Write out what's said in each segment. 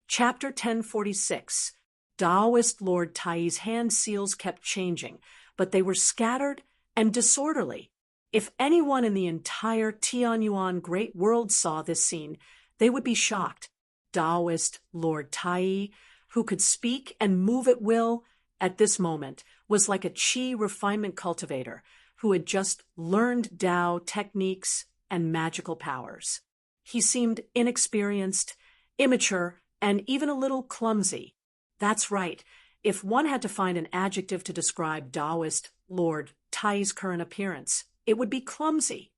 Chapter 1046. Taoist Lord Tai's hand seals kept changing, but they were scattered and disorderly. If anyone in the entire Tianyuan Great World saw this scene, they would be shocked. Taoist Lord Tai, who could speak and move at will, at this moment was like a qi refinement cultivator who had just learned Tao techniques and magical powers. He seemed inexperienced, immature, and even a little clumsy. That's right. If one had to find an adjective to describe Taoist Lord Tai's current appearance, it would be clumsy.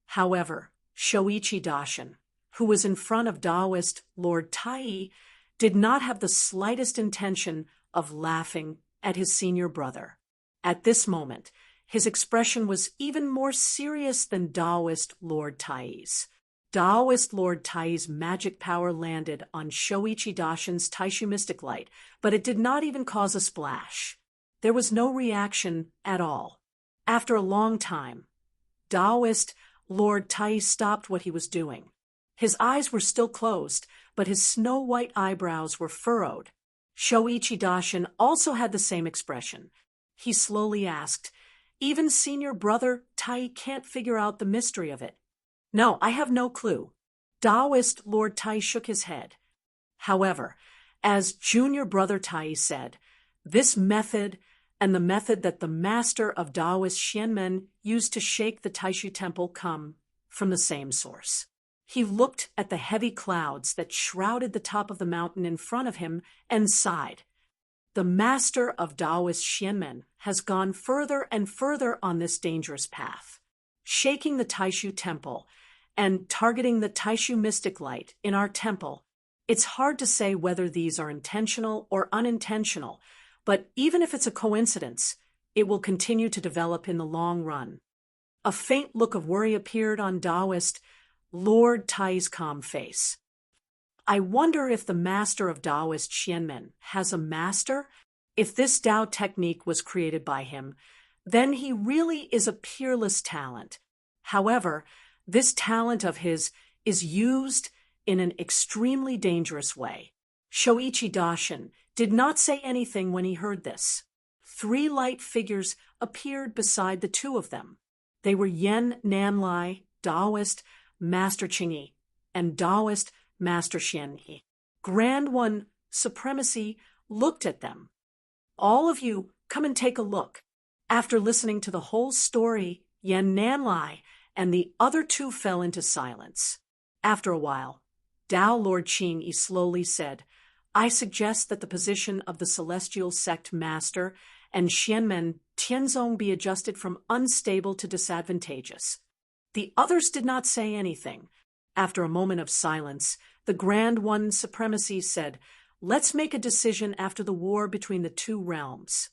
However, Shoichi Daishin, who was in front of Taoist Lord Tai, did not have the slightest intention of laughing at his senior brother. At this moment, his expression was even more serious than Taoist Lord Tai's. Taoist Lord Tai's magic power landed on Shoichi Daishin's Taishu mystic light, but it did not even cause a splash. There was no reaction at all. After a long time, Taoist Lord Tai stopped what he was doing. His eyes were still closed, but his snow-white eyebrows were furrowed. Shoichi Daishin also had the same expression. He slowly asked, "Even senior brother Tai can't figure out the mystery of it." "No, I have no clue." Taoist Lord Tai shook his head. However, as junior brother Tai said, this method and the method that the master of Taoist Xianmen used to shake the Taishu temple come from the same source. He looked at the heavy clouds that shrouded the top of the mountain in front of him and sighed. The master of Taoist Xianmen has gone further and further on this dangerous path, shaking the Taishu temple and targeting the Taishu mystic light in our temple. It's hard to say whether these are intentional or unintentional, but even if it's a coincidence, it will continue to develop in the long run. A faint look of worry appeared on Taoist Lord Tai's calm face. I wonder if the master of Taoist Xianmen has a master? If this Tao technique was created by him, then he really is a peerless talent. However, this talent of his is used in an extremely dangerous way. Shoichi Daishin did not say anything when he heard this. 3 light figures appeared beside the 2 of them. They were Yen Nanlai, Taoist Master Qingyi, and Taoist Master Xianyi. Grand One Supremacy looked at them. "All of you, come and take a look." After listening to the whole story, Yen Nanlai and the other 2 fell into silence. After a while, Tao Lord Qingyi slowly said, "I suggest that the position of the Celestial Sect Master and Xianmen Tianzong be adjusted from unstable to disadvantageous." The others did not say anything. After a moment of silence, the Grand One Supremacy said, "Let's make a decision after the war between the 2 realms.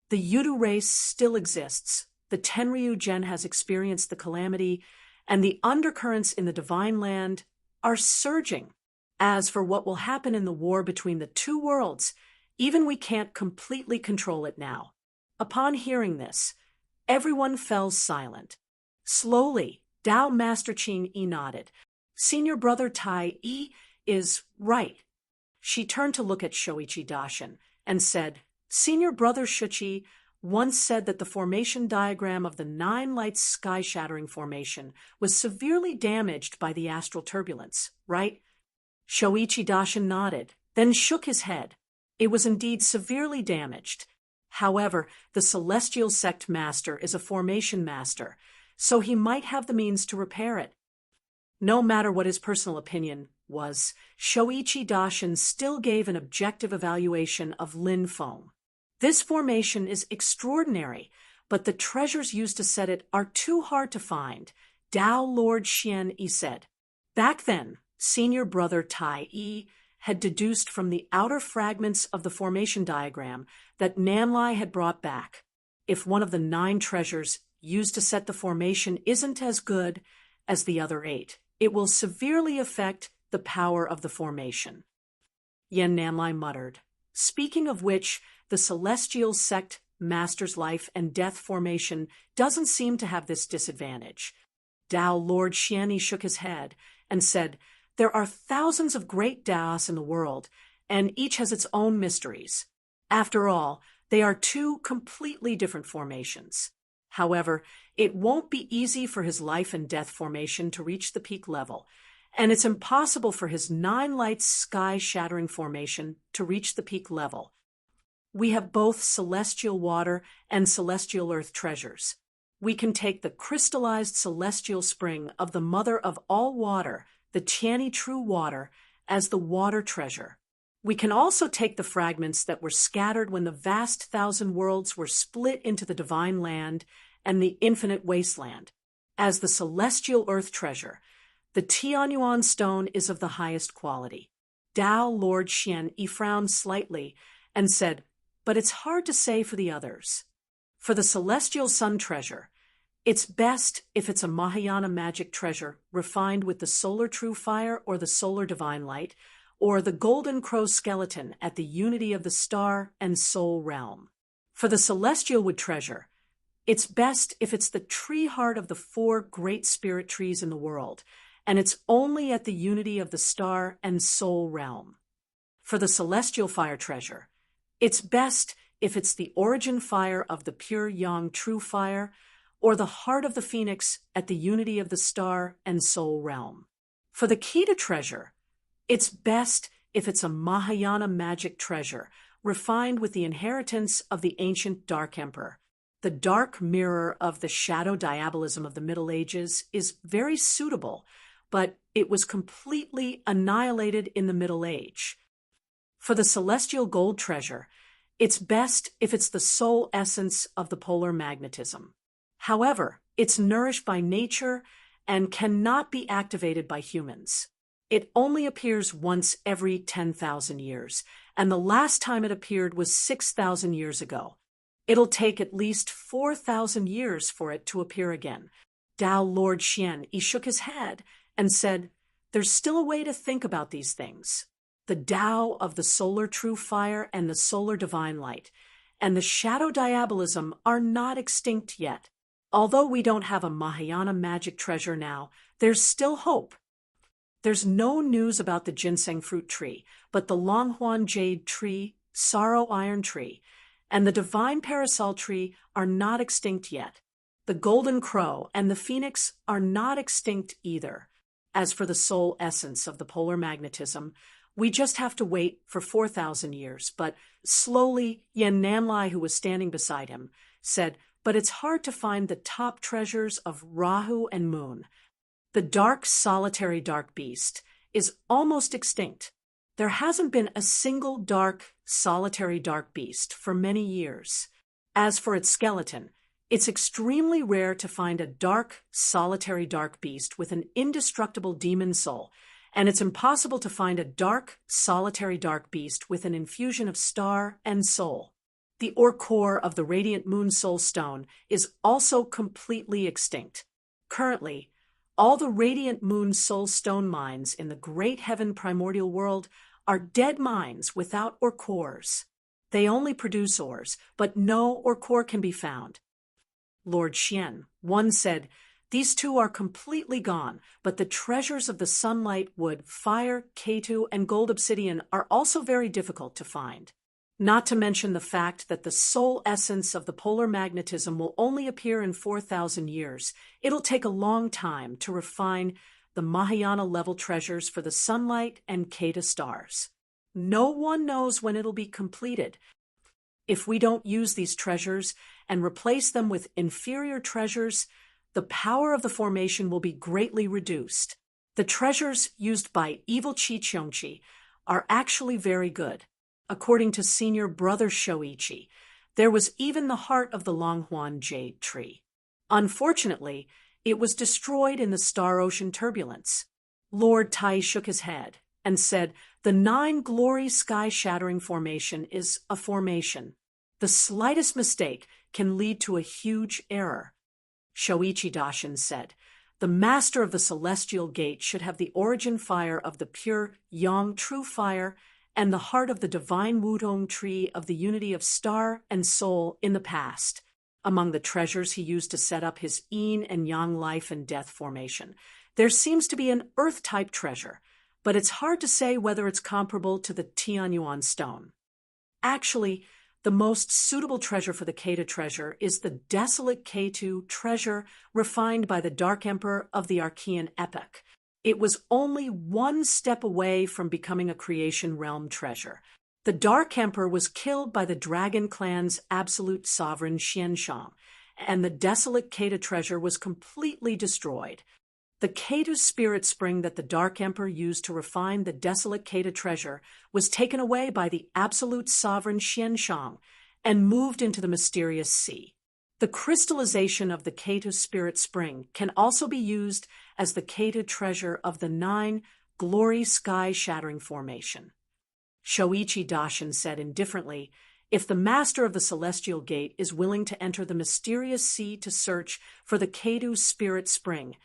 The Yudu race still exists, the Tenryu Gen has experienced the calamity, and the undercurrents in the Divine Land are surging. As for what will happen in the war between the 2 worlds, even we can't completely control it now." Upon hearing this, everyone fell silent. Slowly, Tao Master Qingyi nodded. "Senior brother Tai is right." She turned to look at Shoichi Daishin and said, "Senior brother Shuchi once said that the formation diagram of the 9 lights sky-shattering formation was severely damaged by the astral turbulence, right?" Shoichi Daishin nodded, then shook his head. It was indeed severely damaged. However, the Celestial Sect Master is a formation master, so he might have the means to repair it. No matter what his personal opinion was, Shoichi Daishin still gave an objective evaluation of Lin Feng. This formation is extraordinary, but the treasures used to set it are too hard to find, Tao Lord Xianyi said. Back then, senior brother Tai had deduced from the outer fragments of the formation diagram that Nanlai had brought back. If one of the 9 treasures used to set the formation isn't as good as the other 8, it will severely affect the power of the formation. Yen Nanlai muttered. Speaking of which, the Celestial Sect Master's life and death formation doesn't seem to have this disadvantage. Tao Lord Xianyi shook his head and said, There are thousands of great Taos in the world, and each has its own mysteries. After all, they are two completely different formations. However, it won't be easy for his life and death formation to reach the peak level, and it's impossible for his nine lights sky-shattering formation to reach the peak level. We have both celestial water and celestial earth treasures. We can take the crystallized celestial spring of the mother of all water, the Tiani true water, as the water treasure. We can also take the fragments that were scattered when the vast thousand worlds were split into the divine land and the infinite wasteland, as the celestial earth treasure. The Tianyuan stone is of the highest quality. Tao Lord Xian frowned slightly and said, but it's hard to say for the others. For the celestial sun treasure, it's best if it's a Mahayana magic treasure refined with the solar true fire or the solar divine light, or the golden crow skeleton at the unity of the star and soul realm. For the celestial wood treasure, it's best if it's the tree heart of the four great spirit trees in the world, and it's only at the unity of the star and soul realm. For the celestial fire treasure, it's best if it's the origin fire of the pure yang true fire, or the heart of the phoenix at the unity of the star and soul realm. For the Kita treasure, it's best if it's a Mahayana magic treasure, refined with the inheritance of the ancient Dark Emperor. The dark mirror of the shadow diabolism of the Middle Ages is very suitable, but it was completely annihilated in the Middle Age. For the celestial gold treasure, it's best if it's the soul essence of the polar magnetism. However, it's nourished by nature and cannot be activated by humans. It only appears once every 10,000 years, and the last time it appeared was 6,000 years ago. It'll take at least 4,000 years for it to appear again. Tao Lord Xian shook his head and said, there's still a way to think about these things. The Tao of the solar true fire and the solar divine light, and the shadow diabolism are not extinct yet. Although we don't have a Mahayana magic treasure now, there's still hope. There's no news about the ginseng fruit tree, but the Longhuan jade tree, sorrow iron tree, and the divine parasol tree are not extinct yet. The golden crow and the phoenix are not extinct either. As for the soul essence of the polar magnetism, we just have to wait for 4,000 years. But slowly, Yen Nanlai, who was standing beside him, said, but it's hard to find the top treasures of Rahu and Moon. The dark, solitary dark beast is almost extinct. There hasn't been a single dark, solitary dark beast for many years. As for its skeleton, it's extremely rare to find a dark, solitary dark beast with an indestructible demon soul, and it's impossible to find a dark, solitary dark beast with an infusion of star and soul. The ore-core of the radiant moon soul stone is also completely extinct. Currently, all the radiant moon soul stone mines in the great heaven primordial world are dead mines without ore-cores. They only produce ores, but no ore-core can be found. Lord Xian, one said, these two are completely gone, but the treasures of the sunlight, wood, fire, Ketu, and gold obsidian are also very difficult to find. Not to mention the fact that the soul essence of the polar magnetism will only appear in 4,000 years. It'll take a long time to refine the Mahayana-level treasures for the sunlight and Keta stars. No one knows when it'll be completed. If we don't use these treasures and replace them with inferior treasures, the power of the formation will be greatly reduced. The treasures used by evil Chi Cheongchi are actually very good. According to senior brother Shoichi, there was even the heart of the Longhuan jade tree. Unfortunately, it was destroyed in the star ocean turbulence. Lord Tai shook his head and said, the nine glory sky-shattering formation is a formation. The slightest mistake can lead to a huge error. Shoichi Dashin said, the master of the celestial gate should have the origin fire of the pure yang true fire and the heart of the divine Wudong tree of the unity of star and soul in the past. Among the treasures he used to set up his yin and yang life and death formation, there seems to be an earth-type treasure, but it's hard to say whether it's comparable to the Tianyuan stone. Actually, the most suitable treasure for the Ketu treasure is the desolate Ketu treasure refined by the Dark Emperor of the Archean epoch. It was only one step away from becoming a creation realm treasure. The Dark Emperor was killed by the Dragon clan's absolute sovereign Xianshang, and the desolate Ketu treasure was completely destroyed. The Ketu spirit spring that the Dark Emperor used to refine the desolate Ketu treasure was taken away by the absolute sovereign Xianshang and moved into the mysterious sea. The crystallization of the Ketu spirit spring can also be used as the Ketu treasure of the 9 glory sky-shattering formation. Shoichi Daishin said indifferently, "If the master of the celestial gate is willing to enter the mysterious sea to search for the Ketu spirit spring,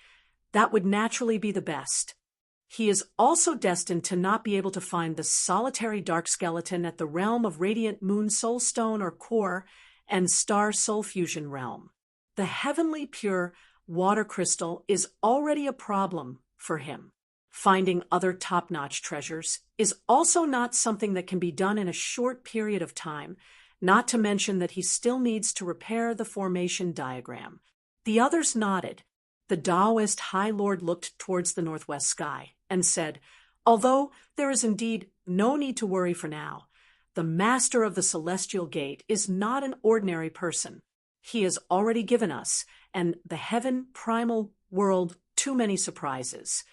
that would naturally be the best. He is also destined to not be able to find the solitary dark skeleton at the realm of radiant moon soulstone or core and star soul fusion realm. The heavenly pure water crystal is already a problem for him. Finding other top-notch treasures is also not something that can be done in a short period of time, not to mention that he still needs to repair the formation diagram." The others nodded. The Taoist High Lord looked towards the northwest sky and said, "Although there is indeed no need to worry for now, the master of the celestial gate is not an ordinary person. He has already given us and the heaven primal world too many surprises."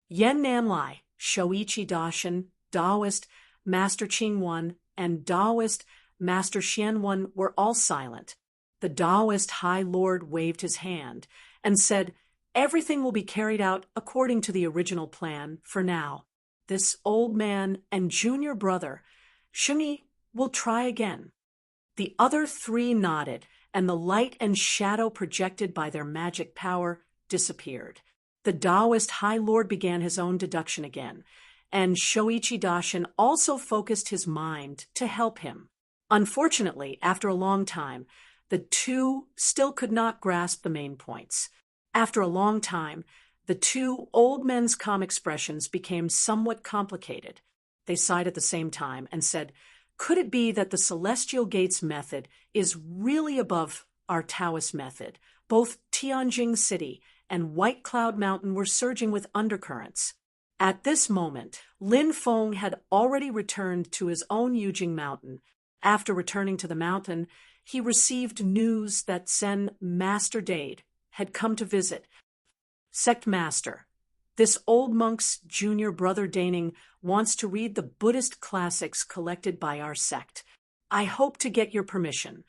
Yen Nanlai, Shoichi Daishin, Taoist Master Qingwen, and Taoist Master Xianwen were all silent. The Taoist High Lord waved his hand and said, "Everything will be carried out according to the original plan for now. This old man and junior brother, Shunyi, will try again." The other 3 nodded, and the light and shadow projected by their magic power disappeared. The Taoist High Lord began his own deduction again, and Shoichi Daishin also focused his mind to help him. Unfortunately, after a long time, the 2 still could not grasp the main points. After a long time, the 2 old men's calm expressions became somewhat complicated. They sighed at the same time and said, "Could it be that the Celestial Gates method is really above our Taoist method? Both Tianjing City and White Cloud Mountain were surging with undercurrents." At this moment, Lin Feng had already returned to his own Yujing Mountain. After returning to the mountain, he received news that Zen Master Dade had come to visit. "Sect Master, this old monk's junior brother Daning wants to read the Buddhist classics collected by our sect. I hope to get your permission."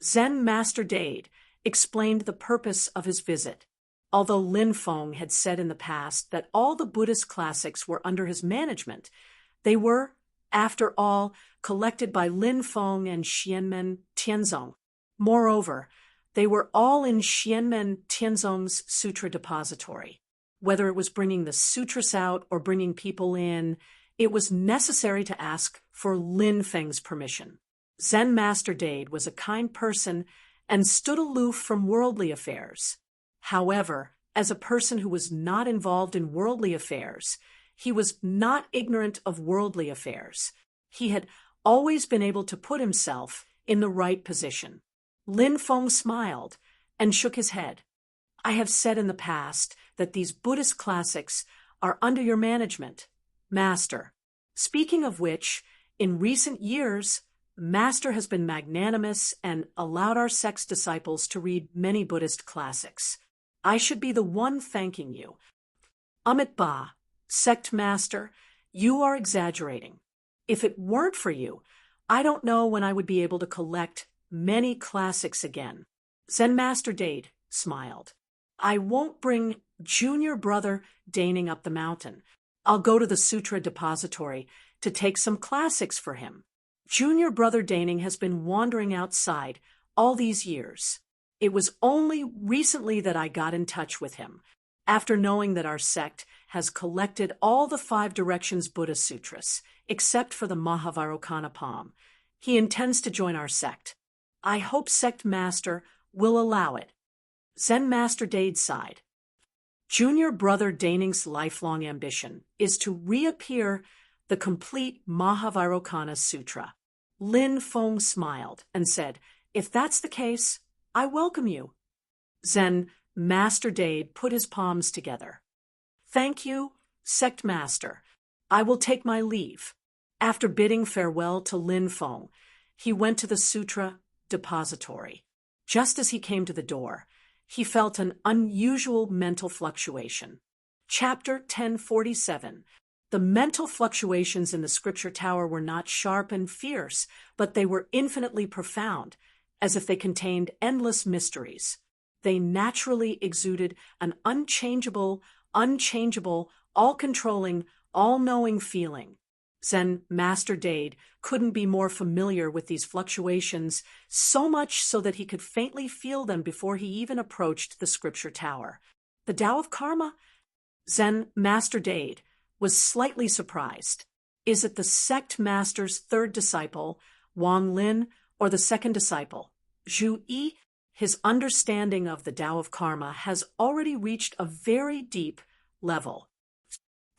Zen Master Dade explained the purpose of his visit. Although Lin Feng had said in the past that all the Buddhist classics were under his management, they were, after all, collected by Lin Feng and Xianmen Tianzong. Moreover, they were all in Xianmen Tianzong's sutra depository. Whether it was bringing the sutras out or bringing people in, it was necessary to ask for Lin Feng's permission. Zen Master Dade was a kind person and stood aloof from worldly affairs. However, as a person who was not involved in worldly affairs, he was not ignorant of worldly affairs. He had always been able to put himself in the right position. Lin Feng smiled and shook his head. "I have said in the past that these Buddhist classics are under your management, Master. Speaking of which, in recent years, Master has been magnanimous and allowed our sect's disciples to read many Buddhist classics. I should be the one thanking you." "Amit Ba, Sect Master, you are exaggerating. If it weren't for you, I don't know when I would be able to collect many classics again." Zen Master Dade smiled. "I won't bring junior brother Daning up the mountain. I'll go to the Sutra Depository to take some classics for him. Junior brother Daning has been wandering outside all these years. It was only recently that I got in touch with him, after knowing that our sect has collected all the 5 Directions Buddha Sutras, except for the Mahavairocana. He intends to join our sect. I hope Sect Master will allow it." Zen Master Dade sighed. Junior brother Daning's lifelong ambition is to reappear the complete Mahavairokkana Sutra. Lin Feng smiled and said, "If that's the case, I welcome you." Zen Master Dade put his palms together. "Thank you, Sect Master. I will take my leave." After bidding farewell to Lin Feng, he went to the Sutra depository. Just as he came to the door, he felt an unusual mental fluctuation. Chapter 1047. The mental fluctuations in the scripture tower were not sharp and fierce, but they were infinitely profound, as if they contained endless mysteries. They naturally exuded an unchangeable, all-controlling, all-knowing feeling. Zen Master Dade couldn't be more familiar with these fluctuations, so much so that he could faintly feel them before he even approached the scripture tower. The Tao of Karma? Zen Master Dade was slightly surprised. Is it the sect master's third disciple, Wang Lin, or the second disciple, Zhu Yi? His understanding of the Tao of Karma has already reached a very deep level.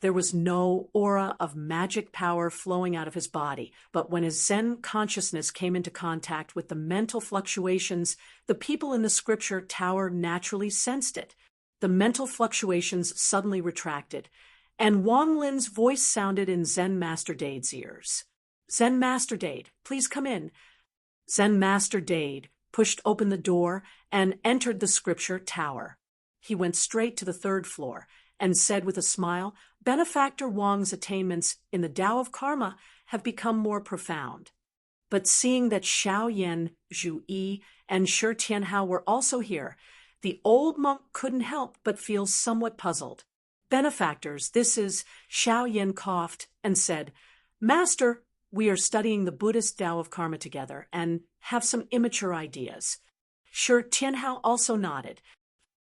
There was no aura of magic power flowing out of his body, but when his Zen consciousness came into contact with the mental fluctuations, the people in the scripture tower naturally sensed it. The mental fluctuations suddenly retracted, and Wang Lin's voice sounded in Zen Master Dade's ears. "Zen Master Dade, please come in." Zen Master Dade pushed open the door and entered the scripture tower. He went straight to the third floor and said with a smile, "Benefactor Wang's attainments in the Tao of Karma have become more profound." But seeing that Xiao Yan, Zhu Yi, and Shi Tianhao were also here, the old monk couldn't help but feel somewhat puzzled. "Benefactors, this is..." Xiao Yan coughed and said, "Master, we are studying the Buddhist Tao of Karma together and have some immature ideas." Shi Tianhao also nodded.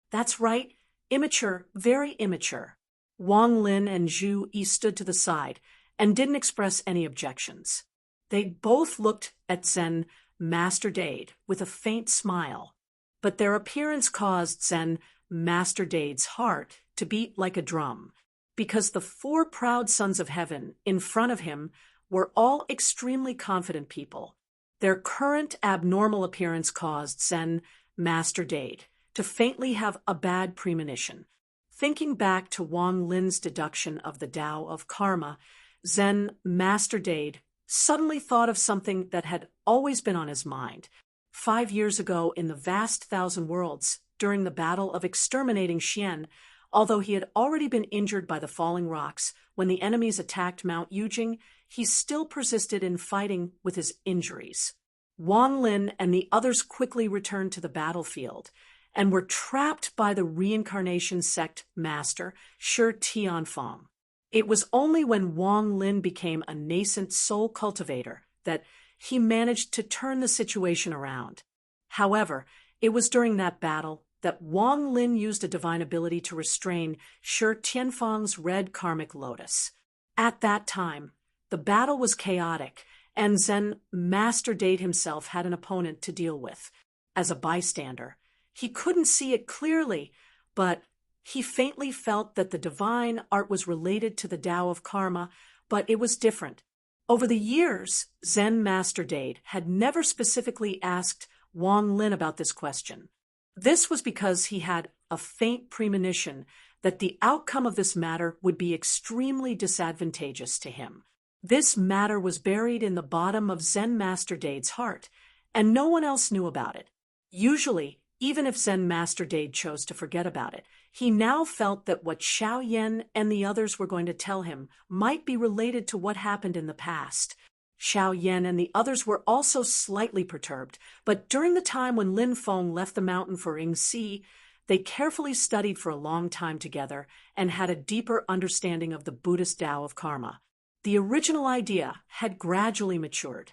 "That's right. Immature, very immature." Wang Lin and Zhu Yi stood to the side and didn't express any objections. They both looked at Zen Master Dade with a faint smile, but their appearance caused Zen Master Dade's heart to beat like a drum, because the four proud sons of heaven in front of him were all extremely confident people. Their current abnormal appearance caused Zen Master Dade to faintly have a bad premonition. Thinking back to Wang Lin's deduction of the Tao of Karma, Zen Master Dade suddenly thought of something that had always been on his mind. 5 years ago in the vast Thousand Worlds, during the battle of exterminating Xian, although he had already been injured by the falling rocks when the enemies attacked Mount Yujing, he still persisted in fighting with his injuries. Wang Lin and the others quickly returned to the battlefield and were trapped by the reincarnation sect master, Shi Tianfang. It was only when Wang Lin became a nascent soul cultivator that he managed to turn the situation around. However, it was during that battle that Wang Lin used a divine ability to restrain Shi Tianfang's red karmic lotus. At that time, the battle was chaotic, and Zen Master Dade himself had an opponent to deal with. As a bystander, he couldn't see it clearly, but he faintly felt that the divine art was related to the Tao of Karma, but it was different. Over the years, Zen Master Dade had never specifically asked Wang Lin about this question. This was because he had a faint premonition that the outcome of this matter would be extremely disadvantageous to him. This matter was buried in the bottom of Zen Master Dade's heart, and no one else knew about it. Usually, even if Zen Master Dade chose to forget about it, he now felt that what Xiao Yan and the others were going to tell him might be related to what happened in the past. Xiao Yan and the others were also slightly perturbed, but during the time when Lin Feng left the mountain for Yingxi, they carefully studied for a long time together and had a deeper understanding of the Buddhist Tao of Karma. The original idea had gradually matured.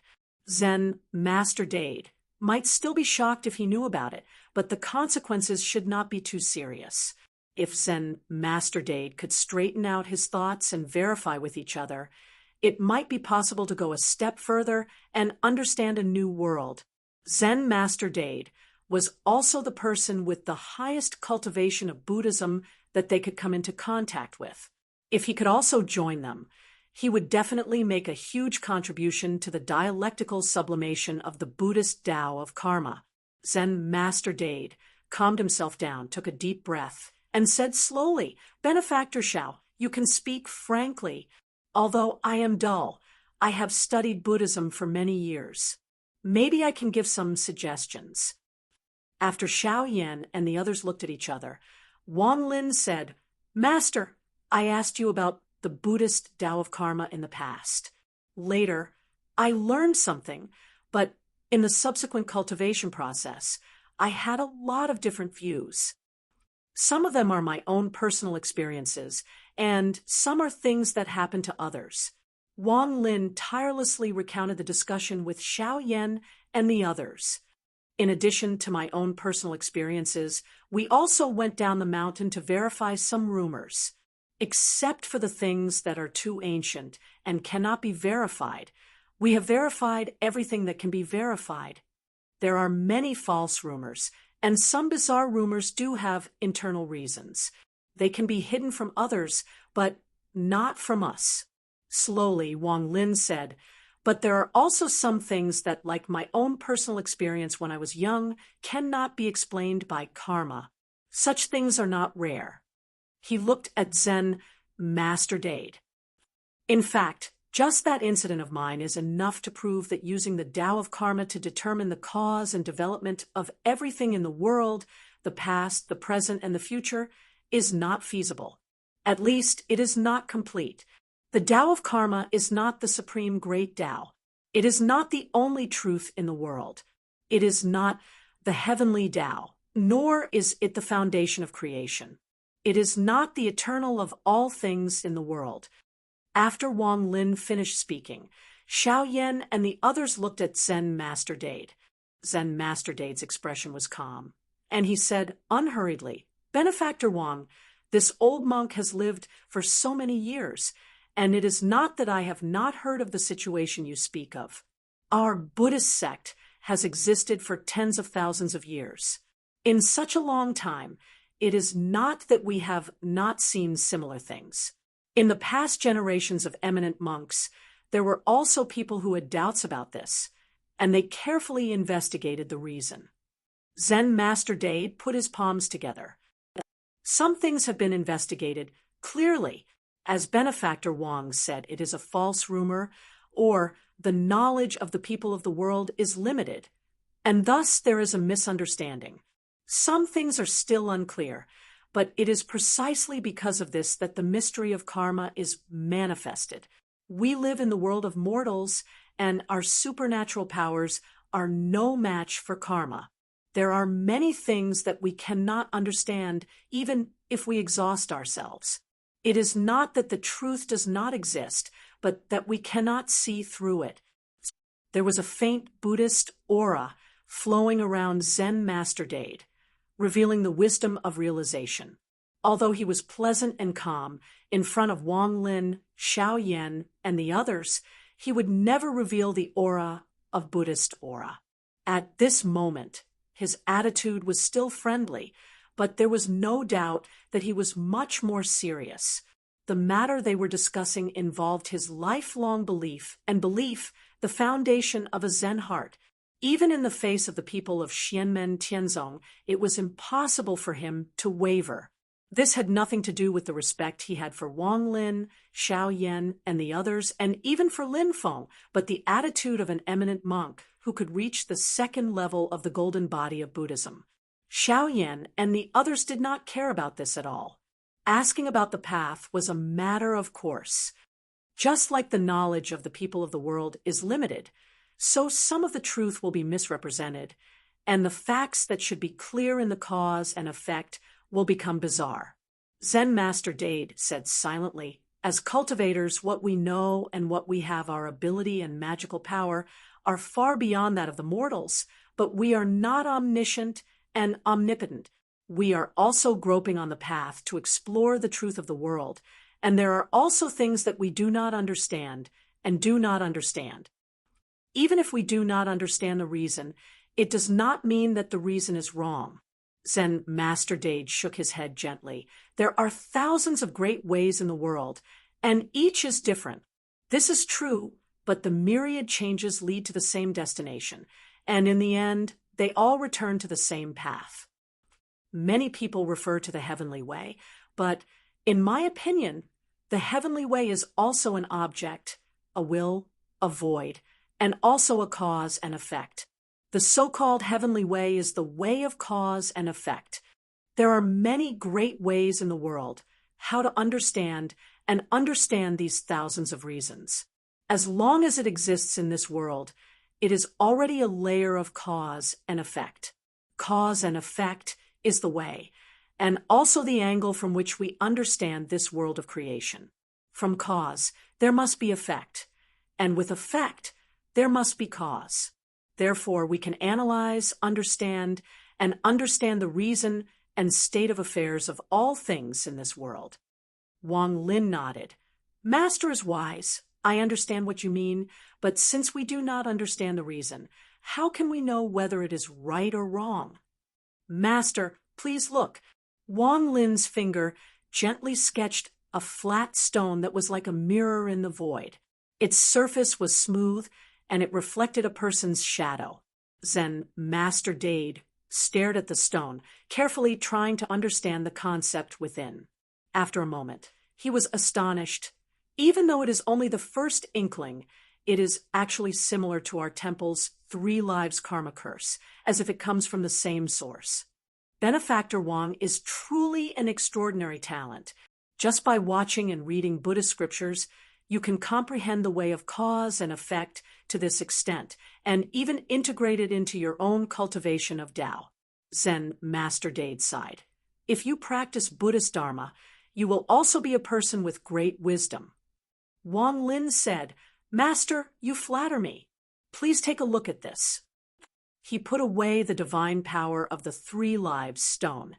Zen Master Dade might still be shocked if he knew about it, but the consequences should not be too serious. If Zen Master Dade could straighten out his thoughts and verify with each other, it might be possible to go a step further and understand a new world. Zen Master Dade was also the person with the highest cultivation of Buddhism that they could come into contact with. If he could also join them, he would definitely make a huge contribution to the dialectical sublimation of the Buddhist Tao of karma. Zen Master Dade calmed himself down, took a deep breath, and said slowly, "Benefactor Shao, you can speak frankly. Although I am dull, I have studied Buddhism for many years. Maybe I can give some suggestions." After Xiao Yan and the others looked at each other, Wang Lin said, "Master, I asked you about the Buddhist Tao of karma in the past. Later, I learned something, but in the subsequent cultivation process, I had a lot of different views. Some of them are my own personal experiences, and some are things that happen to others." Wang Lin tirelessly recounted the discussion with Xiao Yan and the others. "In addition to my own personal experiences, we also went down the mountain to verify some rumors. Except for the things that are too ancient and cannot be verified, we have verified everything that can be verified. There are many false rumors, and some bizarre rumors do have internal reasons. They can be hidden from others, but not from us." Slowly, Wang Lin said, "But there are also some things that, like my own personal experience when I was young, cannot be explained by karma. Such things are not rare." He looked at Zen Master Dade. "In fact, just that incident of mine is enough to prove that using the Tao of karma to determine the cause and development of everything in the world, the past, the present, and the future, is not feasible. At least, it is not complete. The Tao of karma is not the supreme great Tao. It is not the only truth in the world. It is not the heavenly Tao, nor is it the foundation of creation. It is not the eternal of all things in the world." After Wang Lin finished speaking, Xiao Yan and the others looked at Zen Master Dade. Zen Master Dade's expression was calm, and he said unhurriedly, "Benefactor Wang, this old monk has lived for so many years, and it is not that I have not heard of the situation you speak of. Our Buddhist sect has existed for tens of thousands of years. In such a long time, it is not that we have not seen similar things. In the past generations of eminent monks, there were also people who had doubts about this, and they carefully investigated the reason." Zen Master Dade put his palms together. "Some things have been investigated clearly. As Benefactor Wang said, it is a false rumor, or the knowledge of the people of the world is limited, and thus there is a misunderstanding. Some things are still unclear, but it is precisely because of this that the mystery of karma is manifested. We live in the world of mortals, and our supernatural powers are no match for karma. There are many things that we cannot understand, even if we exhaust ourselves. It is not that the truth does not exist, but that we cannot see through it." There was a faint Buddhist aura flowing around Zen Master Dade, revealing the wisdom of realization. Although he was pleasant and calm in front of Wang Lin, Xiao Yan, and the others, he would never reveal the aura of Buddhist aura. At this moment, his attitude was still friendly, but there was no doubt that he was much more serious. The matter they were discussing involved his lifelong belief, and belief, the foundation of a Zen heart. Even in the face of the people of Xianmen Tianzong, it was impossible for him to waver. This had nothing to do with the respect he had for Wang Lin, Xiao Yan, and the others, and even for Lin Feng, but the attitude of an eminent monk who could reach the second level of the golden body of Buddhism. Xiao Yan and the others did not care about this at all. Asking about the path was a matter of course. Just like the knowledge of the people of the world is limited, so some of the truth will be misrepresented, and the facts that should be clear in the cause and effect will become bizarre. Zen Master Dade said silently, "As cultivators, what we know and what we have our ability and magical power are far beyond that of the mortals, but we are not omniscient and omnipotent. We are also groping on the path to explore the truth of the world, and there are also things that we do not understand and do not understand. Even if we do not understand the reason, it does not mean that the reason is wrong. Zen Master Dade shook his head gently. There are thousands of great ways in the world, and each is different. This is true, but the myriad changes lead to the same destination, and in the end, they all return to the same path. Many people refer to the heavenly way, but in my opinion, the heavenly way is also an object, a will, a void, and also a cause and effect. The so-called heavenly way is the way of cause and effect. There are many great ways in the world, how to understand and understand these thousands of reasons. As long as it exists in this world, it is already a layer of cause and effect. Cause and effect is the way, and also the angle from which we understand this world of creation. From cause, there must be effect, and with effect, there must be cause. Therefore, we can analyze, understand, and understand the reason and state of affairs of all things in this world. Wang Lin nodded. Master is wise. I understand what you mean, but since we do not understand the reason, how can we know whether it is right or wrong? Master, please look. Wang Lin's finger gently sketched a flat stone that was like a mirror in the void. Its surface was smooth, and it reflected a person's shadow. Zen Master Dade stared at the stone, carefully trying to understand the concept within. After a moment, he was astonished. Even though it is only the first inkling, it is actually similar to our temple's 3 lives karma curse, as if it comes from the same source. Benefactor Wang is truly an extraordinary talent. Just by watching and reading Buddhist scriptures, you can comprehend the way of cause and effect to this extent, and even integrate it into your own cultivation of Tao. Zen Master Dade sighed. If you practice Buddhist Dharma, you will also be a person with great wisdom. Wang Lin said, Master, you flatter me. Please take a look at this. He put away the divine power of the 3 lives stone,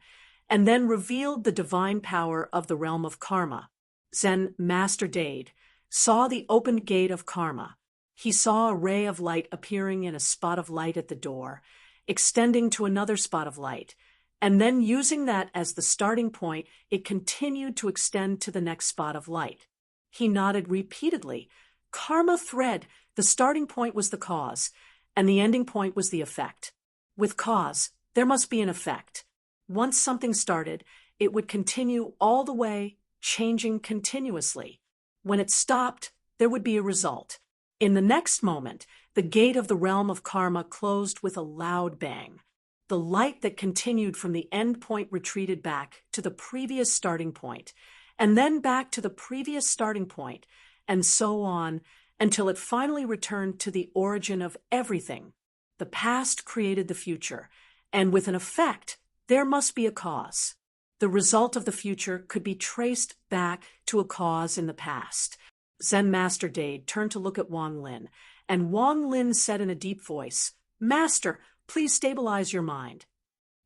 and then revealed the divine power of the realm of karma. Zen Master Dade saw the opened gate of karma. He saw a ray of light appearing in a spot of light at the door, extending to another spot of light, and then using that as the starting point, it continued to extend to the next spot of light. He nodded repeatedly. Karma thread, the starting point was the cause, and the ending point was the effect. With cause, there must be an effect. Once something started, it would continue all the way, changing continuously. When it stopped, there would be a result. In the next moment, the gate of the realm of karma closed with a loud bang. The light that continued from the end point retreated back to the previous starting point, and then back to the previous starting point, and so on, until it finally returned to the origin of everything. The past created the future, and with an effect, there must be a cause. The result of the future could be traced back to a cause in the past. Zen Master Dade turned to look at Wang Lin, and Wang Lin said in a deep voice, Master, please stabilize your mind.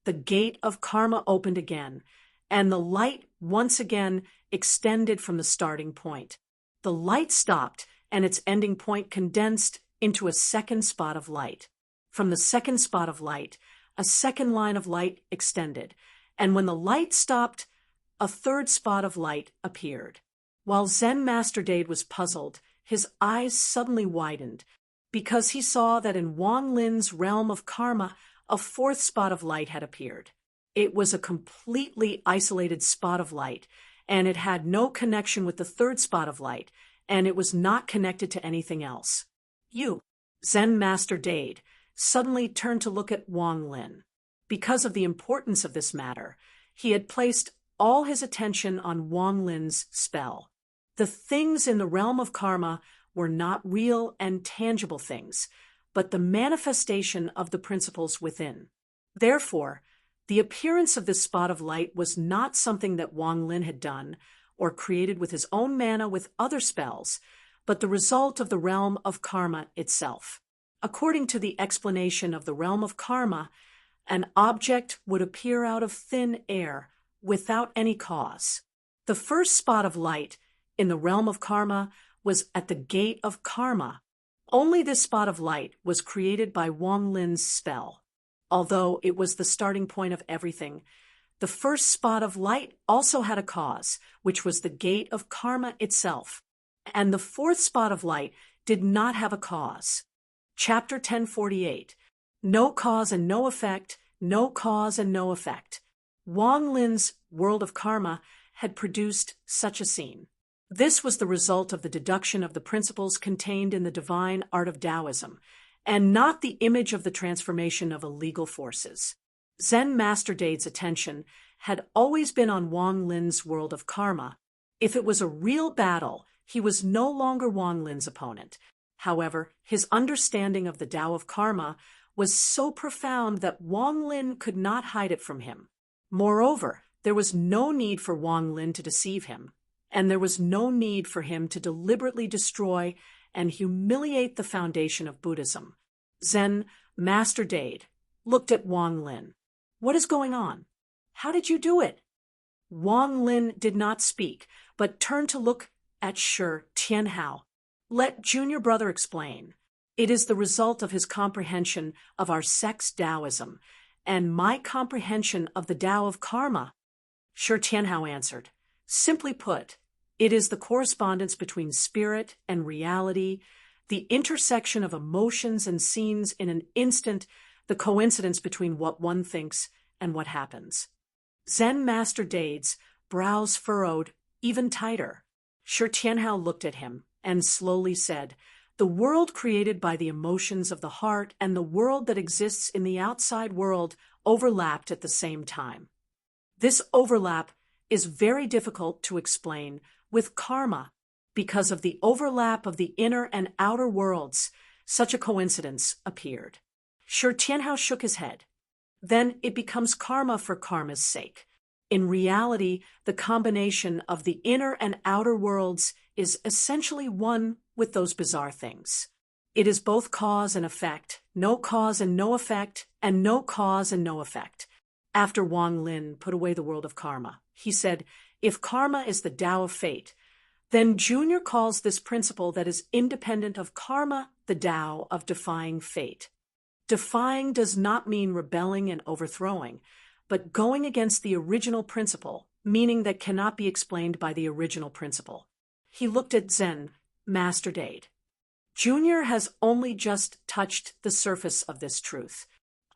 The gate of karma opened again, and the light once again extended from the starting point. The light stopped, and its ending point condensed into a second spot of light. From the second spot of light, a second line of light extended, and when the light stopped, a third spot of light appeared. While Zen Master Dade was puzzled, his eyes suddenly widened, because he saw that in Wang Lin's realm of karma, a fourth spot of light had appeared. It was a completely isolated spot of light, and it had no connection with the third spot of light, and it was not connected to anything else. Zen Master Dade, suddenly turned to look at Wang Lin. Because of the importance of this matter, he had placed all his attention on Wang Lin's spell. The things in the realm of karma were not real and tangible things, but the manifestation of the principles within. Therefore, the appearance of this spot of light was not something that Wang Lin had done or created with his own mana with other spells, but the result of the realm of karma itself. According to the explanation of the realm of karma, an object would appear out of thin air without any cause. The first spot of light in the realm of karma was at the gate of karma. Only this spot of light was created by Wang Lin's spell. although it was the starting point of everything. The first spot of light also had a cause, which was the gate of karma itself. And the fourth spot of light did not have a cause. Chapter 1048. No cause and no effect, no cause and no effect. Wang Lin's world of karma had produced such a scene. This was the result of the deduction of the principles contained in the divine art of Taoism, and not the image of the transformation of illegal forces. Zen Master Dade's attention had always been on Wang Lin's world of karma. If it was a real battle, he was no longer Wang Lin's opponent. However, his understanding of the Tao of karma was so profound that Wang Lin could not hide it from him. Moreover, there was no need for Wang Lin to deceive him, and there was no need for him to deliberately destroy and humiliate the foundation of Buddhism. Zen Master Dade looked at Wang Lin. "What is going on? How did you do it?" Wang Lin did not speak, but turned to look at Shi Tianhao. "Let junior brother explain. It is the result of his comprehension of our sect's Taoism, and my comprehension of the Tao of karma." Shi Tianhao answered, "Simply put, it is the correspondence between spirit and reality, the intersection of emotions and scenes in an instant, the coincidence between what one thinks and what happens." Zen Master Dade's brows furrowed even tighter. Shi Tianhao looked at him and slowly said, "The world created by the emotions of the heart and the world that exists in the outside world overlapped at the same time. This overlap is very difficult to explain with karma. Because of the overlap of the inner and outer worlds, such a coincidence appeared." Shi Tianhao shook his head. "Then it becomes karma for karma's sake. In reality, the combination of the inner and outer worlds is essentially one with those bizarre things. It is both cause and effect, no cause and no effect, and no cause and no effect." After Wang Lin put away the world of karma, he said, "If karma is the Tao of fate, then Junior calls this principle that is independent of karma the Tao of defying fate. Defying does not mean rebelling and overthrowing, but going against the original principle, meaning that cannot be explained by the original principle." He looked at Zen Master Dade. "Junior has only just touched the surface of this truth.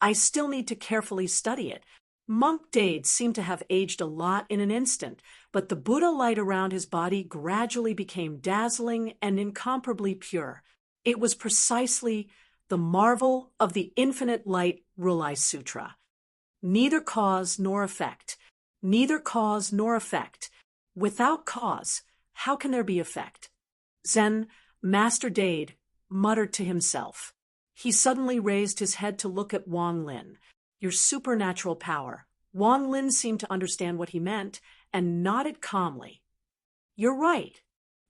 I still need to carefully study it. Monk Dade seemed to have aged a lot in an instant, but the Buddha light around his body gradually became dazzling and incomparably pure. It was precisely the marvel of the infinite light Rulai Sutra. Neither cause nor effect. Neither cause nor effect. Without cause, how can there be effect?" Zen Master Dade muttered to himself. He suddenly raised his head to look at Wang Lin. "Your supernatural power." Wang Lin seemed to understand what he meant and nodded calmly. "You're right.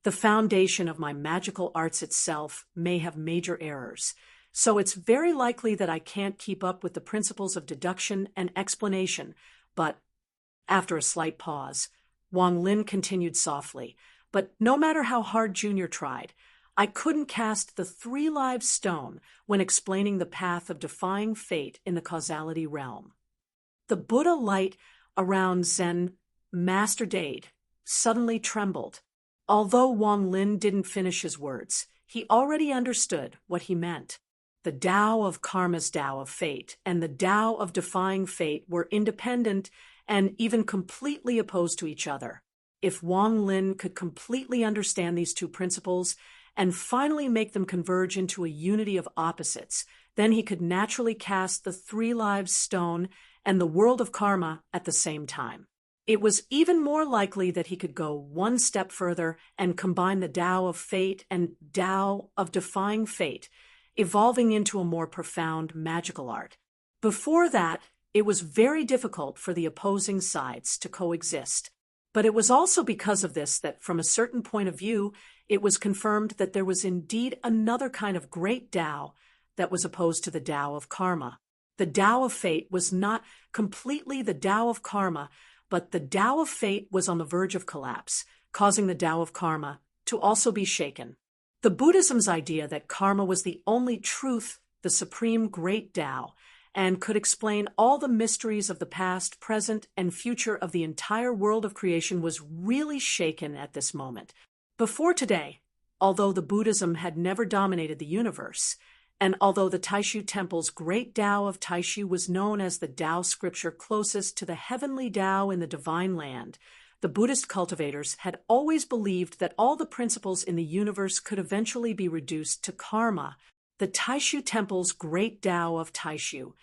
The foundation of my magical arts itself may have major errors, so it's very likely that I can't keep up with the principles of deduction and explanation, but—" After a slight pause, Wang Lin continued softly, "But no matter how hard Junior tried, I couldn't cast the three-live stone when explaining the path of defying fate in the causality realm." The Buddha light around Zen Master Dade suddenly trembled. Although Wang Lin didn't finish his words, he already understood what he meant. The Tao of karma's Tao of fate and the Tao of defying fate were independent and even completely opposed to each other. If Wang Lin could completely understand these two principles and finally make them converge into a unity of opposites, then he could naturally cast the three-lives stone and the world of karma at the same time. It was even more likely that he could go one step further and combine the Tao of fate and Tao of defying fate, evolving into a more profound magical art. Before that, it was very difficult for the opposing sides to coexist. But it was also because of this that, from a certain point of view, it was confirmed that there was indeed another kind of great Tao that was opposed to the Tao of karma. The Tao of fate was not completely the Tao of karma, but the Tao of fate was on the verge of collapse, causing the Tao of karma to also be shaken. The Buddhism's idea that karma was the only truth, the supreme great Tao, and could explain all the mysteries of the past, present, and future of the entire world of creation, was really shaken at this moment. Before today, although the Buddhism had never dominated the universe, and although the Taishu Temple's great Tao of Taishu was known as the Tao scripture closest to the heavenly Tao in the divine land, the Buddhist cultivators had always believed that all the principles in the universe could eventually be reduced to karma. The Taishu Temple's great Tao of Taishu,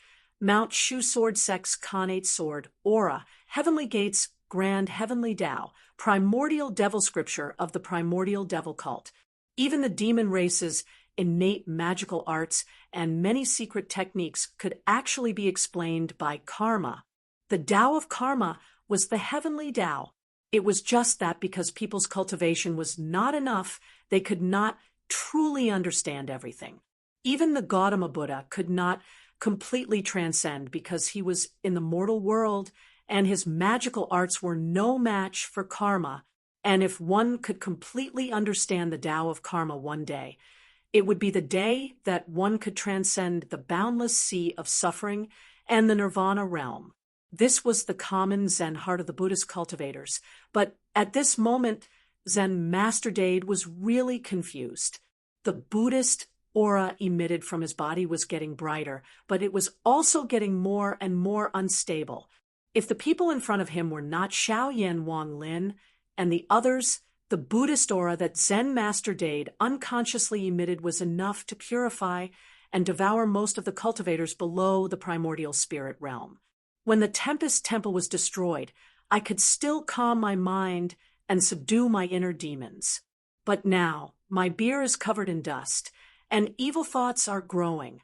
Mount Shu Sword Sect's Khanate Sword, Aura, Heavenly Gates, Grand Heavenly Tao, primordial devil scripture of the primordial devil cult. Even the demon race's innate magical arts and many secret techniques could actually be explained by karma. The Tao of karma was the heavenly Tao. It was just that because people's cultivation was not enough, they could not truly understand everything. Even the Gautama Buddha could not completely transcend because he was in the mortal world and his magical arts were no match for karma. And if one could completely understand the Tao of karma one day, it would be the day that one could transcend the boundless sea of suffering and the nirvana realm. This was the common Zen heart of the Buddhist cultivators, but at this moment, Zen Master Dade was really confused. The Buddhist aura emitted from his body was getting brighter, but it was also getting more and more unstable. If the people in front of him were not Xiaoyan Wang Lin and the others, the Buddhist aura that Zen Master Dade unconsciously emitted was enough to purify and devour most of the cultivators below the primordial spirit realm. When the Tempest Temple was destroyed, I could still calm my mind and subdue my inner demons. But now, my beer is covered in dust, and evil thoughts are growing.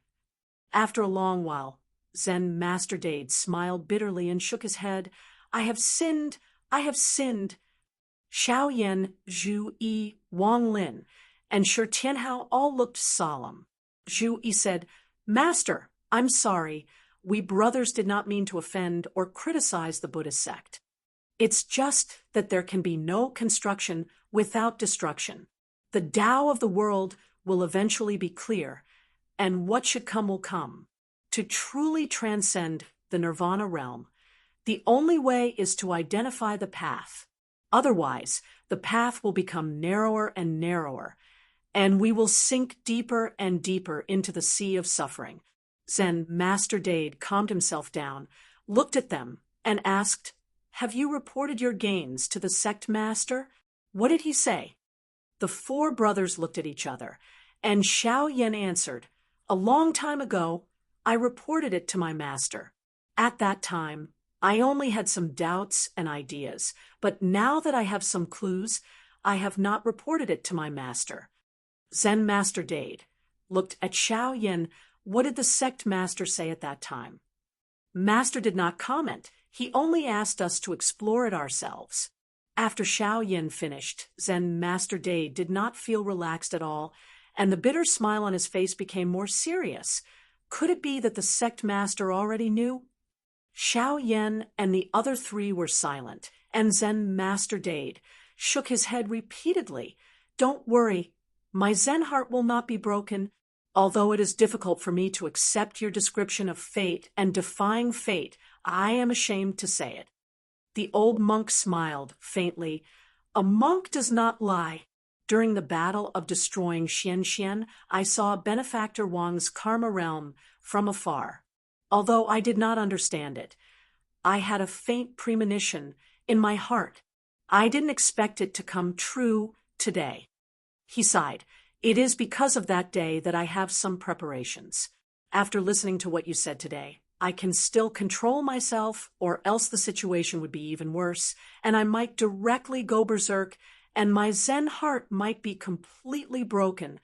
After a long while, Zen Master Dade smiled bitterly and shook his head. I have sinned, I have sinned. Xiaoyan, Zhu Yi, Wang Lin, and Shi Tianhao all looked solemn. Zhu Yi said, Master, I'm sorry. We brothers did not mean to offend or criticize the Buddhist sect. It's just that there can be no construction without destruction. The Tao of the world will eventually be clear, and what should come will come. To truly transcend the nirvana realm, the only way is to identify the path. Otherwise, the path will become narrower and narrower, and we will sink deeper and deeper into the sea of suffering. Zen Master Dade calmed himself down, looked at them, and asked, Have you reported your gains to the sect master? What did he say? The four brothers looked at each other, and Xiaoyan answered, A long time ago, I reported it to my master. At that time, I only had some doubts and ideas, but now that I have some clues, I have not reported it to my master. Zen Master Dade looked at Xiaoyan. What did the sect master say at that time? Master did not comment. He only asked us to explore it ourselves. After Xiaoyan finished, Zen Master Dade did not feel relaxed at all, and the bitter smile on his face became more serious. Could it be that the sect master already knew? Xiaoyan and the other three were silent, and Zen Master Dade shook his head repeatedly. Don't worry, my Zen heart will not be broken. Although it is difficult for me to accept your description of fate and defying fate, I am ashamed to say it. The old monk smiled faintly. A monk does not lie. During the battle of destroying Xianxian, I saw Benefactor Wang's karma realm from afar. Although I did not understand it, I had a faint premonition in my heart. I didn't expect it to come true today. He sighed. It is because of that day that I have some preparations. After listening to what you said today, I can still control myself, or else the situation would be even worse, and I might directly go berserk, and my Zen heart might be completely broken.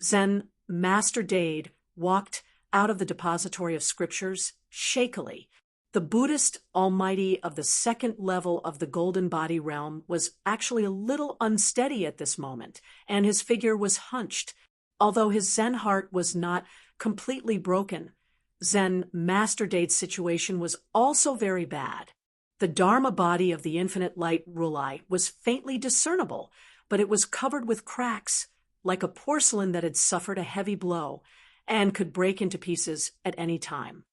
Zen Master Dade walked out of the depository of scriptures shakily. The Buddhist almighty of the second level of the golden body realm was actually a little unsteady at this moment, and his figure was hunched. Although his Zen heart was not completely broken, Zen Master Dade's situation was also very bad. The Dharma body of the infinite light Rulai was faintly discernible, but it was covered with cracks, like a porcelain that had suffered a heavy blow, and could break into pieces at any time.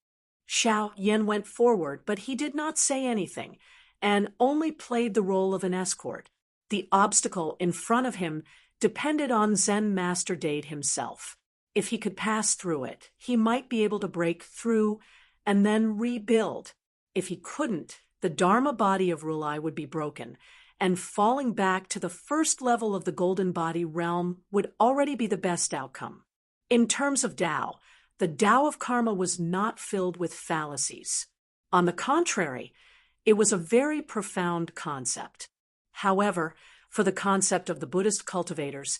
Xiao Yin went forward, but he did not say anything, and only played the role of an escort. The obstacle in front of him depended on Zen Master Dade himself. If he could pass through it, he might be able to break through and then rebuild. If he couldn't, the Dharma body of Rulai would be broken, and falling back to the first level of the golden body realm would already be the best outcome. In terms of Tao, the Tao of karma was not filled with fallacies. On the contrary, it was a very profound concept. However, for the concept of the Buddhist cultivators,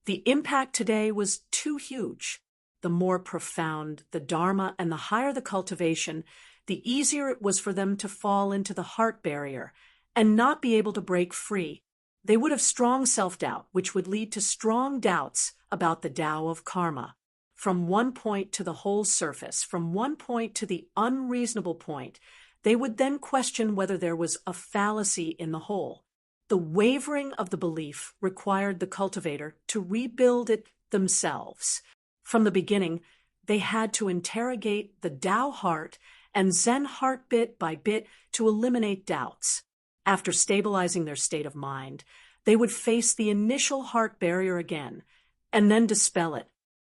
the impact today was too huge. The more profound the Dharma and the higher the cultivation, the easier it was for them to fall into the heart barrier and not be able to break free. They would have strong self-doubt, which would lead to strong doubts about the Tao of karma. From one point to the whole surface, from one point to the unreasonable point, they would then question whether there was a fallacy in the whole. The wavering of the belief required the cultivator to rebuild it themselves. From the beginning, they had to interrogate the Tao heart and Zen heart bit by bit to eliminate doubts. After stabilizing their state of mind, they would face the initial heart barrier again, and then dispel it.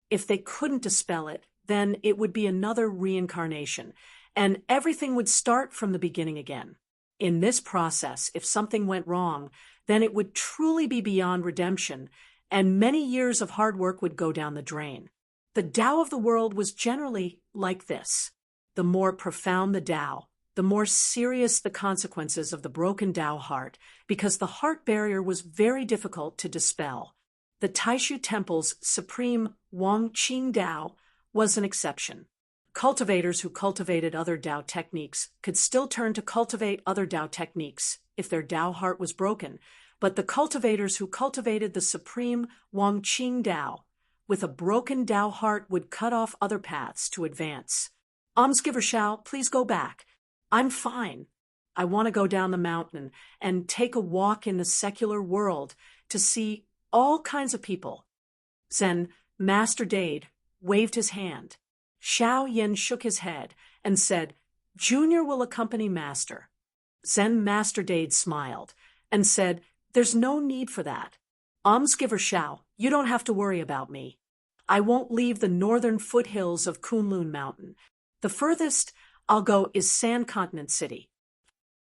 If they couldn't dispel it, then it would be another reincarnation, and everything would start from the beginning again. In this process, if something went wrong, then it would truly be beyond redemption, and many years of hard work would go down the drain. The Tao of the world was generally like this. The more profound the Tao, the more serious the consequences of the broken Tao heart, because the heart barrier was very difficult to dispel. The Taishu Temple's supreme Wang Qing Tao was an exception. Cultivators who cultivated other Tao techniques could still turn to cultivate other Tao techniques if their Tao heart was broken, but the cultivators who cultivated the supreme Wang Qing Tao with a broken Tao heart would cut off other paths to advance. Almsgiver Xiao, please go back. I'm fine. I want to go down the mountain and take a walk in the secular world to see all kinds of people. Zen Master Dade waved his hand. Xiao Yin shook his head and said, Junior will accompany Master. Zen Master Dade smiled and said, There's no need for that. Almsgiver Xiao, you don't have to worry about me. I won't leave the northern foothills of Kunlun Mountain. The furthest I'll go is Sand Continent City.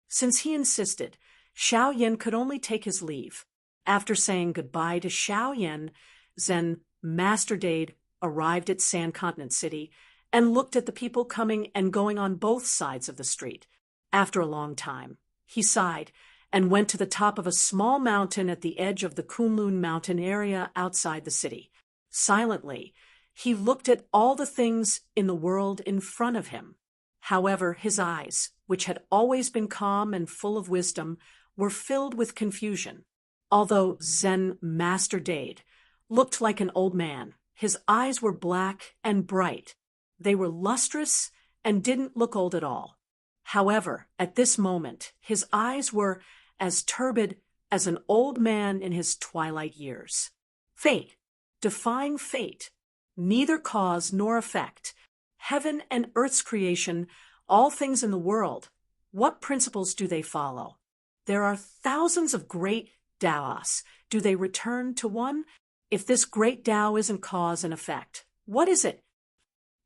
Since he insisted, Xiao Yin could only take his leave. After saying goodbye to Xiao Yin, Zen Master Dade arrived at Sand Continent City and looked at the people coming and going on both sides of the street. After a long time, he sighed and went to the top of a small mountain at the edge of the Kunlun Mountain area outside the city. Silently, he looked at all the things in the world in front of him. However, his eyes, which had always been calm and full of wisdom, were filled with confusion. Although Zen Master Dade looked like an old man, his eyes were black and bright. They were lustrous and didn't look old at all. However, at this moment, his eyes were as turbid as an old man in his twilight years. Fate, defying fate, neither cause nor effect, heaven and earth's creation, all things in the world, what principles do they follow? There are thousands of great Taoists. Do they return to one? If this great Tao isn't cause and effect, what is it?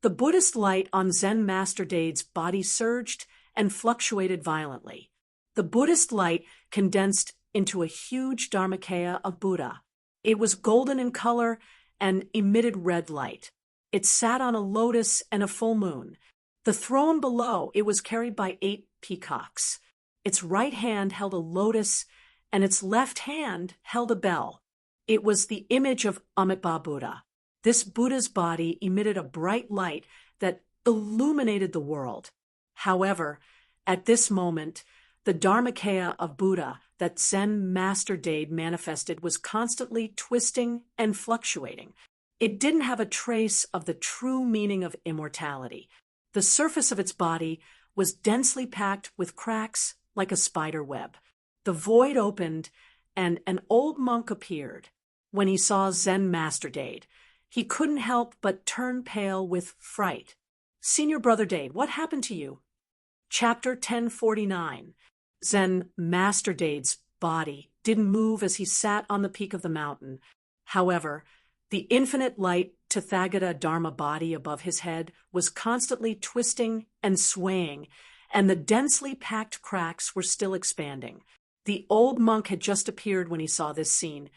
The Buddhist light on Zen Master Dade's body surged and fluctuated violently. The Buddhist light condensed into a huge Dharmakaya of Buddha. It was golden in color and emitted red light. It sat on a lotus and a full moon. The throne below it was carried by 8 peacocks. Its right hand held a lotus, and its left hand held a bell. It was the image of Amitabha Buddha. This Buddha's body emitted a bright light that illuminated the world. However, at this moment, the Dharmakaya of Buddha that Zen Master Dade manifested was constantly twisting and fluctuating. It didn't have a trace of the true meaning of immortality. The surface of its body was densely packed with cracks like a spider web. The void opened, and an old monk appeared. When he saw Zen Master Dade, he couldn't help but turn pale with fright. Senior Brother Dade, what happened to you? Chapter 1049. Zen Master Dade's body didn't move as he sat on the peak of the mountain. However, the infinite light Tathagata Dharma body above his head was constantly twisting and swaying, and the densely packed cracks were still expanding. The old monk had just appeared when he saw this scene,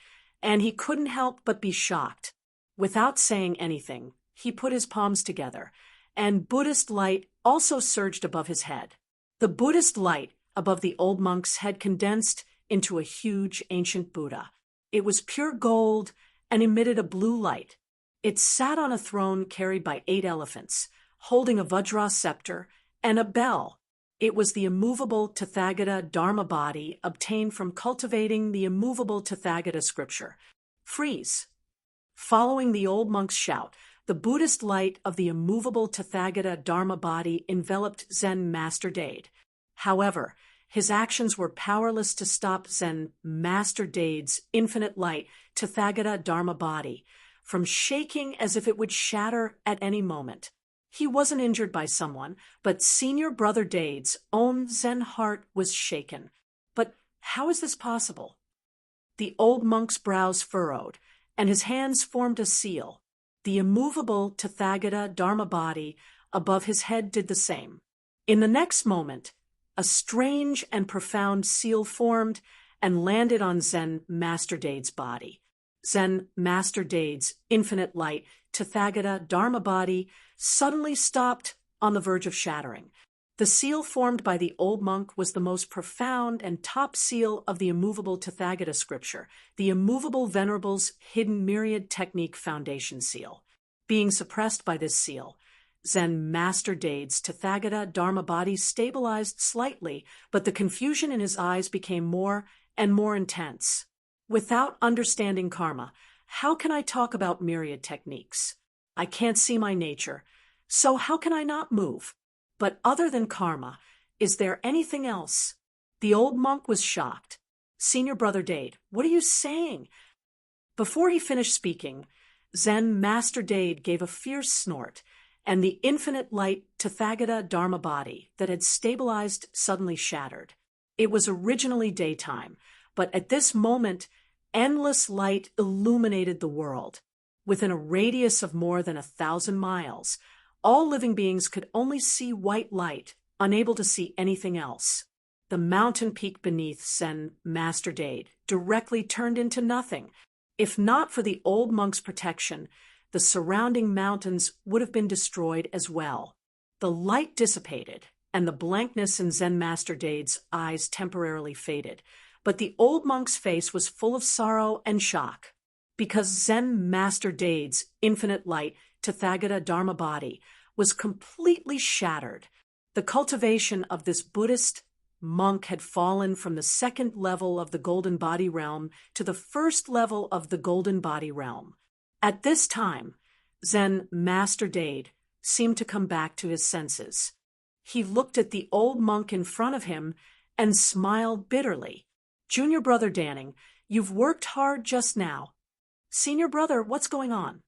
and he couldn't help but be shocked. Without saying anything, he put his palms together, and Buddhist light also surged above his head. The Buddhist light above the old monk's head condensed into a huge ancient Buddha. It was pure gold and emitted a blue light. It sat on a throne carried by 8 elephants, holding a Vajra scepter and a bell. It was the immovable Tathagata Dharma body obtained from cultivating the immovable Tathagata scripture. Freeze. Following the old monk's shout, the Buddhist light of the immovable Tathagata Dharma body enveloped Zen Master Dade. However, his actions were powerless to stop Zen Master Dade's infinite light Tathagata Dharma body from shaking as if it would shatter at any moment. He wasn't injured by someone, but Senior Brother Dade's own Zen heart was shaken. But how is this possible? The old monk's brows furrowed, and his hands formed a seal. The immovable Tathagata Dharma body above his head did the same. In the next moment, a strange and profound seal formed and landed on Zen Master Dade's body. Zen Master Dade's infinite light Tathagata Dharma body suddenly stopped on the verge of shattering. The seal formed by the old monk was the most profound and top seal of the immovable Tathagata scripture, the immovable Venerable's hidden myriad technique foundation seal. Being suppressed by this seal, Zen Master Dade's Tathagata Dharma body stabilized slightly, but the confusion in his eyes became more and more intense. Without understanding karma, how can I talk about myriad techniques? I can't see my nature, so how can I not move? But other than karma, is there anything else? The old monk was shocked. Senior Brother Dade, what are you saying? Before he finished speaking, Zen Master Dade gave a fierce snort, and the infinite light Tathagata Dharma body that had stabilized suddenly shattered. It was originally daytime, but at this moment, endless light illuminated the world. Within a radius of more than 1,000 miles, all living beings could only see white light, unable to see anything else. The mountain peak beneath Zen Master Dade directly turned into nothing. If not for the old monk's protection, the surrounding mountains would have been destroyed as well. The light dissipated, and the blankness in Zen Master Dade's eyes temporarily faded, but the old monk's face was full of sorrow and shock. Because Zen Master Dade's infinite light Tathagata Dharma body was completely shattered, the cultivation of this Buddhist monk had fallen from the second level of the golden body realm to the first level of the golden body realm. At this time, Zen Master Dade seemed to come back to his senses. He looked at the old monk in front of him and smiled bitterly. Junior Brother Danning, you've worked hard just now. Senior Brother, what's going on?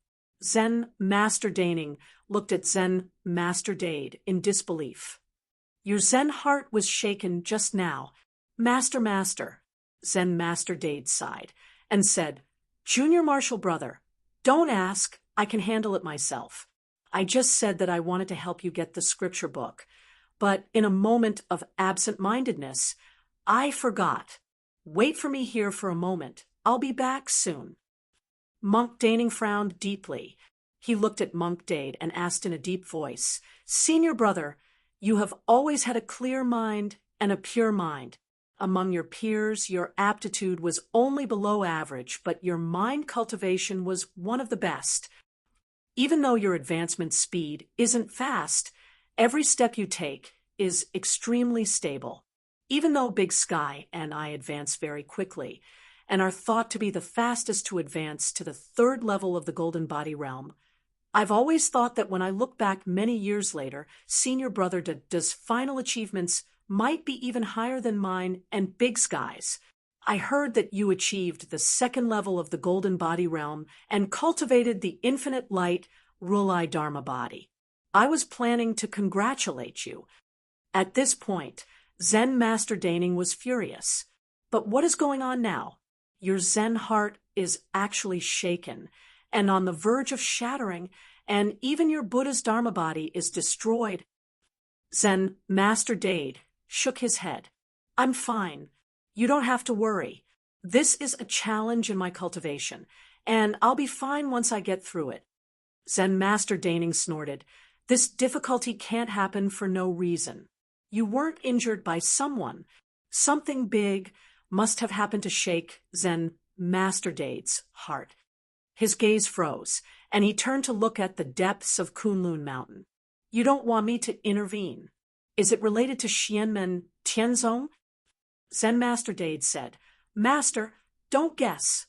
Zen Master Danning looked at Zen Master Dade in disbelief. Your Zen heart was shaken just now. Master, Zen Master Dade sighed and said, Junior Marshal Brother, don't ask, I can handle it myself. I just said that I wanted to help you get the scripture book, but in a moment of absent-mindedness, I forgot. Wait for me here for a moment. I'll be back soon. Monk Danning frowned deeply. He looked at Monk Dade and asked in a deep voice, Senior Brother, you have always had a clear mind and a pure mind. Among your peers, your aptitude was only below average, but your mind cultivation was one of the best. Even though your advancement speed isn't fast, every step you take is extremely stable. Even though Big Sky and I advance very quickly, and are thought to be the fastest to advance to the third level of the Golden Body Realm, I've always thought that when I look back many years later, Senior Brother Dade's final achievements might be even higher than mine and Big Sky's. I heard that you achieved the second level of the Golden Body Realm and cultivated the infinite light Rulai Dharma body. I was planning to congratulate you. At this point, Zen Master Daning was furious. But what is going on now? Your Zen heart is actually shaken and on the verge of shattering, and even your Buddha's Dharma body is destroyed. Zen Master Dade shook his head. I'm fine. You don't have to worry. This is a challenge in my cultivation, and I'll be fine once I get through it. Zen Master Daning snorted. This difficulty can't happen for no reason. You weren't injured by someone. Something big must have happened to shake Zen Master Dade's heart. His gaze froze, and he turned to look at the depths of Kunlun Mountain. You don't want me to intervene. Is it related to Xianmen Tianzong? Zen Master Dade said, Master, don't guess.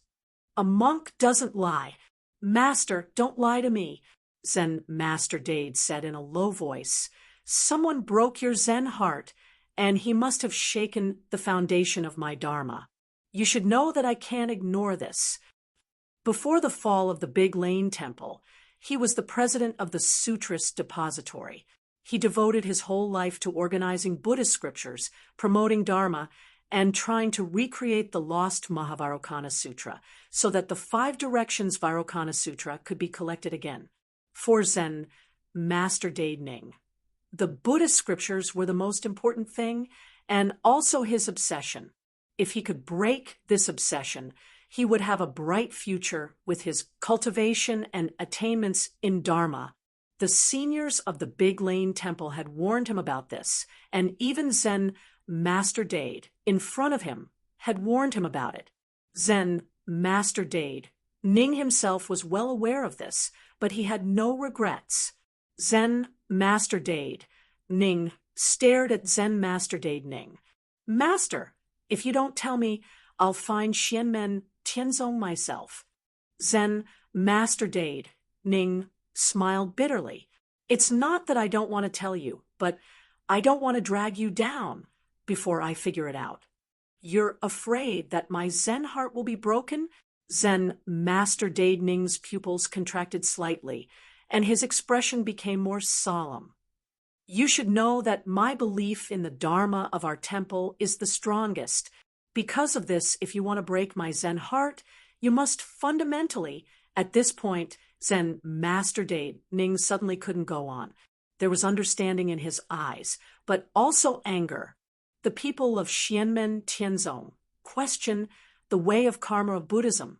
A monk doesn't lie. Master, don't lie to me, Zen Master Dade said in a low voice. Someone broke your Zen heart, and he must have shaken the foundation of my Dharma. You should know that I can't ignore this. Before the fall of the Big Lane Temple, he was the president of the Sutrist Depository. He devoted his whole life to organizing Buddhist scriptures, promoting Dharma, and trying to recreate the lost Mahavarokana Sutra so that the 5 directions Vairocana Sutra could be collected again. For Zen Master Dade Ning, the Buddhist scriptures were the most important thing, and also his obsession. If he could break this obsession, he would have a bright future with his cultivation and attainments in Dharma. The seniors of the Big Lane Temple had warned him about this, and even Zen Master Dade, in front of him, had warned him about it. Zen Master Dade, Ning himself was well aware of this, but he had no regrets. Zen Master Dade, Ning stared at Zen Master Dade Ning. Master, if you don't tell me, I'll find Xianmen Tianzong myself. Zen Master Dade, Ning smiled bitterly. It's not that I don't want to tell you, but I don't want to drag you down before I figure it out. You're afraid that my Zen heart will be broken? Zen Master Dade Ning's pupils contracted slightly, and his expression became more solemn. You should know that my belief in the Dharma of our temple is the strongest. Because of this, if you want to break my Zen heart, you must fundamentally, at this point, Zen Master Dade Ning suddenly couldn't go on. There was understanding in his eyes, but also anger. The people of Xianmen Tianzong question the way of karma of Buddhism.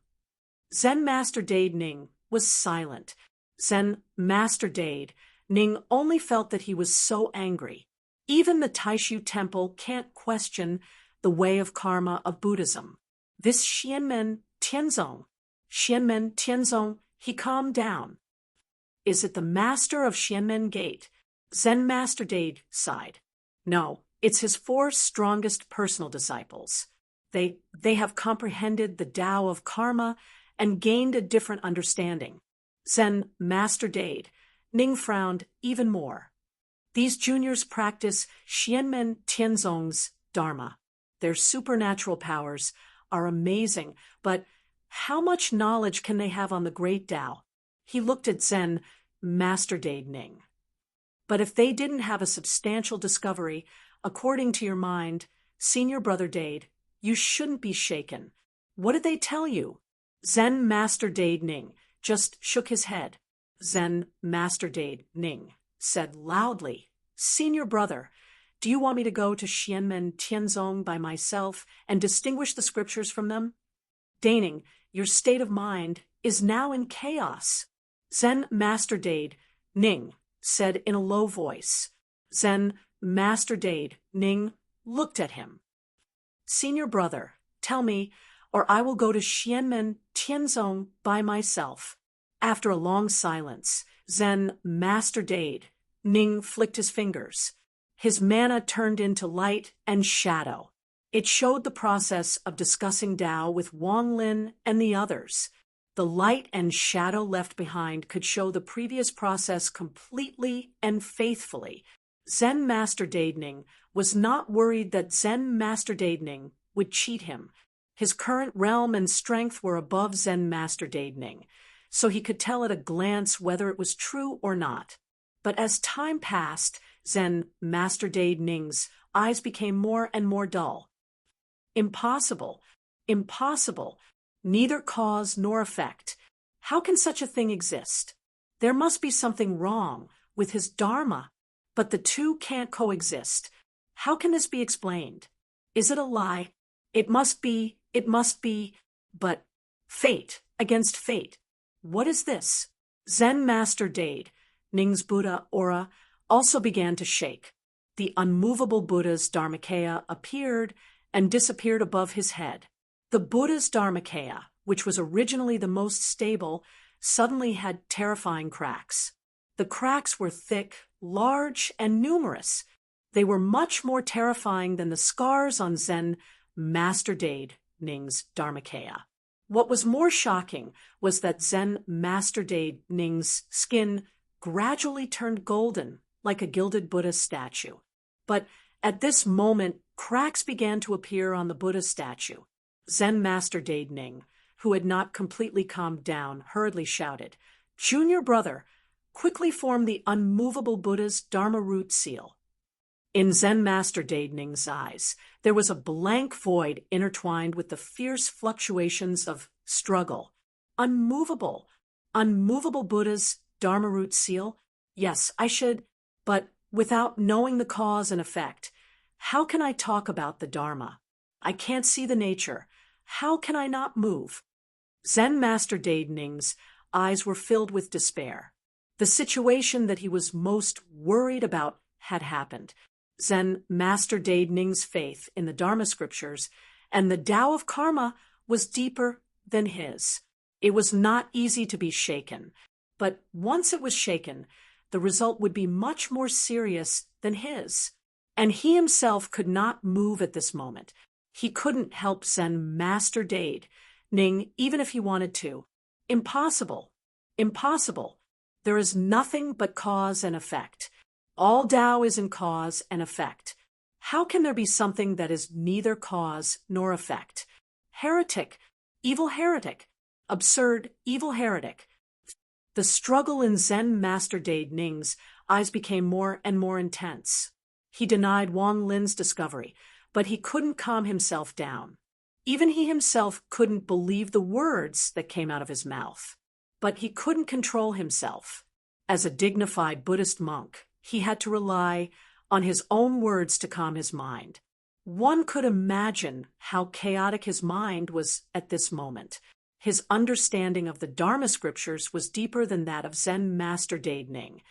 Zen Master Dade Ning was silent. Zen Master Dade Ning only felt that he was so angry. Even the Taishu Temple can't question the way of karma of Buddhism. This Xianmen Tianzong, he calmed down. Is it the master of Xianmen Gate? Zen Master Dade sighed. No, it's his 4 strongest personal disciples. They have comprehended the Tao of karma and gained a different understanding. Zen Master Dade, Ning frowned even more. These juniors practice Xianmen Tianzong's Dharma. Their supernatural powers are amazing, but how much knowledge can they have on the great Tao? He looked at Zen Master Dade Ning. But if they didn't have a substantial discovery, according to your mind, Senior Brother Dade, you shouldn't be shaken. What did they tell you? Zen Master Dade Ning just shook his head. Zen Master Dade Ning said loudly, Senior Brother, do you want me to go to Xianmen Tianzong by myself and distinguish the scriptures from them? Daning, your state of mind is now in chaos. Zen Master Dade Ning said in a low voice. Zen Master Dade Ning looked at him. Senior Brother, tell me, or I will go to Xianmen Tianzong by myself. After a long silence, Zen Master Dade Ning flicked his fingers. His mana turned into light and shadow. It showed the process of discussing Tao with Wang Lin and the others. The light and shadow left behind could show the previous process completely and faithfully. Zen Master Dade Ning was not worried that Zen Master Dade Ning would cheat him. His current realm and strength were above Zen Master Dade Ning, so he could tell at a glance whether it was true or not. But as time passed, Zen Master Dade Ning's eyes became more and more dull. Impossible. Impossible. Neither cause nor effect. How can such a thing exist? There must be something wrong with his dharma, but the two can't coexist. How can this be explained? Is it a lie? It must be, but fate against fate. What is this? Zen Master Dade, Ning's Buddha aura, also began to shake. The unmovable Buddha's Dharmakaya appeared and disappeared above his head. The Buddha's Dharmakaya, which was originally the most stable, suddenly had terrifying cracks. The cracks were thick, large, and numerous. They were much more terrifying than the scars on Zen Master Dade Ning's Dharmakaya. What was more shocking was that Zen Master Dade Ning's skin gradually turned golden, like a gilded Buddha statue. But at this moment, cracks began to appear on the Buddha statue. Zen Master Dade Ning, who had not completely calmed down, hurriedly shouted, "Junior brother, quickly form the unmovable Buddha's Dharma root seal." In Zen Master Dade Ning's eyes, there was a blank void intertwined with the fierce fluctuations of struggle. Unmovable Buddha's Dharma root seal? Yes, I should, but without knowing the cause and effect, how can I talk about the Dharma? I can't see the nature. How can I not move? Zen Master Dade Ning's eyes were filled with despair. The situation that he was most worried about had happened. Zen Master Dade Ning's faith in the Dharma scriptures and the Tao of karma was deeper than his. It was not easy to be shaken, but once it was shaken, the result would be much more serious than his. And he himself could not move at this moment. He couldn't help Zen Master Dade Ning even if he wanted to. Impossible. Impossible. There is nothing but cause and effect. All Tao is in cause and effect. How can there be something that is neither cause nor effect? Heretic, evil heretic, absurd, evil heretic. The struggle in Zen Master Dade Ning's eyes became more and more intense. He denied Wang Lin's discovery, but he couldn't calm himself down. Even he himself couldn't believe the words that came out of his mouth. But he couldn't control himself. As a dignified Buddhist monk, he had to rely on his own words to calm his mind. One could imagine how chaotic his mind was at this moment. His understanding of the Dharma scriptures was deeper than that of Zen Master Dade Ning,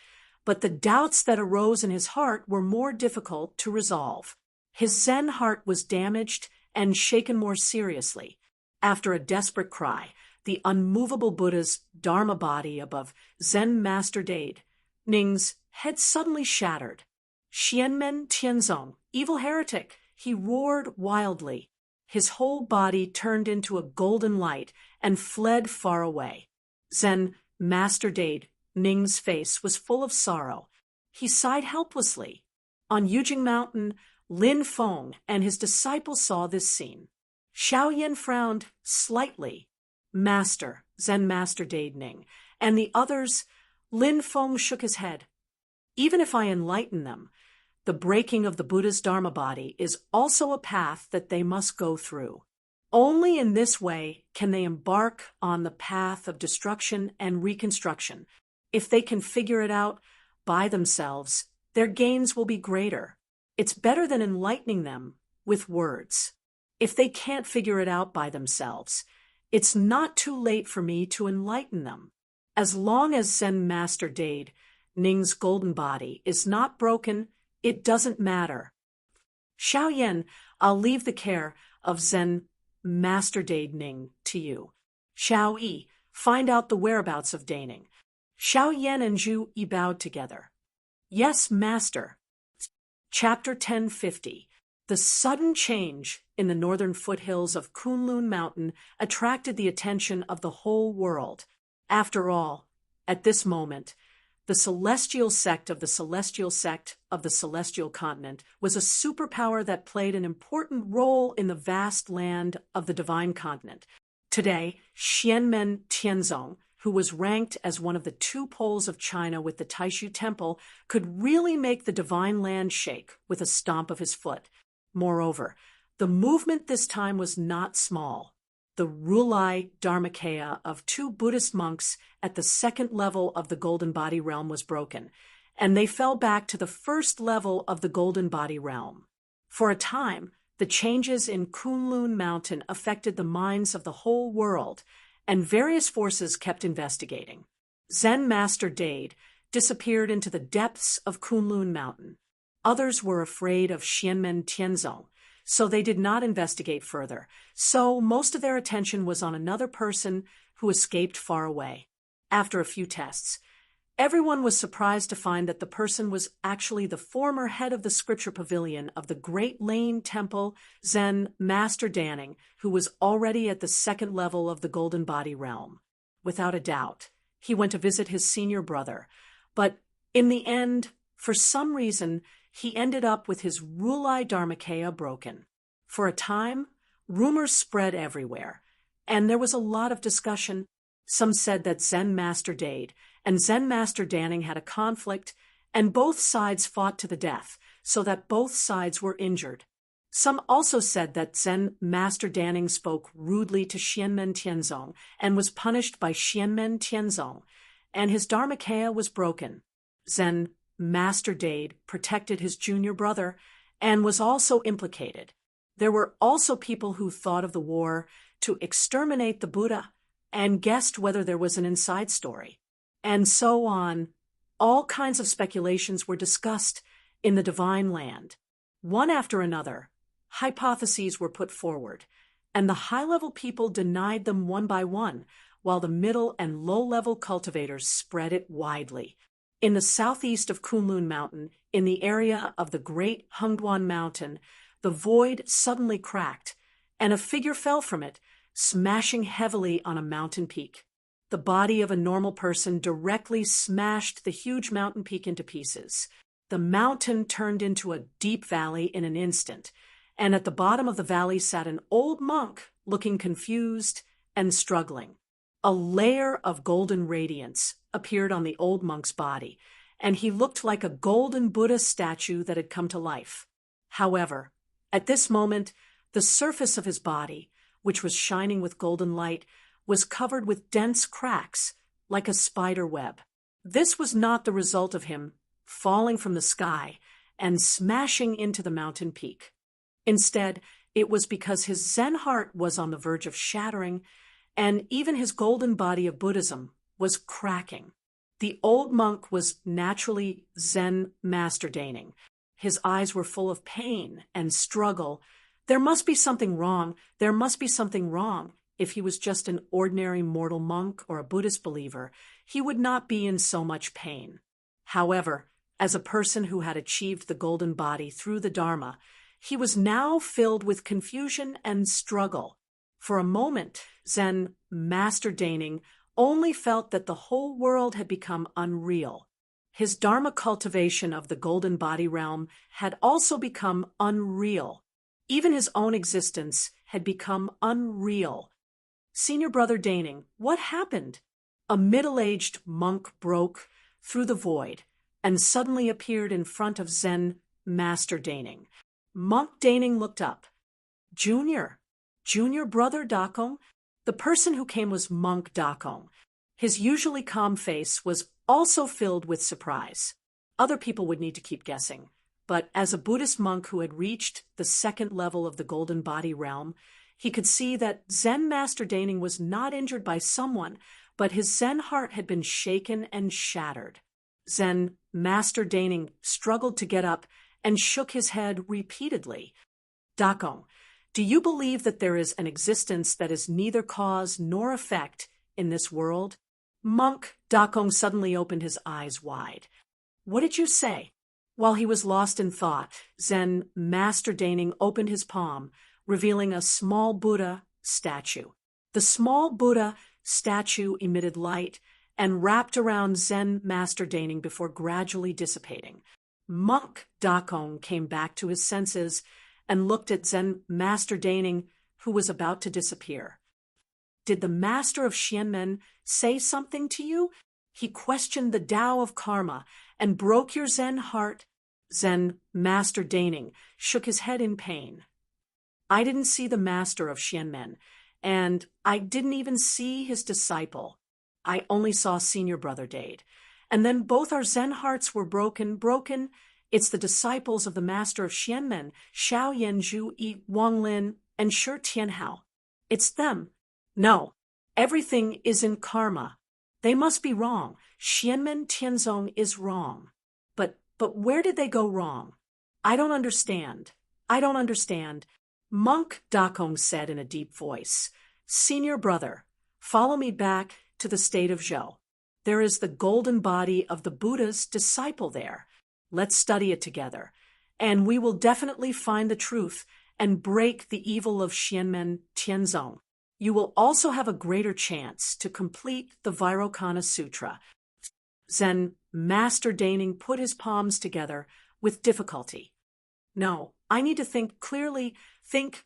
but the doubts that arose in his heart were more difficult to resolve. His Zen heart was damaged and shaken more seriously. After a desperate cry, the unmovable Buddha's Dharma body above Zen Master Dade Ning's head suddenly shattered. "Xianmen Tianzong, evil heretic!" he roared wildly. His whole body turned into a golden light and fled far away. Zen Master Dade Ning's face was full of sorrow. He sighed helplessly. On Yujing Mountain, Lin Feng and his disciples saw this scene. Xiaoyan frowned slightly. "Master," Zen Master Dade Ning, and the others, Lin Feng shook his head. "Even if I enlighten them, the breaking of the Buddha's Dharma body is also a path that they must go through. Only in this way can they embark on the path of destruction and reconstruction. If they can figure it out by themselves, their gains will be greater. It's better than enlightening them with words. If they can't figure it out by themselves, it's not too late for me to enlighten them. As long as Zen Master Dade Ning's golden body is not broken, it doesn't matter. Xiaoyan, I'll leave the care of Zen Master Dade Ning to you. Xiao Yi, find out the whereabouts of Daning." Xiaoyan and Zhu Yi bowed together. "Yes, Master." Chapter 1050. The sudden change in the northern foothills of Kunlun Mountain attracted the attention of the whole world. After all, at this moment, the celestial sect of the celestial sect of the celestial continent was a superpower that played an important role in the vast land of the divine continent. Today, Xianmen Tianzong, who was ranked as one of the two poles of China with the Taishu Temple, could really make the divine land shake with a stomp of his foot. Moreover, the movement this time was not small. The Rulai Dharmakaya of two Buddhist monks at the second level of the Golden Body Realm was broken, and they fell back to the first level of the Golden Body Realm. For a time, the changes in Kunlun Mountain affected the minds of the whole world, and various forces kept investigating. Zen Master Dade disappeared into the depths of Kunlun Mountain. Others were afraid of Xianmen Tianzong, so they did not investigate further, so most of their attention was on another person who escaped far away. After a few tests, everyone was surprised to find that the person was actually the former head of the scripture pavilion of the Great Lane Temple, Zen Master Danning, who was already at the second level of the Golden Body Realm. Without a doubt, he went to visit his senior brother, but in the end, for some reason, he ended up with his Rulai Dharmakaya broken. For a time, rumors spread everywhere, and there was a lot of discussion. Some said that Zen Master Dade and Zen Master Danning had a conflict, and both sides fought to the death, so that both sides were injured. Some also said that Zen Master Danning spoke rudely to Xianmen Tianzong and was punished by Xianmen Tianzong, and his Dharmakaya was broken. Zen Master Dade protected his junior brother and was also implicated. There were also people who thought of the war to exterminate the Buddha and guessed whether there was an inside story. And so on. All kinds of speculations were discussed in the divine land. One after another, hypotheses were put forward, and the high-level people denied them one by one, while the middle and low-level cultivators spread it widely. In the southeast of Kunlun Mountain, in the area of the Great Hengduan Mountain, the void suddenly cracked, and a figure fell from it, smashing heavily on a mountain peak. The body of a normal person directly smashed the huge mountain peak into pieces. The mountain turned into a deep valley in an instant, and at the bottom of the valley sat an old monk looking confused and struggling. A layer of golden radiance appeared on the old monk's body, and he looked like a golden Buddha statue that had come to life. However, at this moment, the surface of his body, which was shining with golden light, was covered with dense cracks, like a spider web. This was not the result of him falling from the sky and smashing into the mountain peak. Instead, it was because his Zen heart was on the verge of shattering, and even his golden body of Buddhism was cracking. The old monk was naturally Zen Master Danning. His eyes were full of pain and struggle. There must be something wrong. There must be something wrong. If he was just an ordinary mortal monk or a Buddhist believer, he would not be in so much pain. However, as a person who had achieved the golden body through the Dharma, he was now filled with confusion and struggle. For a moment, Zen Master Danning only felt that the whole world had become unreal. His Dharma cultivation of the Golden Body Realm had also become unreal. Even his own existence had become unreal. Senior Brother Danning, what happened? A middle-aged monk broke through the void and suddenly appeared in front of Zen Master Danning. Monk Danning looked up. Junior Brother Dakong? The person who came was Monk Dakong. His usually calm face was also filled with surprise. Other people would need to keep guessing, but as a Buddhist monk who had reached the second level of the Golden Body Realm, he could see that Zen Master Danning was not injured by someone, but his Zen heart had been shaken and shattered. Zen Master Danning struggled to get up and shook his head repeatedly. Dakong, do you believe that there is an existence that is neither cause nor effect in this world? Monk Dakong suddenly opened his eyes wide. What did you say? While he was lost in thought, Zen Master Danning opened his palm, revealing a small Buddha statue. The small Buddha statue emitted light and wrapped around Zen Master Danning before gradually dissipating. Monk Dakong came back to his senses and looked at Zen Master Danning, who was about to disappear. did the master of Xianmen say something to you? He questioned the Tao of karma and broke your Zen heart. Zen Master Daning shook his head in pain. I didn't see the master of Xianmen, and I didn't even see his disciple. I only saw Senior Brother Dade. And then both our Zen hearts were broken. It's the disciples of the master of Xianmen, Xiao Yanzhu Yi Wanglin, and Shi Tianhao. It's them. No, everything is in karma. They must be wrong. Xianmen Tianzong is wrong. But where did they go wrong? I don't understand. Monk Dakong said in a deep voice. Senior brother, follow me back to the state of Zhou. There is the golden body of the Buddha's disciple there. Let's study it together, and we will definitely find the truth and break the evil of Xianmen Tianzong. You will also have a greater chance to complete the Vairocana Sutra. Zen Master Daning put his palms together with difficulty. No, I need to think clearly. Fate,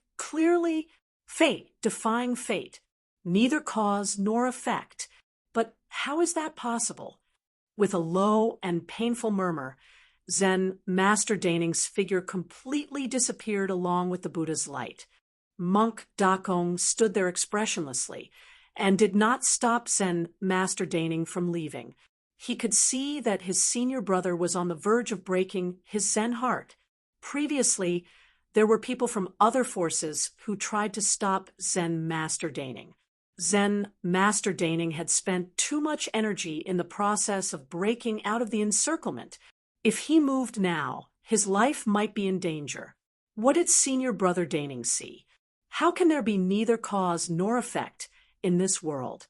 defying fate. Neither cause nor effect. But how is that possible? With a low and painful murmur, Zen Master Daning's figure completely disappeared along with the Buddha's light. Monk Dakong stood there expressionlessly and did not stop Zen Master Daning from leaving. He could see that his senior brother was on the verge of breaking his Zen heart. Previously, there were people from other forces who tried to stop Zen Master Daning. Zen Master Daning had spent too much energy in the process of breaking out of the encirclement. If he moved now, his life might be in danger. What did Senior Brother Daning see? How can there be neither cause nor effect in this world?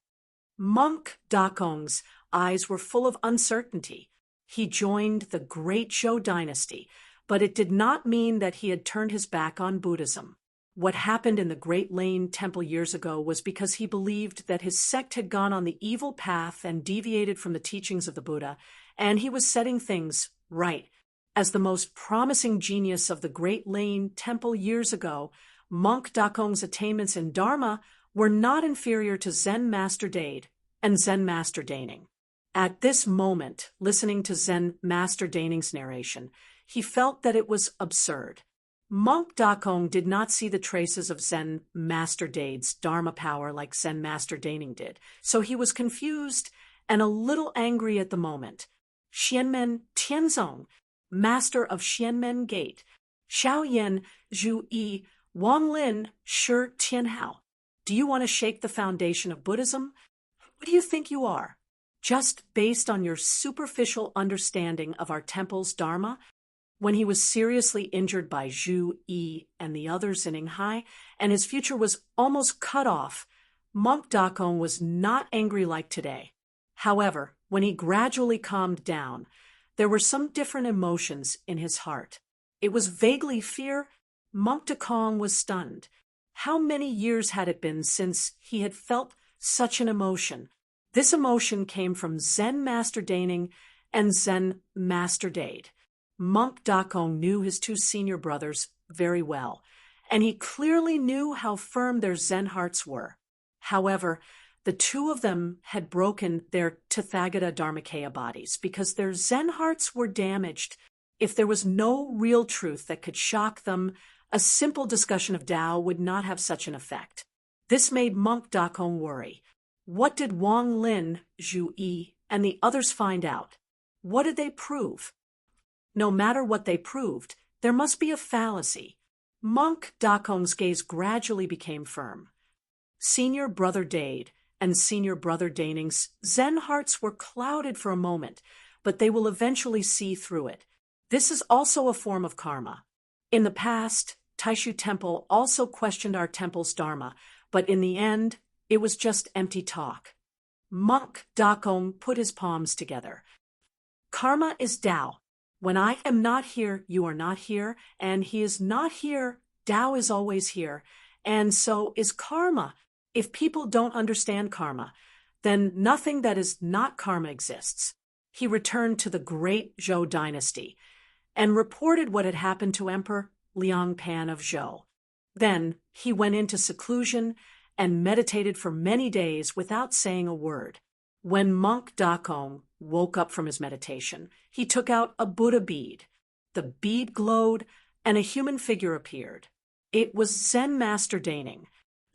Monk Dakong's eyes were full of uncertainty. He joined the Great Zhou dynasty, but it did not mean that he had turned his back on Buddhism. What happened in the Great Lane Temple years ago was because he believed that his sect had gone on the evil path and deviated from the teachings of the Buddha, and he was setting things right. As the most promising genius of the Great Lane Temple years ago, Monk Dakong's attainments in Dharma were not inferior to Zen Master Dade and Zen Master Daning. At this moment, listening to Zen Master Daning's narration, he felt that it was absurd. Monk Dakong did not see the traces of Zen Master Dade's Dharma power like Zen Master Daning did, so he was confused and a little angry at the moment. Xianmen Tianzong, master of Xianmen Gate, Xiaoyan Zhu Yi Wanglin Shi Tianhao. Do you want to shake the foundation of Buddhism? What do you think you are? Just based on your superficial understanding of our temple's Dharma? When he was seriously injured by Zhu Yi and the others in Yinghai, and his future was almost cut off, Monk Dakong was not angry like today. However, when he gradually calmed down, there were some different emotions in his heart. It was vaguely fear. Monk Dakong was stunned. How many years had it been since he had felt such an emotion? This emotion came from Zen Master Daning and Zen Master Dade. Monk Dakong knew his two senior brothers very well, and he clearly knew how firm their Zen hearts were. However, the two of them had broken their Tathagata Dharmakaya bodies because their Zen hearts were damaged. If there was no real truth that could shock them, a simple discussion of Tao would not have such an effect. This made Monk Dakong worry. What did Wang Lin, Zhu Yi, and the others find out? What did they prove? No matter what they proved, there must be a fallacy. Monk Dakong's gaze gradually became firm. Senior Brother Dade and Senior Brother Daning's Zen hearts were clouded for a moment, but they will eventually see through it. This is also a form of karma. In the past, Taishu Temple also questioned our temple's Dharma, but in the end, it was just empty talk. Monk Dakong put his palms together. Karma is Tao. When I am not here, you are not here, and he is not here, Tao is always here, and so is karma. If people don't understand karma, then nothing that is not karma exists. He returned to the Great Zhou dynasty and reported what had happened to Emperor Liang Pan of Zhou. Then he went into seclusion and meditated for many days without saying a word. When monk Dakong woke up from his meditation, he took out a Buddha bead. The bead glowed, and a human figure appeared. It was Zen Master Daning.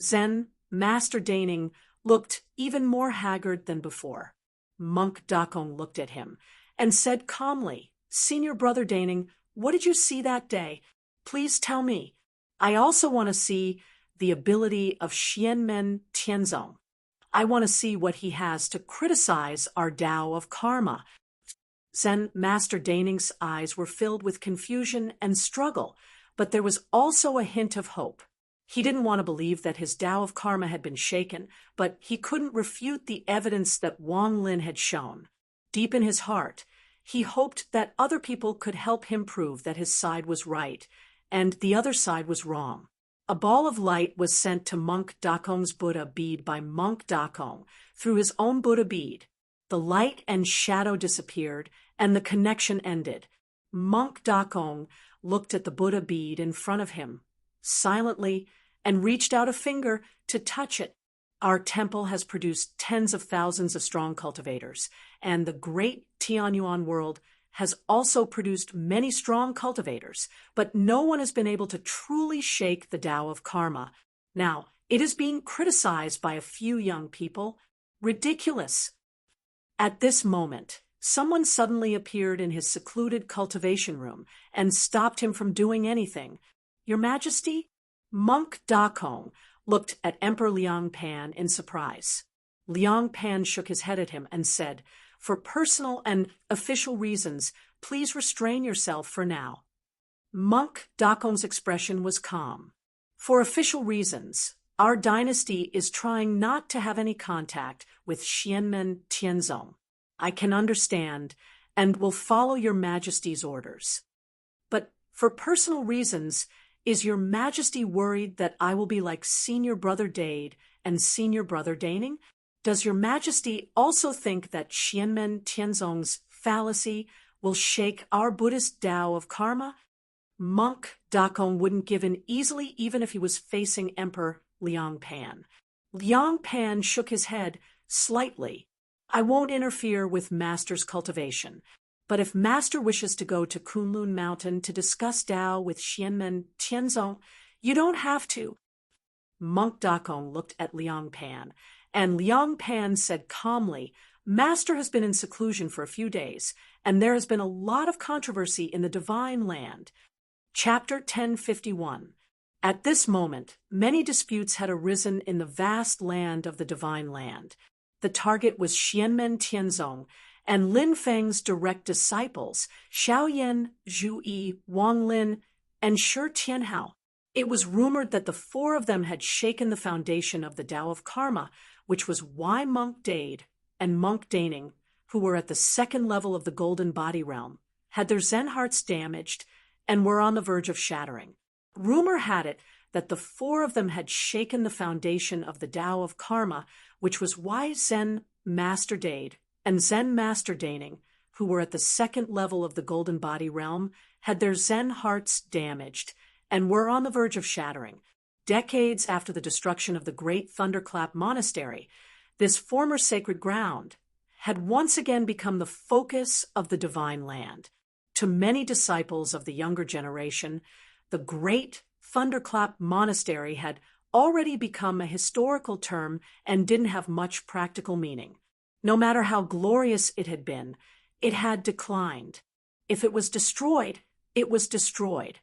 Zen Master Daning looked even more haggard than before. Monk Dakong looked at him and said calmly, "Senior Brother Daning, what did you see that day? Please tell me. I also want to see the ability of Xianmen Tianzong. I want to see what he has to criticize our Tao of karma." Zen Master Daning's eyes were filled with confusion and struggle, but there was also a hint of hope. He didn't want to believe that his Tao of karma had been shaken, but he couldn't refute the evidence that Wang Lin had shown. Deep in his heart, he hoped that other people could help him prove that his side was right and the other side was wrong. A ball of light was sent to Monk Dakong's Buddha bead by Monk Dakong through his own Buddha bead. The light and shadow disappeared, and the connection ended. Monk Dakong looked at the Buddha bead in front of him, silently, and reached out a finger to touch it. Our temple has produced tens of thousands of strong cultivators, and the great Tianyuan world has also produced many strong cultivators, but no one has been able to truly shake the Tao of karma. Now, it is being criticized by a few young people. Ridiculous. At this moment, someone suddenly appeared in his secluded cultivation room and stopped him from doing anything. "Your Majesty?" Monk Dakong looked at Emperor Liang Pan in surprise. Liang Pan shook his head at him and said, "For personal and official reasons, please restrain yourself for now." Monk Dakong's expression was calm. "For official reasons, our dynasty is trying not to have any contact with Xianmen Tianzong. I can understand and will follow your Majesty's orders. But for personal reasons, is your Majesty worried that I will be like Senior Brother Dade and Senior Brother Daning? Does your Majesty also think that Xianmen Tianzong's fallacy will shake our Buddhist Tao of karma?" Monk Dakong wouldn't give in easily even if he was facing Emperor Liang Pan. Liang Pan shook his head slightly. "I won't interfere with Master's cultivation, but if Master wishes to go to Kunlun Mountain to discuss Tao with Xianmen Tianzong, you don't have to." Monk Dakong looked at Liang Pan, and Liang Pan said calmly, "Master has been in seclusion for a few days, and there has been a lot of controversy in the Divine Land." Chapter 1051. At this moment, many disputes had arisen in the vast land of the Divine Land. The target was Xianmen Tianzong, and Lin Feng's direct disciples, Xiaoyan, Zhu Yi, Wang Lin, and Shi Tianhao. It was rumored that the four of them had shaken the foundation of the Tao of karma, which was why Monk Dade and Monk Daning, who were at the second level of the golden body realm, had their Zen hearts damaged and were on the verge of shattering. Rumor had it that the four of them had shaken the foundation of the Tao of karma, which was why Zen Master Dade and Zen Master Daning, who were at the second level of the golden body realm, had their Zen hearts damaged and were on the verge of shattering. Decades after the destruction of the great Thunderclap Monastery, this former sacred ground had once again become the focus of the Divine Land. To many disciples of the younger generation, the great Thunderclap Monastery had already become a historical term and didn't have much practical meaning. No matter how glorious it had declined. If it was destroyed, it was destroyed.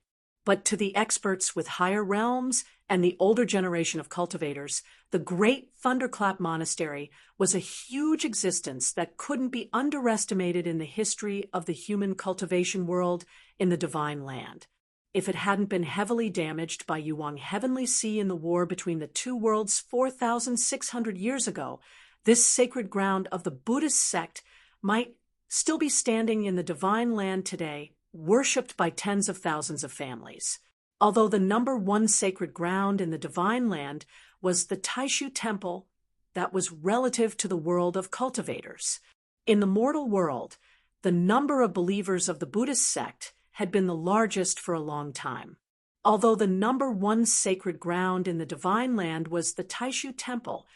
But to the experts with higher realms and the older generation of cultivators, the great Thunderclap Monastery was a huge existence that couldn't be underestimated in the history of the human cultivation world in the Divine Land. If it hadn't been heavily damaged by Yuang Heavenly Sea in the war between the two worlds 4,600 years ago, this sacred ground of the Buddhist sect might still be standing in the Divine Land today, worshipped by tens of thousands of families. Although the number one sacred ground in the Divine Land was the Taishu Temple, that was relative to the world of cultivators. In the mortal world, the number of believers of the Buddhist sect had been the largest for a long time. although the number one sacred ground in the Divine Land was the Taishu Temple,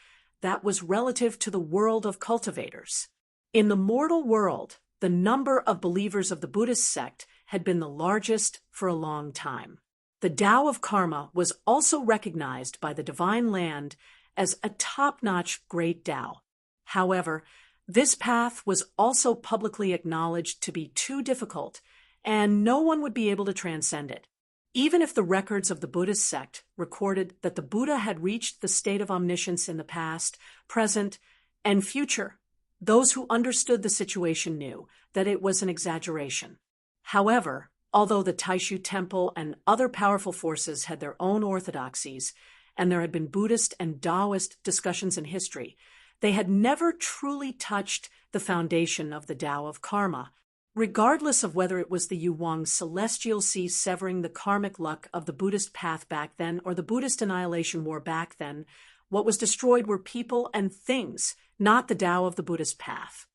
that was relative to the world of cultivators. In the mortal world, the number of believers of the Buddhist sect had been the largest for a long time. The Tao of Karma was also recognized by the Divine Land as a top-notch great Tao. However, this path was also publicly acknowledged to be too difficult, and no one would be able to transcend it. Even if the records of the Buddhist sect recorded that the Buddha had reached the state of omniscience in the past, present, and future, those who understood the situation knew that it was an exaggeration. However, although the Taishu Temple and other powerful forces had their own orthodoxies, and there had been Buddhist and Taoist discussions in history, they had never truly touched the foundation of the Tao of Karma, regardless of whether it was the Yuwang celestial sea severing the karmic luck of the Buddhist path back then or the Buddhist annihilation war back then. What was destroyed were people and things, not the Tao of the Buddhist path.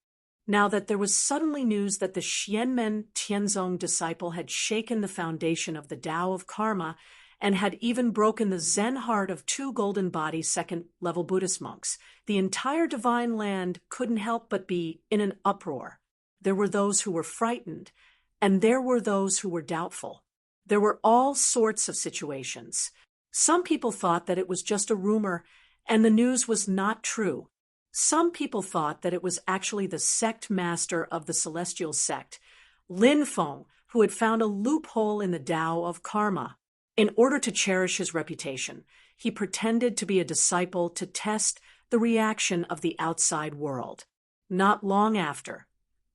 Now that there was suddenly news that the Xianmen Tianzong disciple had shaken the foundation of the Tao of Karma and had even broken the Zen heart of two golden body second-level Buddhist monks, the entire Divine Land couldn't help but be in an uproar. There were those who were frightened, and there were those who were doubtful. There were all sorts of situations. Some people thought that it was just a rumor, and the news was not true. Some people thought that it was actually the sect master of the celestial sect, Lin Feng, who had found a loophole in the Tao of Karma. In order to cherish his reputation, he pretended to be a disciple to test the reaction of the outside world. Not long after,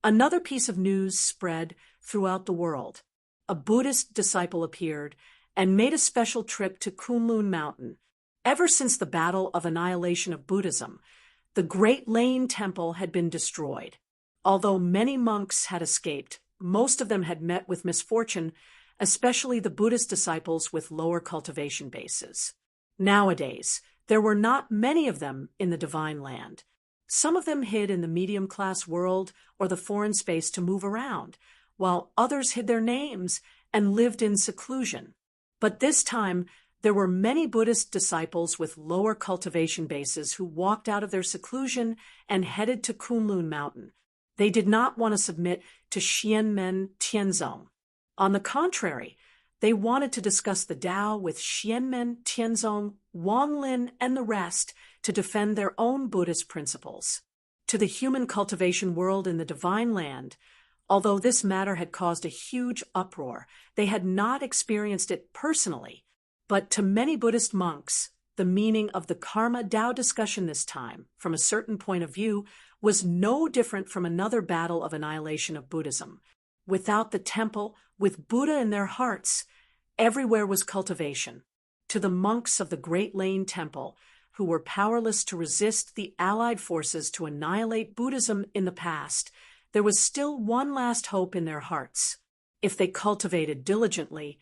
another piece of news spread throughout the world. A Buddhist disciple appeared and made a special trip to Kunlun Mountain. Ever since the battle of annihilation of Buddhism, the Great Lane Temple had been destroyed. Although many monks had escaped, most of them had met with misfortune, especially the Buddhist disciples with lower cultivation bases. Nowadays, there were not many of them in the Divine Land. Some of them hid in the medium-class world or the foreign space to move around, while others hid their names and lived in seclusion. But this time, there were many Buddhist disciples with lower cultivation bases who walked out of their seclusion and headed to Kunlun Mountain. They did not want to submit to Xianmen Tianzong. On the contrary, they wanted to discuss the Tao with Xianmen Tianzong, Wang Lin, and the rest to defend their own Buddhist principles. To the human cultivation world in the Divine Land, although this matter had caused a huge uproar, they had not experienced it personally. But to many Buddhist monks, the meaning of the Karma Tao discussion this time, from a certain point of view, was no different from another battle of annihilation of Buddhism. Without the temple, with Buddha in their hearts, everywhere was cultivation. To the monks of the Great Lane Temple, who were powerless to resist the allied forces to annihilate Buddhism in the past, there was still one last hope in their hearts. If they cultivated diligently,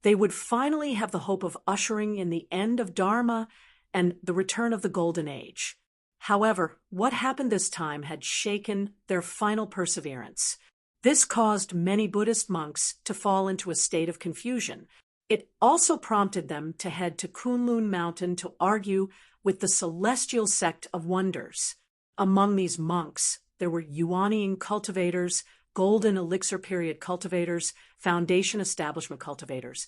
they would finally have the hope of ushering in the end of Dharma and the return of the Golden Age. However, what happened this time had shaken their final perseverance. This caused many Buddhist monks to fall into a state of confusion. It also prompted them to head to Kunlun Mountain to argue with the celestial sect of wonders. Among these monks, there were Yuanian cultivators, golden elixir period cultivators, foundation establishment cultivators,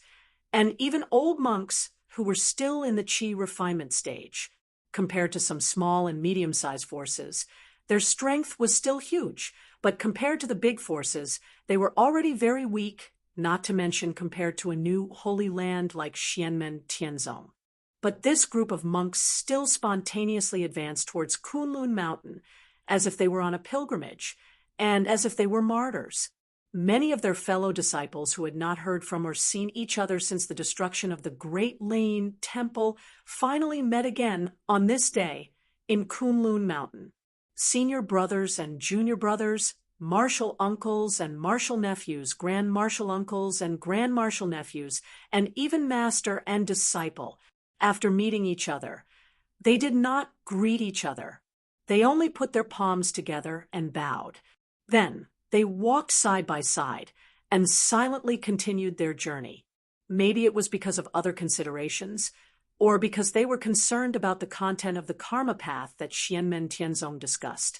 and even old monks who were still in the Qi refinement stage. Compared to some small and medium-sized forces, their strength was still huge, but compared to the big forces, they were already very weak, not to mention compared to a new holy land like Xianmen Tianzong. But this group of monks still spontaneously advanced towards Kunlun Mountain, as if they were on a pilgrimage, and as if they were martyrs. Many of their fellow disciples who had not heard from or seen each other since the destruction of the Great Lane Temple finally met again on this day in Kunlun Mountain. Senior brothers and junior brothers, martial uncles and martial nephews, grand martial uncles and grand martial nephews, and even master and disciple, after meeting each other, they did not greet each other. They only put their palms together and bowed. Then they walked side by side and silently continued their journey. Maybe it was because of other considerations, or because they were concerned about the content of the karma path that Xianmen Tianzong discussed,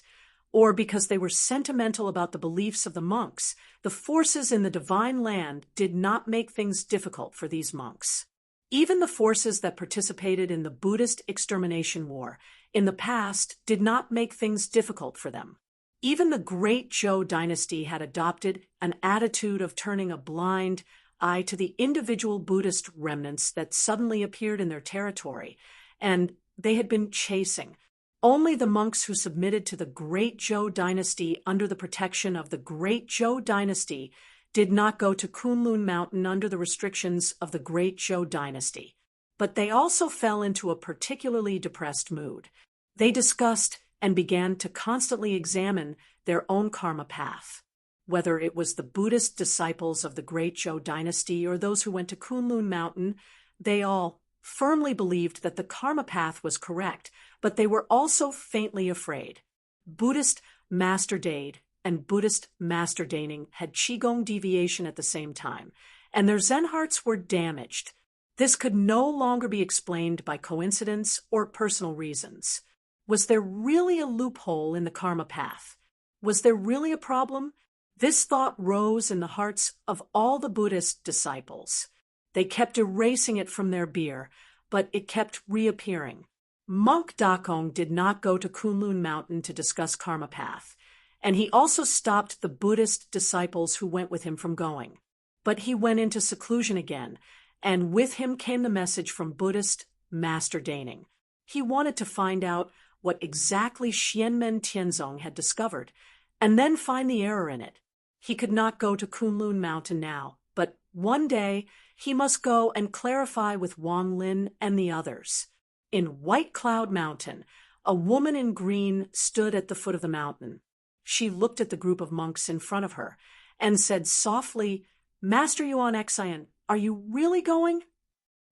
or because they were sentimental about the beliefs of the monks. The forces in the divine land did not make things difficult for these monks. Even the forces that participated in the Buddhist extermination war in the past did not make things difficult for them. Even the great Zhou dynasty had adopted an attitude of turning a blind eye to the individual Buddhist remnants that suddenly appeared in their territory, and they had been chasing. Only the monks who submitted to the great Zhou dynasty under the protection of the great Zhou dynasty did not go to Kunlun Mountain under the restrictions of the great Zhou dynasty. But they also fell into a particularly depressed mood. They discussed and began to constantly examine their own karma path. Whether it was the Buddhist disciples of the great Zhou dynasty or those who went to Kunlun Mountain, they all firmly believed that the karma path was correct, but they were also faintly afraid. Buddhist Master Dade and Buddhist Master Daning had Qigong deviation at the same time, and their Zen hearts were damaged. This could no longer be explained by coincidence or personal reasons. Was there really a loophole in the karma path? Was there really a problem? This thought rose in the hearts of all the Buddhist disciples. They kept erasing it from their beer, but it kept reappearing. Monk Dakong did not go to Kunlun Mountain to discuss karma path, and he also stopped the Buddhist disciples who went with him from going. But he went into seclusion again, and with him came the message from Buddhist Master Daning. He wanted to find out what exactly Xianmen Tianzong had discovered, and then find the error in it. He could not go to Kunlun Mountain now, but one day he must go and clarify with Wang Lin and the others. In White Cloud Mountain, a woman in green stood at the foot of the mountain. She looked at the group of monks in front of her and said softly, "Master Yuan Xian, are you really going?"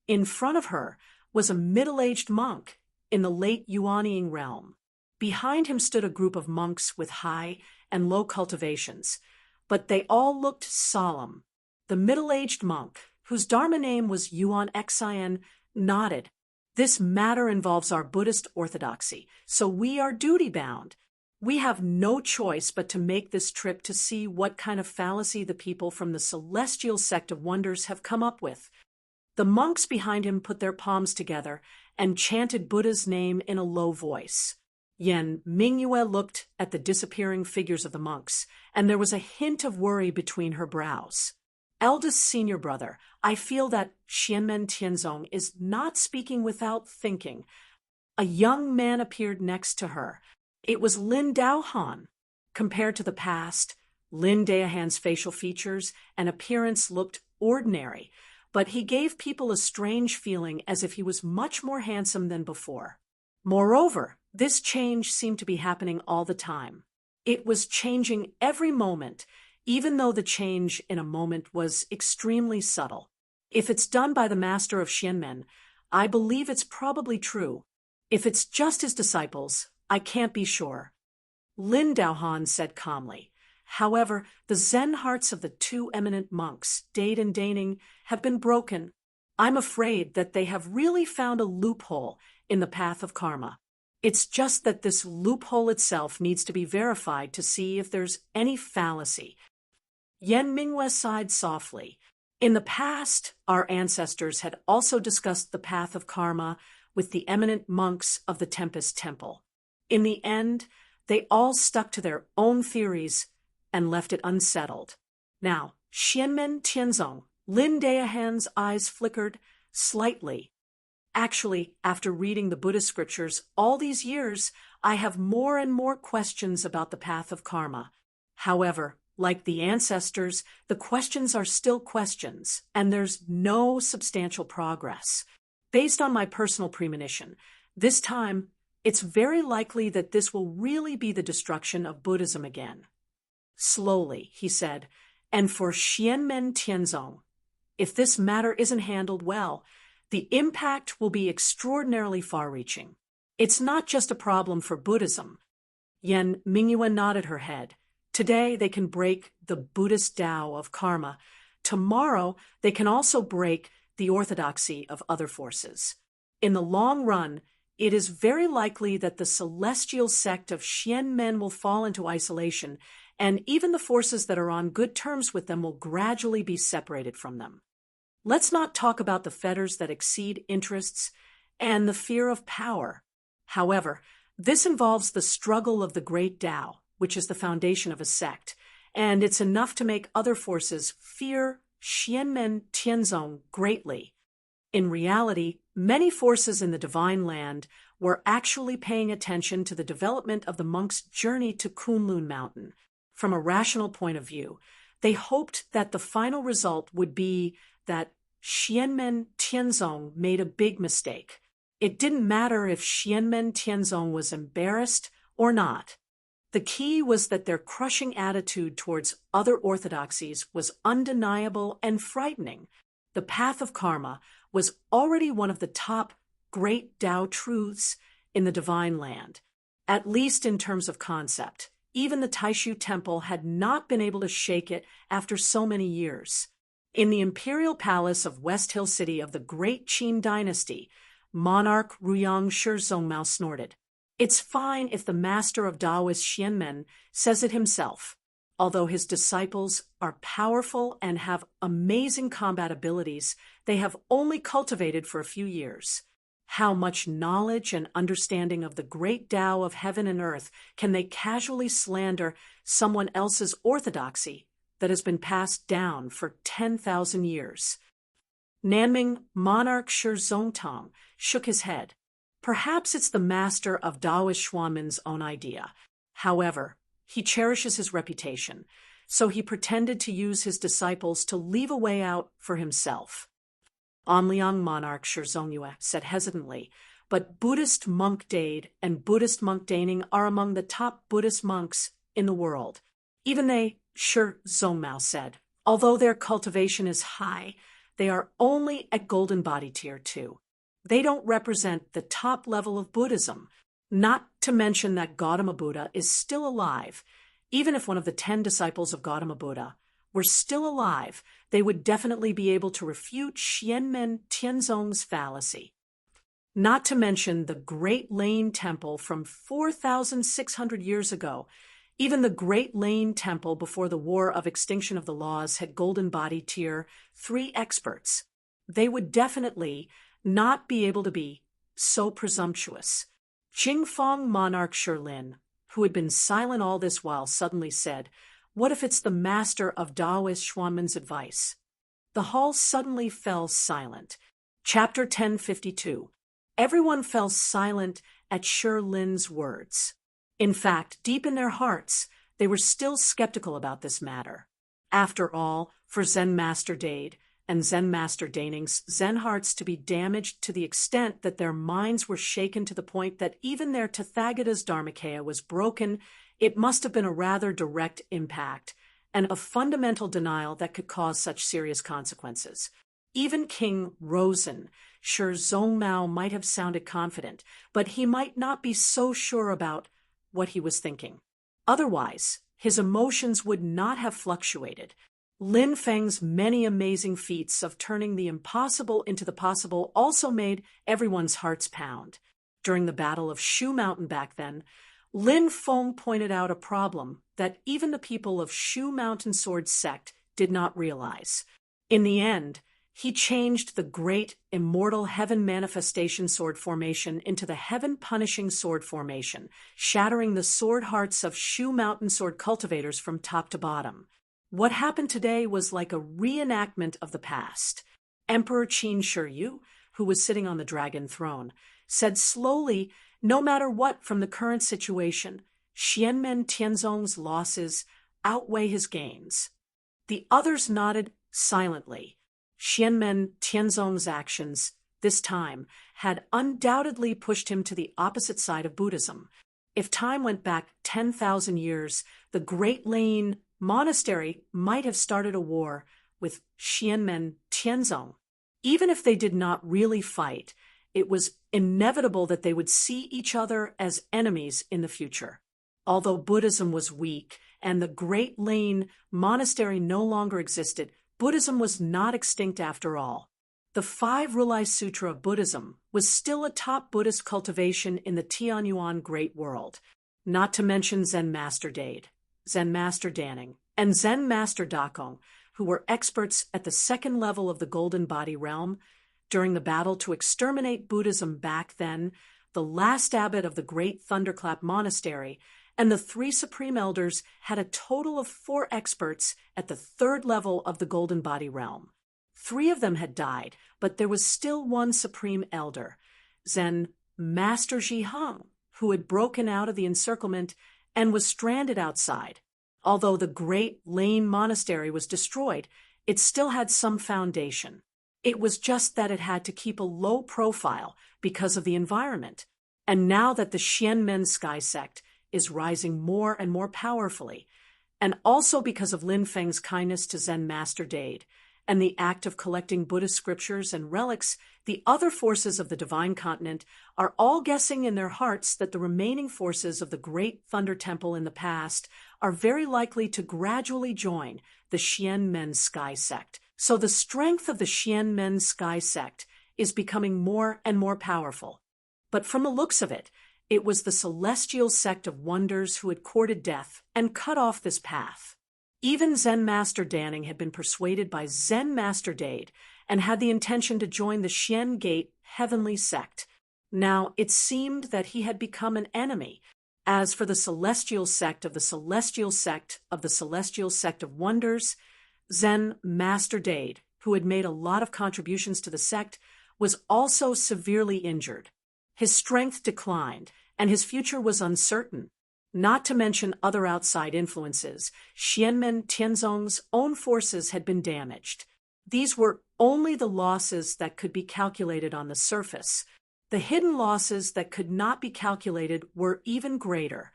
In front of her was a middle-aged monk in the late Yuanying realm. Behind him stood a group of monks with high and low cultivations, but they all looked solemn. The middle-aged monk, whose Dharma name was Yuan Xian, nodded. "This matter involves our Buddhist orthodoxy, so we are duty-bound. We have no choice but to make this trip to see what kind of fallacy the people from the celestial sect of wonders have come up with." The monks behind him put their palms together and chanted Buddha's name in a low voice. Yan Mingyue looked at the disappearing figures of the monks, and there was a hint of worry between her brows. "Eldest senior brother, I feel that Xianmen Tianzong is not speaking without thinking." A young man appeared next to her. It was Lin Daohan. Compared to the past, Lin Daohan's facial features and appearance looked ordinary, but he gave people a strange feeling as if he was much more handsome than before. Moreover, this change seemed to be happening all the time. It was changing every moment, even though the change in a moment was extremely subtle. If it's done by the master of Xianmen, I believe it's probably true. If it's just his disciples, I can't be sure. Lin Daohan said calmly. However, the Zen hearts of the two eminent monks, Dade and Daning, have been broken. I'm afraid that they have really found a loophole in the path of karma. It's just that this loophole itself needs to be verified to see if there's any fallacy. Yan Mingyue sighed softly. In the past, our ancestors had also discussed the path of karma with the eminent monks of the Tempest Temple. In the end, they all stuck to their own theories and left it unsettled. Now, Xianmen Tianzong, Lin Daohan's eyes flickered slightly. Actually, after reading the Buddhist scriptures all these years, I have more and more questions about the path of karma. However, like the ancestors, the questions are still questions, and there's no substantial progress. Based on my personal premonition, this time, it's very likely that this will really be the destruction of Buddhism again. Slowly, he said, and for Xianmen Tianzong, if this matter isn't handled well, the impact will be extraordinarily far-reaching. It's not just a problem for Buddhism. Yan Mingyue nodded her head. Today they can break the Buddhist Tao of karma, tomorrow they can also break the orthodoxy of other forces. In the long run, it is very likely that the celestial sect of Xianmen will fall into isolation, and even the forces that are on good terms with them will gradually be separated from them. Let's not talk about the fetters that exceed interests and the fear of power. However, this involves the struggle of the great Tao, which is the foundation of a sect, and it's enough to make other forces fear Xianmen Tianzong greatly. In reality, many forces in the Divine Land were actually paying attention to the development of the monks' journey to Kunlun Mountain. From a rational point of view, they hoped that the final result would be that Xianmen Tianzong made a big mistake. It didn't matter if Xianmen Tianzong was embarrassed or not. The key was that their crushing attitude towards other orthodoxies was undeniable and frightening. The path of karma was already one of the top great Tao truths in the Divine Land, at least in terms of concept. Even the Taishu Temple had not been able to shake it after so many years. In the imperial palace of West Hill City of the Great Qin Dynasty, monarch Ruyang Shizongmao snorted. It's fine if the master of Taoist Xianmen says it himself. Although his disciples are powerful and have amazing combat abilities, they have only cultivated for a few years. How much knowledge and understanding of the great Tao of heaven and earth can they casually slander someone else's orthodoxy that has been passed down for 10,000 years? Nanming monarch Shizongtong shook his head. Perhaps it's the master of Taoist Xuanmen's own idea. However, he cherishes his reputation, so he pretended to use his disciples to leave a way out for himself. Anliang monarch Shizongyue said hesitantly, but Buddhist monk Dade and Buddhist monk Daning are among the top Buddhist monks in the world. Even they, Shizongmao said, although their cultivation is high, they are only at golden body tier 2. They don't represent the top level of Buddhism, not to mention that Gautama Buddha is still alive. Even if one of the 10 disciples of Gautama Buddha were still alive, they would definitely be able to refute Xianmen Tianzong's fallacy. Not to mention the Great Lane Temple from 4,600 years ago. Even the Great Lane Temple before the War of Extinction of the Laws had golden body tier 3 experts. They would definitely not be able to be so presumptuous. Jingfang monarch Shilin, who had been silent all this while, suddenly said, "What if it's the master of Taoist Xuanmen's advice?" The hall suddenly fell silent. Chapter 1052. Everyone fell silent at Shilin's words. In fact, deep in their hearts, they were still skeptical about this matter. After all, for Zen Master Dade and Zen Master Daning's Zen hearts to be damaged to the extent that their minds were shaken to the point that even their Tathagata's Dharmakaya was broken, it must have been a rather direct impact and a fundamental denial that could cause such serious consequences. Even King Rosen, Shizongmao might have sounded confident, but he might not be so sure about what he was thinking. Otherwise, his emotions would not have fluctuated. Lin Feng's many amazing feats of turning the impossible into the possible also made everyone's hearts pound. During the Battle of Shu Mountain back then, Lin Feng pointed out a problem that even the people of Shu Mountain Sword sect did not realize. In the end, he changed the great immortal heaven manifestation sword formation into the heaven punishing sword formation, shattering the sword hearts of Shu Mountain sword cultivators from top to bottom. What happened today was like a reenactment of the past. Emperor Qin Shi, who was sitting on the dragon throne, said slowly, no matter what from the current situation, Xianmen Tianzong's losses outweigh his gains. The others nodded silently. Xianmen Tianzong's actions, this time, had undoubtedly pushed him to the opposite side of Buddhism. If time went back 10,000 years, the Great Lane Monastery might have started a war with Xianmen Tianzong. Even if they did not really fight, it was inevitable that they would see each other as enemies in the future. Although Buddhism was weak and the Great Lane Monastery no longer existed, Buddhism was not extinct after all. The Five Realized Sutra of Buddhism was still a top Buddhist cultivation in the Tianyuan Great World, not to mention Zen Master Dade, Zen Master Danning, and Zen Master Dakong, who were experts at the second level of the Golden Body realm. During the battle to exterminate Buddhism back then, the last abbot of the Great Thunderclap Monastery and the three supreme elders had a total of 4 experts at the third level of the Golden Body realm. 3 of them had died, but there was still one supreme elder, Zen Master Zhiheng, who had broken out of the encirclement and was stranded outside. Although the Great Lane Monastery was destroyed, it still had some foundation. It was just that it had to keep a low profile because of the environment. And now that the Xianmen Sky Sect is rising more and more powerfully, and also because of Lin Feng's kindness to Zen Master Dade, and the act of collecting Buddhist scriptures and relics, the other forces of the Divine Continent are all guessing in their hearts that the remaining forces of the Great Thunder Temple in the past are very likely to gradually join the Xianmen Sky Sect. So the strength of the Xianmen Sky Sect is becoming more and more powerful. But from the looks of it, it was the celestial sect of wonders who had courted death and cut off this path. Even Zen Master Danning had been persuaded by Zen Master Dade and had the intention to join the Xian Gate Heavenly Sect. Now, it seemed that he had become an enemy. As for the celestial sect of the celestial sect of the celestial sect of wonders, Zen Master Dade, who had made a lot of contributions to the sect, was also severely injured. His strength declined, and his future was uncertain. Not to mention other outside influences, Xianmen Tianzong's own forces had been damaged. These were only the losses that could be calculated on the surface. The hidden losses that could not be calculated were even greater.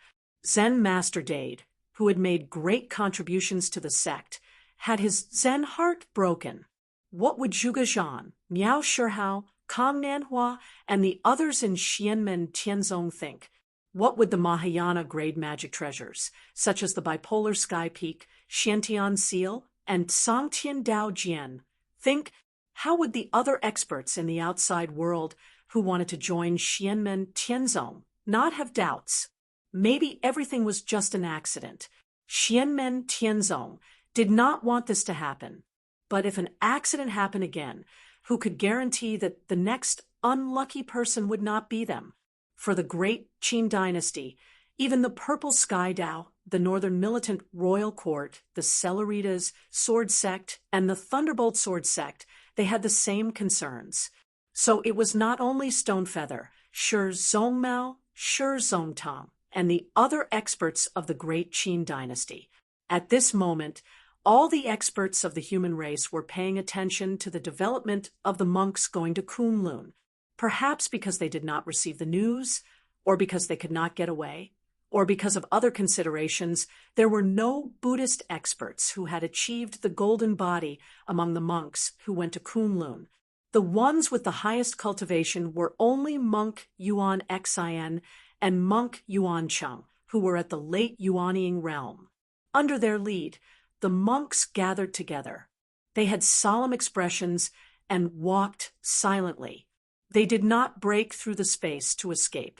Zen Master Dade, who had made great contributions to the sect, had his Zen heart broken. What would Zhuge Zhan, Miao Shihao, Kang Nanhua, and the others in Xianmen Tianzong think? What would the Mahayana grade magic treasures, such as the Bipolar Sky Peak, Xiantian Seal, and Sangtian Dao Jian, think? How would the other experts in the outside world who wanted to join Xianmen Tianzong not have doubts? Maybe everything was just an accident. Xianmen Tianzong did not want this to happen. But if an accident happened again, who could guarantee that the next unlucky person would not be them? For the great Qin dynasty, even the Purple Sky Dao, the Northern Militant Royal Court, the Celeritas Sword Sect, and the Thunderbolt Sword Sect, they had the same concerns. So it was not only Stonefeather, Shi Zongmao, Shi Zongtang, and the other experts of the great Qin dynasty. At this moment, all the experts of the human race were paying attention to the development of the monks going to Kunlun, perhaps because they did not receive the news, or because they could not get away, or because of other considerations. There were no Buddhist experts who had achieved the golden body among the monks who went to Kunlun. The ones with the highest cultivation were only monk Yuan Xin and monk Yuan Cheng, who were at the late Yuanying realm. Under their lead, the monks gathered together. They had solemn expressions and walked silently. They did not break through the space to escape.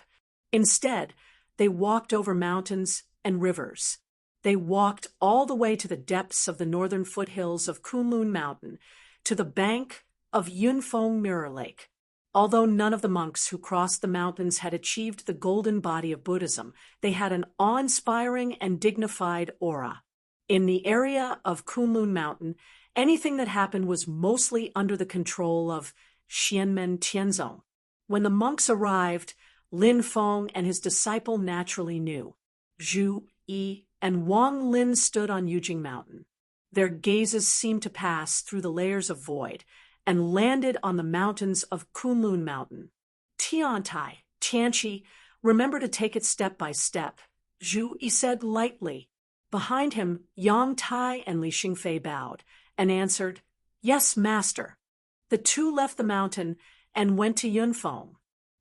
Instead, they walked over mountains and rivers. They walked all the way to the depths of the northern foothills of Kunlun Mountain, to the bank of Yunfeng Mirror Lake. Although none of the monks who crossed the mountains had achieved the golden body of Buddhism, they had an awe-inspiring and dignified aura. In the area of Kunlun Mountain, anything that happened was mostly under the control of Xianmen Tianzong. When the monks arrived, Lin Feng and his disciple naturally knew. Zhu Yi and Wang Lin stood on Yujing Mountain. Their gazes seemed to pass through the layers of void and landed on the mountains of Kunlun Mountain. Tiantai, Tianqi, remember to take it step by step, Zhu Yi said lightly. Behind him, Yang Tai and Li Xingfei bowed and answered, "Yes, master." The two left the mountain and went to Yunfeng.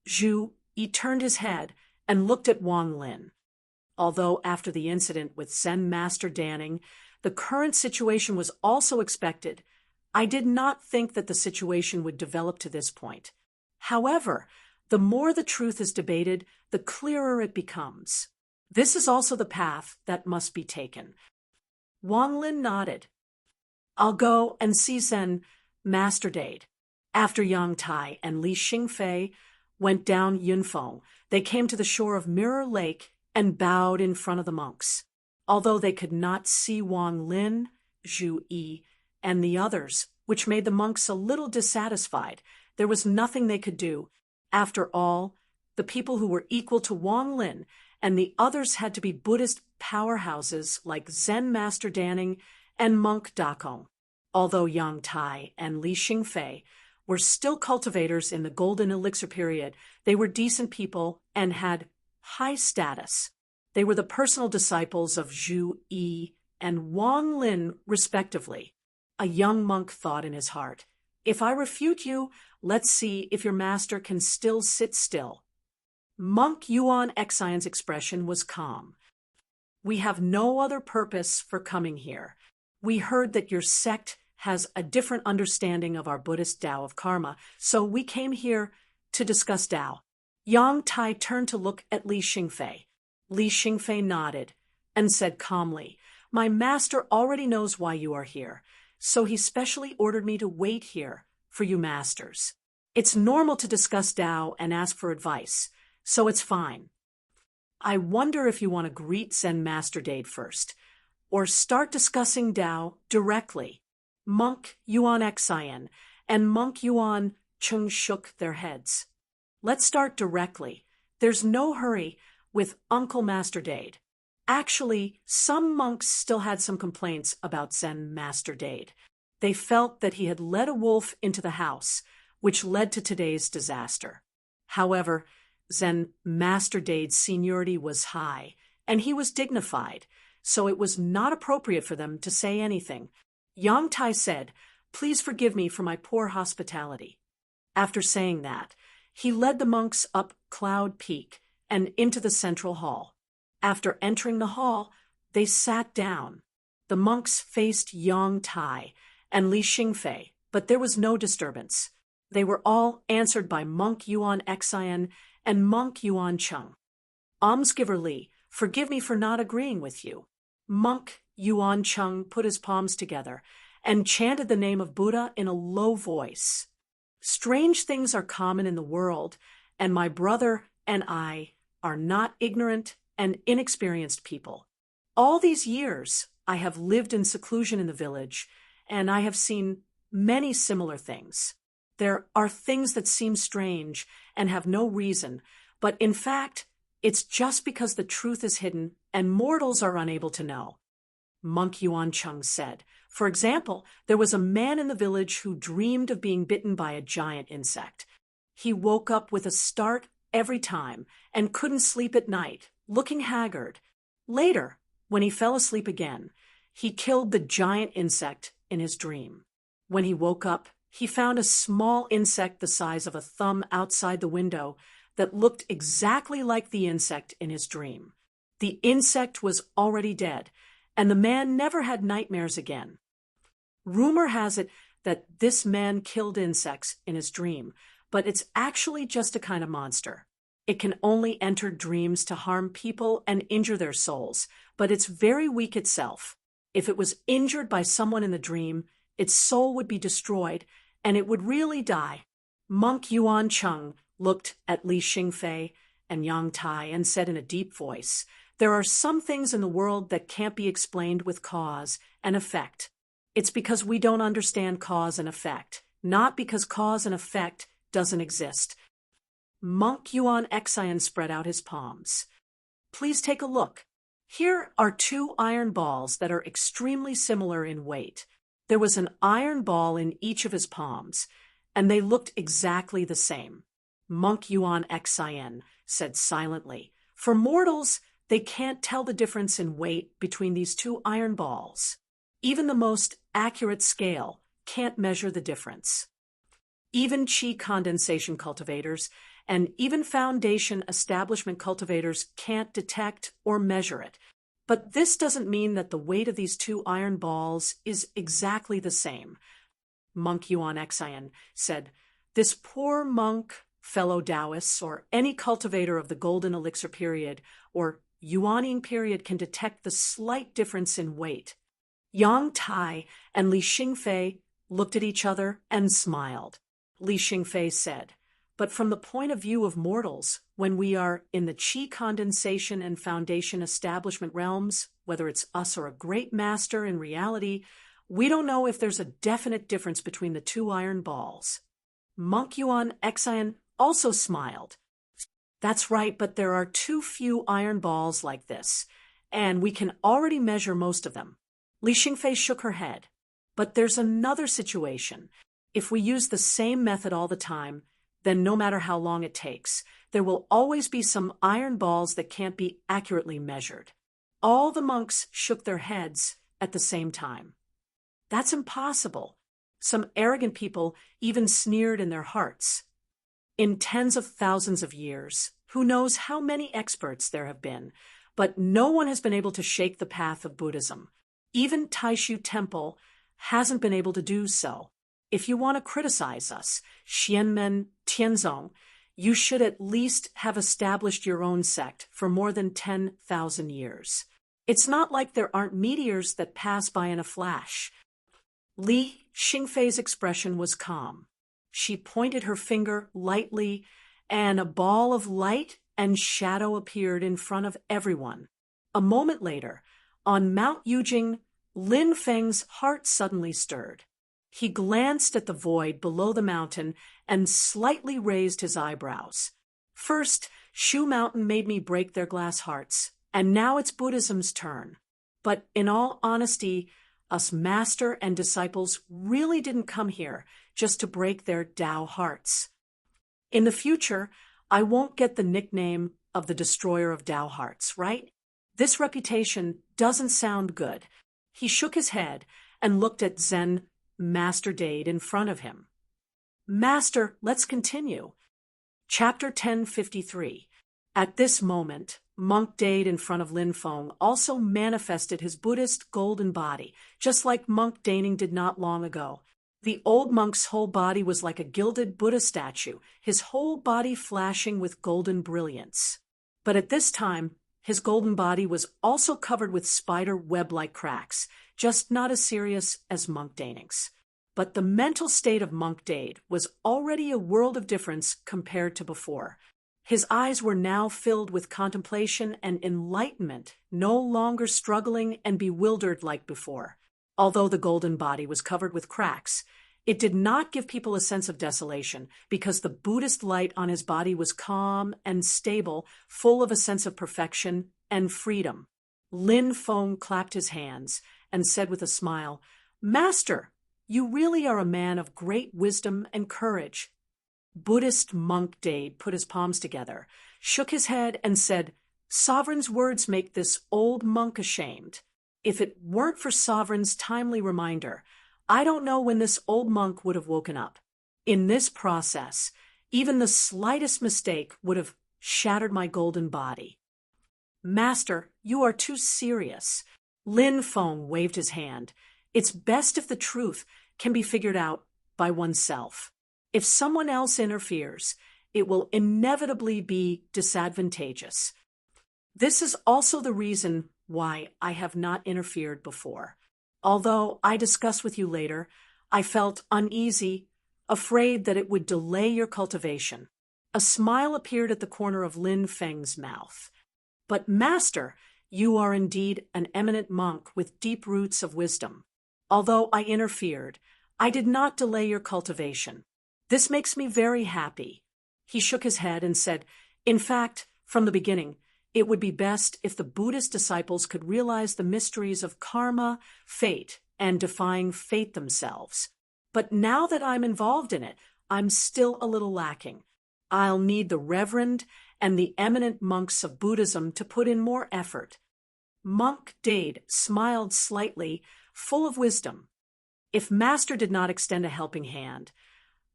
Zhu Yi turned his head and looked at Wang Lin. Although after the incident with Zen Master Danning, the current situation was also expected, I did not think that the situation would develop to this point. However, the more the truth is debated, the clearer it becomes. This is also the path that must be taken. Wang Lin nodded. I'll go and see Zen Master Dade. After Yang Tai and Li Xingfei went down Yunfeng, they came to the shore of Mirror Lake and bowed in front of the monks. Although they could not see Wang Lin, Zhu Yi, and the others, which made the monks a little dissatisfied, there was nothing they could do. After all, the people who were equal to Wang Lin and the others had to be Buddhist powerhouses like Zen Master Danning and Monk Dakong. Although Yang Tai and Li Xingfei were still cultivators in the Golden Elixir period, they were decent people and had high status. They were the personal disciples of Zhu Yi and Wang Lin, respectively. A young monk thought in his heart, if I refute you, let's see if your master can still sit still. Monk Yuan Xian's expression was calm. We have no other purpose for coming here. We heard that your sect has a different understanding of our Buddhist Tao of karma, so we came here to discuss Tao. Yang Tai turned to look at Li Xingfei. Li Xingfei nodded and said calmly, My master already knows why you are here, so he specially ordered me to wait here for you masters. It's normal to discuss Tao and ask for advice, so it's fine. I wonder if you want to greet Zen Master Dade first, or start discussing Tao directly. Monk Yuan Xian and Monk Yuan Chung shook their heads. Let's start directly. There's no hurry with Uncle Master Dade. Actually, some monks still had some complaints about Zen Master Dade. They felt that he had led a wolf into the house, which led to today's disaster. However, Zen Master Dade's seniority was high, and he was dignified, so it was not appropriate for them to say anything. Yang Tai said, Please forgive me for my poor hospitality. After saying that, he led the monks up Cloud Peak and into the central hall. After entering the hall, they sat down. The monks faced Yang Tai and Li Xingfei, but there was no disturbance. They were all answered by Monk Yuan Xian and Monk Yuan Chung. Almsgiver Li, forgive me for not agreeing with you. Monk Yuan Chung put his palms together and chanted the name of Buddha in a low voice. Strange things are common in the world, and my brother and I are not ignorant and inexperienced people. All these years, I have lived in seclusion in the village, and I have seen many similar things. There are things that seem strange and have no reason, but in fact, it's just because the truth is hidden and mortals are unable to know. Monk Yuan Chung said, For example, there was a man in the village who dreamed of being bitten by a giant insect. He woke up with a start every time and couldn't sleep at night, looking haggard. Later, when he fell asleep again, he killed the giant insect in his dream. When he woke up, he found a small insect the size of a thumb outside the window that looked exactly like the insect in his dream. The insect was already dead, and the man never had nightmares again. Rumor has it that this man killed insects in his dream, but it's actually just a kind of monster. It can only enter dreams to harm people and injure their souls, but it's very weak itself. If it was injured by someone in the dream, its soul would be destroyed, and it would really die. Monk Yuan Chung looked at Li Xingfei and Yang Tai and said in a deep voice, There are some things in the world that can't be explained with cause and effect. It's because we don't understand cause and effect, not because cause and effect doesn't exist. Monk Yuan Xian spread out his palms. Please take a look. Here are two iron balls that are extremely similar in weight. There was an iron ball in each of his palms, and they looked exactly the same. Monk Yuan Xian said silently, For mortals, they can't tell the difference in weight between these two iron balls. Even the most accurate scale can't measure the difference. Even qi condensation cultivators and even foundation establishment cultivators can't detect or measure it. But this doesn't mean that the weight of these two iron balls is exactly the same. Monk Yuan Xian said, "This poor monk, fellow Taoists, or any cultivator of the golden elixir period or Yuaning period can detect the slight difference in weight." Yang Tai and Li Xingfei looked at each other and smiled. Li Xingfei said, "But from the point of view of mortals, when we are in the qi condensation and foundation establishment realms, whether it's us or a great master in reality, we don't know if there's a definite difference between the two iron balls." Monk Yuan Xian also smiled. "That's right, but there are too few iron balls like this, and we can already measure most of them." Li Xingfei shook her head. "But there's another situation. If we use the same method all the time, then no matter how long it takes, there will always be some iron balls that can't be accurately measured." All the monks shook their heads at the same time. "That's impossible." Some arrogant people even sneered in their hearts. In tens of thousands of years, who knows how many experts there have been, but no one has been able to shake the path of Buddhism. Even Taishu Temple hasn't been able to do so. If you want to criticize us, Xianmen Tianzong, you should at least have established your own sect for more than 10,000 years. It's not like there aren't meteors that pass by in a flash. Li Xingfei's expression was calm. She pointed her finger lightly, and a ball of light and shadow appeared in front of everyone. A moment later, on Mount Yujing, Lin Feng's heart suddenly stirred. He glanced at the void below the mountain and slightly raised his eyebrows. "First, Shu Mountain made me break their glass hearts, and now it's Buddhism's turn. But in all honesty, us master and disciples really didn't come here just to break their Tao hearts. In the future, I won't get the nickname of the destroyer of Tao hearts, right? This reputation doesn't sound good." He shook his head and looked at Zen Master Dade in front of him. "Master, let's continue." Chapter 1053. At this moment, Monk Dade in front of Lin Feng also manifested his Buddhist golden body, just like Monk Daning did not long ago. The old monk's whole body was like a gilded Buddha statue, his whole body flashing with golden brilliance. But at this time, his golden body was also covered with spider web-like cracks, just not as serious as Monk Daning's. But the mental state of Monk Dade was already a world of difference compared to before. His eyes were now filled with contemplation and enlightenment, no longer struggling and bewildered like before. Although the golden body was covered with cracks, it did not give people a sense of desolation because the Buddhist light on his body was calm and stable, full of a sense of perfection and freedom. Lin Feng clapped his hands and said with a smile, "Master, you really are a man of great wisdom and courage." Buddhist Monk Dade put his palms together, shook his head, and said, "Sovereign's words make this old monk ashamed. If it weren't for Sovereign's timely reminder, I don't know when this old monk would have woken up. In this process, even the slightest mistake would have shattered my golden body." "Master, you are too serious." Lin Feng waved his hand. "It's best if the truth can be figured out by oneself. If someone else interferes, it will inevitably be disadvantageous. This is also the reason why I have not interfered before. Although I discuss with you later, I felt uneasy, afraid that it would delay your cultivation." A smile appeared at the corner of Lin Feng's mouth. "But Master, you are indeed an eminent monk with deep roots of wisdom. Although I interfered, I did not delay your cultivation. This makes me very happy." He shook his head and said, "In fact, from the beginning, it would be best if the Buddhist disciples could realize the mysteries of karma, fate, and defying fate themselves. But now that I'm involved in it, I'm still a little lacking. I'll need the reverend and the eminent monks of Buddhism to put in more effort." Monk Dade smiled slightly, full of wisdom. "If Master did not extend a helping hand,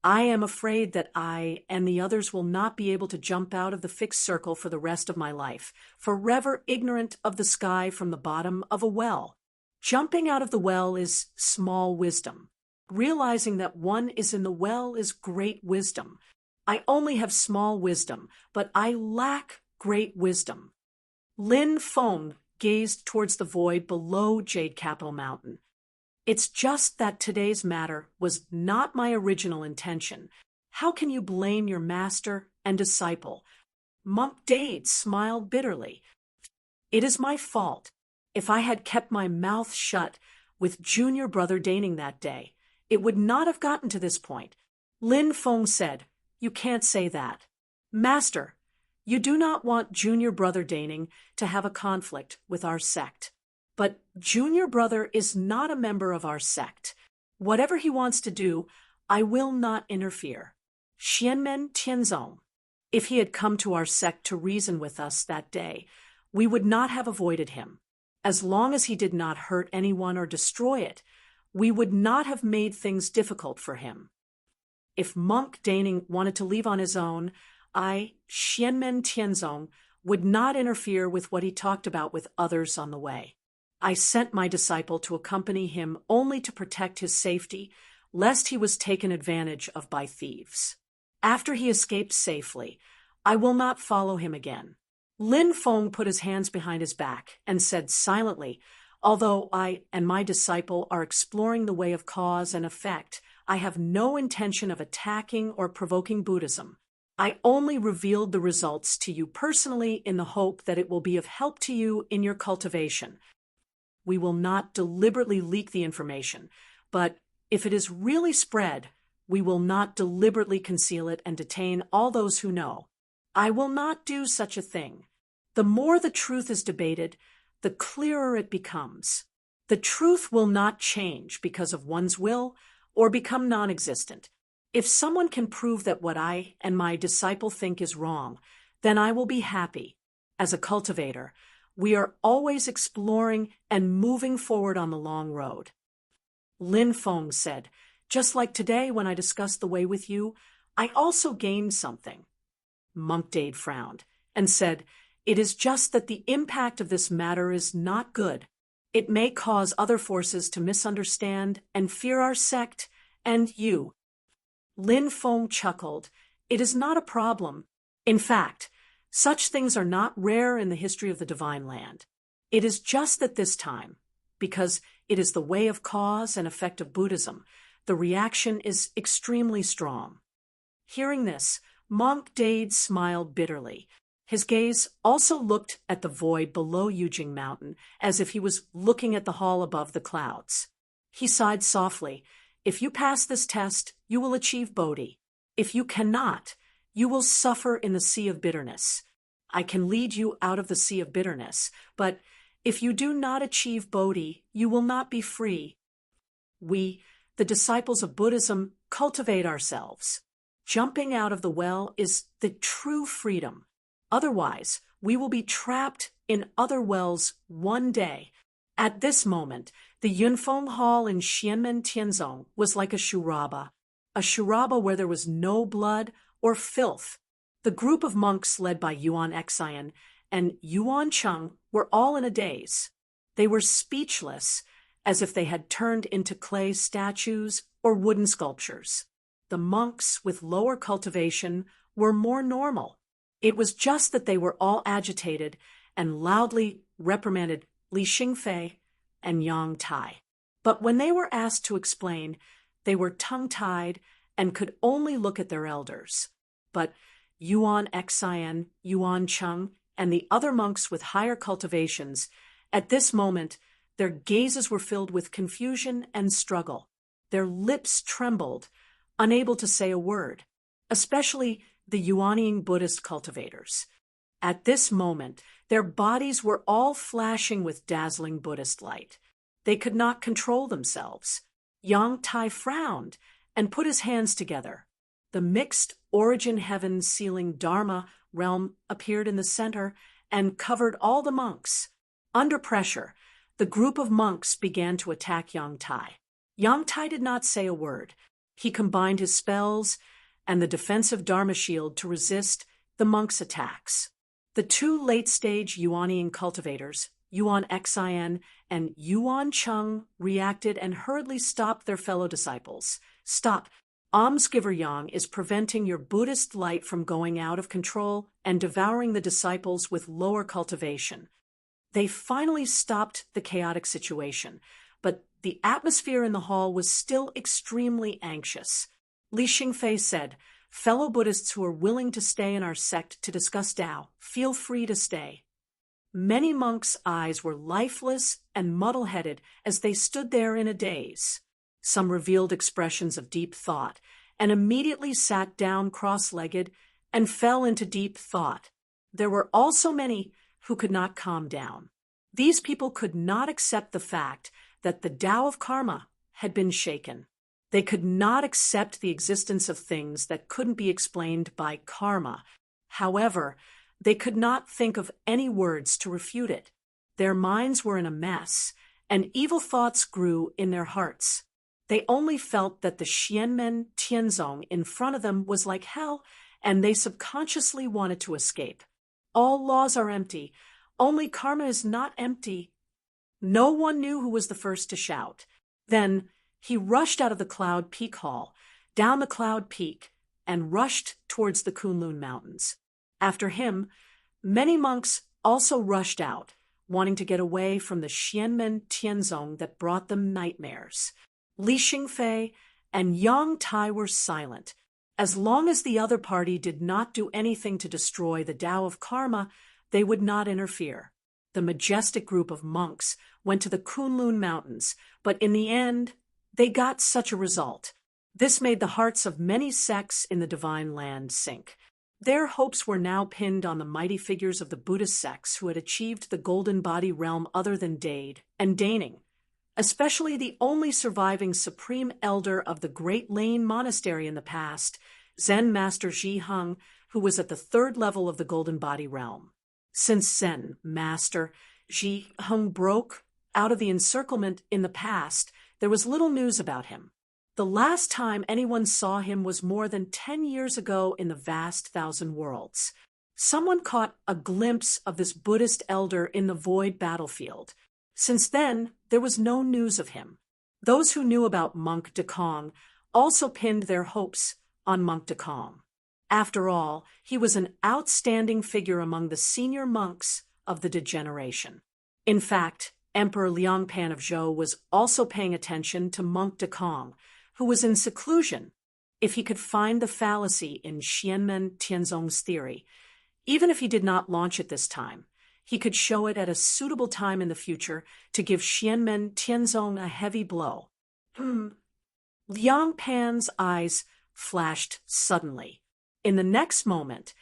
I am afraid that I and the others will not be able to jump out of the fixed circle for the rest of my life, forever ignorant of the sky from the bottom of a well. Jumping out of the well is small wisdom. Realizing that one is in the well is great wisdom. I only have small wisdom, but I lack great wisdom. Lin Feng gazed towards the void below Jade Capital Mountain. It's just that today's matter was not my original intention. How can you blame your master and disciple? Monk Dade smiled bitterly. It is my fault. If I had kept my mouth shut with junior brother deigning that day, it would not have gotten to this point. Lin Feng said, "You can't say that. Master, you do not want junior brother deigning to have a conflict with our sect. But junior brother is not a member of our sect. Whatever he wants to do, I will not interfere. Xianmen Tianzong, if he had come to our sect to reason with us that day, we would not have avoided him. As long as he did not hurt anyone or destroy it, we would not have made things difficult for him. If Monk Daning wanted to leave on his own, I, Xianmen Tianzong, would not interfere with what he talked about with others on the way. I sent my disciple to accompany him only to protect his safety, lest he was taken advantage of by thieves. After he escaped safely, I will not follow him again." Lin Feng put his hands behind his back and said silently, "Although I and my disciple are exploring the way of cause and effect, I have no intention of attacking or provoking Buddhism. I only revealed the results to you personally in the hope that it will be of help to you in your cultivation. We will not deliberately leak the information, but if it is really spread, we will not deliberately conceal it and detain all those who know. I will not do such a thing. The more the truth is debated, the clearer it becomes. The truth will not change because of one's will or become non-existent. If someone can prove that what I and my disciple think is wrong, then I will be happy. As a cultivator, we are always exploring and moving forward on the long road." Lin Feng said, "Just like today when I discussed the way with you, I also gained something." Monk Dade frowned and said, "It is just that the impact of this matter is not good. It may cause other forces to misunderstand and fear our sect and you." Lin Feng chuckled. "It is not a problem. In fact, such things are not rare in the history of the Divine Land. It is just that this time, because it is the way of cause and effect of Buddhism, the reaction is extremely strong." Hearing this, Monk Dade smiled bitterly. His gaze also looked at the void below Yujing Mountain, as if he was looking at the hall above the clouds. He sighed softly. "If you pass this test, you will achieve Bodhi. If you cannot, you will suffer in the sea of bitterness. I can lead you out of the sea of bitterness, but if you do not achieve Bodhi, you will not be free. We, the disciples of Buddhism, cultivate ourselves. Jumping out of the well is the true freedom. Otherwise, we will be trapped in other wells one day." At this moment, the Yunfeng Hall in Xianmen Tianzong was like a shuraba where there was no blood or filth. The group of monks led by Yuan Xian and Yuan Cheng were all in a daze. They were speechless, as if they had turned into clay statues or wooden sculptures. The monks with lower cultivation were more normal. It was just that they were all agitated and loudly reprimanded Li Xingfei and Yang Tai. But when they were asked to explain, they were tongue-tied and could only look at their elders. But Yuan Xian, Yuan Cheng, and the other monks with higher cultivations, at this moment, their gazes were filled with confusion and struggle. Their lips trembled, unable to say a word, especially the Yuanying Buddhist cultivators. At this moment, their bodies were all flashing with dazzling Buddhist light. They could not control themselves. Yang Tai frowned and put his hands together. The mixed origin heaven sealing Dharma realm appeared in the center and covered all the monks. Under pressure, the group of monks began to attack Yang Tai. Yang Tai did not say a word. He combined his spells and the defensive Dharma shield to resist the monks' attacks. The two late-stage Yuanying cultivators, Yuan Xin, and Yuan Cheng reacted and hurriedly stopped their fellow disciples. Stop. Almsgiver Yang is preventing your Buddhist light from going out of control and devouring the disciples with lower cultivation. They finally stopped the chaotic situation, but the atmosphere in the hall was still extremely anxious. Li Xingfei said, "Fellow Buddhists who are willing to stay in our sect to discuss Tao, feel free to stay." Many monks' eyes were lifeless and muddle-headed as they stood there in a daze. Some revealed expressions of deep thought and immediately sat down cross-legged and fell into deep thought. There were also many who could not calm down. These people could not accept the fact that the Tao of karma had been shaken. They could not accept the existence of things that couldn't be explained by karma. However, they could not think of any words to refute it. Their minds were in a mess, and evil thoughts grew in their hearts. They only felt that the Xianmen Tianzong in front of them was like hell, and they subconsciously wanted to escape. All laws are empty. Only karma is not empty. No one knew who was the first to shout. Then he rushed out of the Cloud Peak Hall, down the Cloud Peak, and rushed towards the Kunlun Mountains. After him, many monks also rushed out, wanting to get away from the Xianmen Tianzong that brought them nightmares. Li Xingfei and Yang Tai were silent. As long as the other party did not do anything to destroy the Tao of karma, they would not interfere. The majestic group of monks went to the Kunlun Mountains, but in the end, they got such a result. This made the hearts of many sects in the divine land sink. Their hopes were now pinned on the mighty figures of the Buddhist sects who had achieved the golden body realm other than Dade and Daning, especially the only surviving supreme elder of the Great Lane Monastery in the past, Zen Master Zhi Heng, who was at the third level of the golden body realm. Since Zen Master Zhi Heng broke out of the encirclement in the past, there was little news about him. The last time anyone saw him was more than 10 years ago in the vast thousand worlds. Someone caught a glimpse of this Buddhist elder in the void battlefield. Since then, there was no news of him. Those who knew about Monk Dekong also pinned their hopes on Monk Dekong. After all, he was an outstanding figure among the senior monks of the degeneration. In fact, Emperor Liangpan of Zhou was also paying attention to Monk Dekong, who was in seclusion. If he could find the fallacy in Xianmen Tianzong's theory, even if he did not launch it this time, he could show it at a suitable time in the future to give Xianmen Tianzong a heavy blow. Liang Pan's eyes flashed suddenly. In the next moment,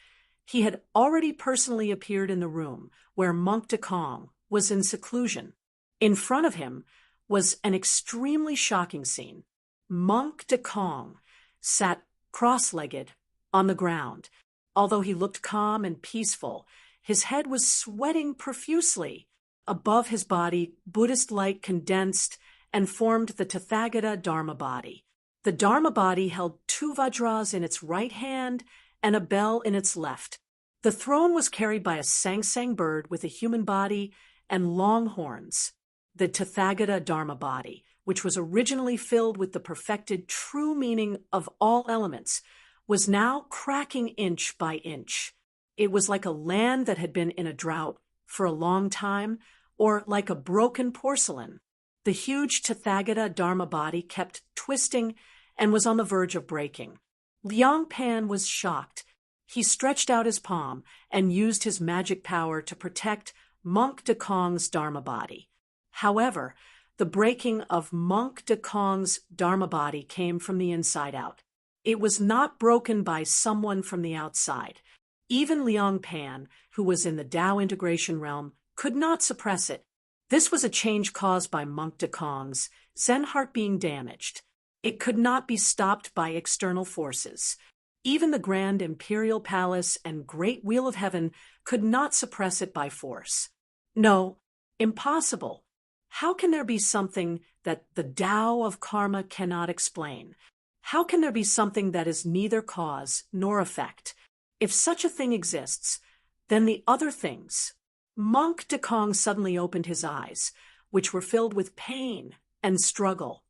he had already personally appeared in the room where Monk Dekong was in seclusion. In front of him was an extremely shocking scene. Monk Dekong sat cross-legged on the ground. Although he looked calm and peaceful, his head was sweating profusely. Above his body, Buddhist light condensed and formed the Tathagata Dharma body. The Dharma body held 2 vajras in its right hand and a bell in its left. The throne was carried by a sangsang bird with a human body and long horns. The Tathagata Dharma body, which was originally filled with the perfected true meaning of all elements, was now cracking inch by inch. It was like a land that had been in a drought for a long time, or like a broken porcelain. The huge Tathagata Dharma body kept twisting and was on the verge of breaking. Liang Pan was shocked. He stretched out his palm and used his magic power to protect Monk Dekong's Dharma body. However, the breaking of Monk Dekong's Dharma body came from the inside out. It was not broken by someone from the outside. Even Liang Pan, who was in the Tao integration realm, could not suppress it. This was a change caused by Monk Dekong's Zen heart being damaged. It could not be stopped by external forces. Even the Grand Imperial Palace and Great Wheel of Heaven could not suppress it by force. No, impossible. How can there be something that the Tao of karma cannot explain? How can there be something that is neither cause nor effect? If such a thing exists, then the other things, Monk Dekong suddenly opened his eyes, which were filled with pain and struggle.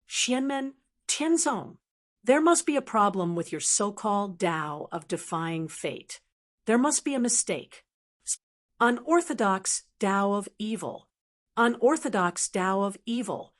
Xianmen Tianzong, there must be a problem with your so-called Tao of defying fate. There must be a mistake. Unorthodox Tao of evil. Unorthodox Tao of evil.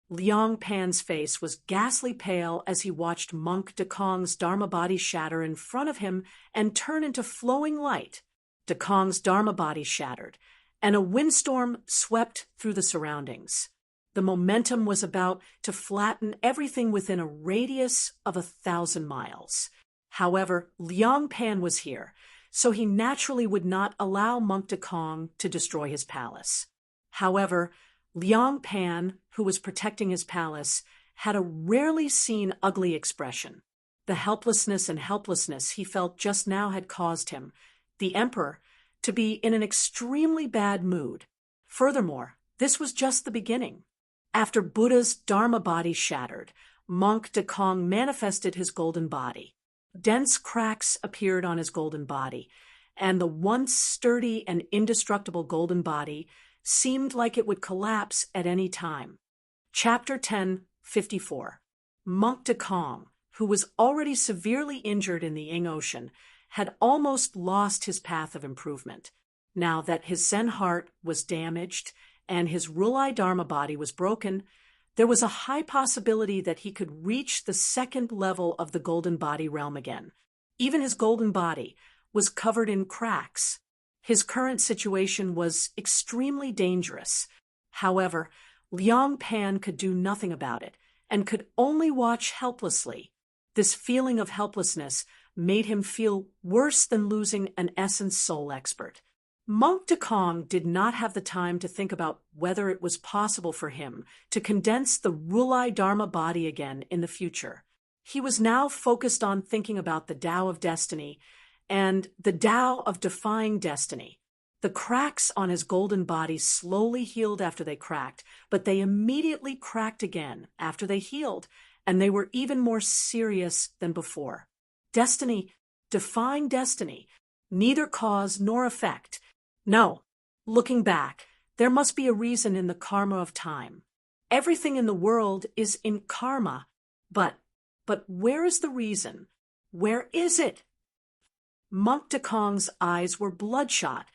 Liang Pan's face was ghastly pale as he watched Monk Dekong's Dharma body shatter in front of him and turn into flowing light. Dekong's Dharma body shattered, and a windstorm swept through the surroundings. The momentum was about to flatten everything within a radius of 1,000 miles. However, Liang Pan was here, so he naturally would not allow Monk Dekong to destroy his palace. However, Liang Pan, who was protecting his palace, had a rarely seen ugly expression. The helplessness and helplessness he felt just now had caused him, the emperor, to be in an extremely bad mood. Furthermore, this was just the beginning. After Buddha's Dharma body shattered, Monk Dekong manifested his golden body. Dense cracks appeared on his golden body, and the once sturdy and indestructible golden body seemed like it would collapse at any time. Chapter 10:54. Monk Dekong, who was already severely injured in the Ying Ocean, had almost lost his path of improvement. Now that his Zen heart was damaged and his Rulai Dharma body was broken, there was a high possibility that he could reach the second level of the golden body realm again. Even his golden body was covered in cracks. His current situation was extremely dangerous. However, Liang Pan could do nothing about it and could only watch helplessly. This feeling of helplessness made him feel worse than losing an essence soul expert. Monk Dekong did not have the time to think about whether it was possible for him to condense the Rulai Dharma body again in the future. He was now focused on thinking about the Tao of destiny and the Tao of defying destiny. The cracks on his golden body slowly healed after they cracked, but they immediately cracked again after they healed, and they were even more serious than before. Destiny, defying destiny, neither cause nor effect. No, looking back, there must be a reason in the karma of time. Everything in the world is in karma, but where is the reason? Where is it? Monk Dekong's eyes were bloodshot.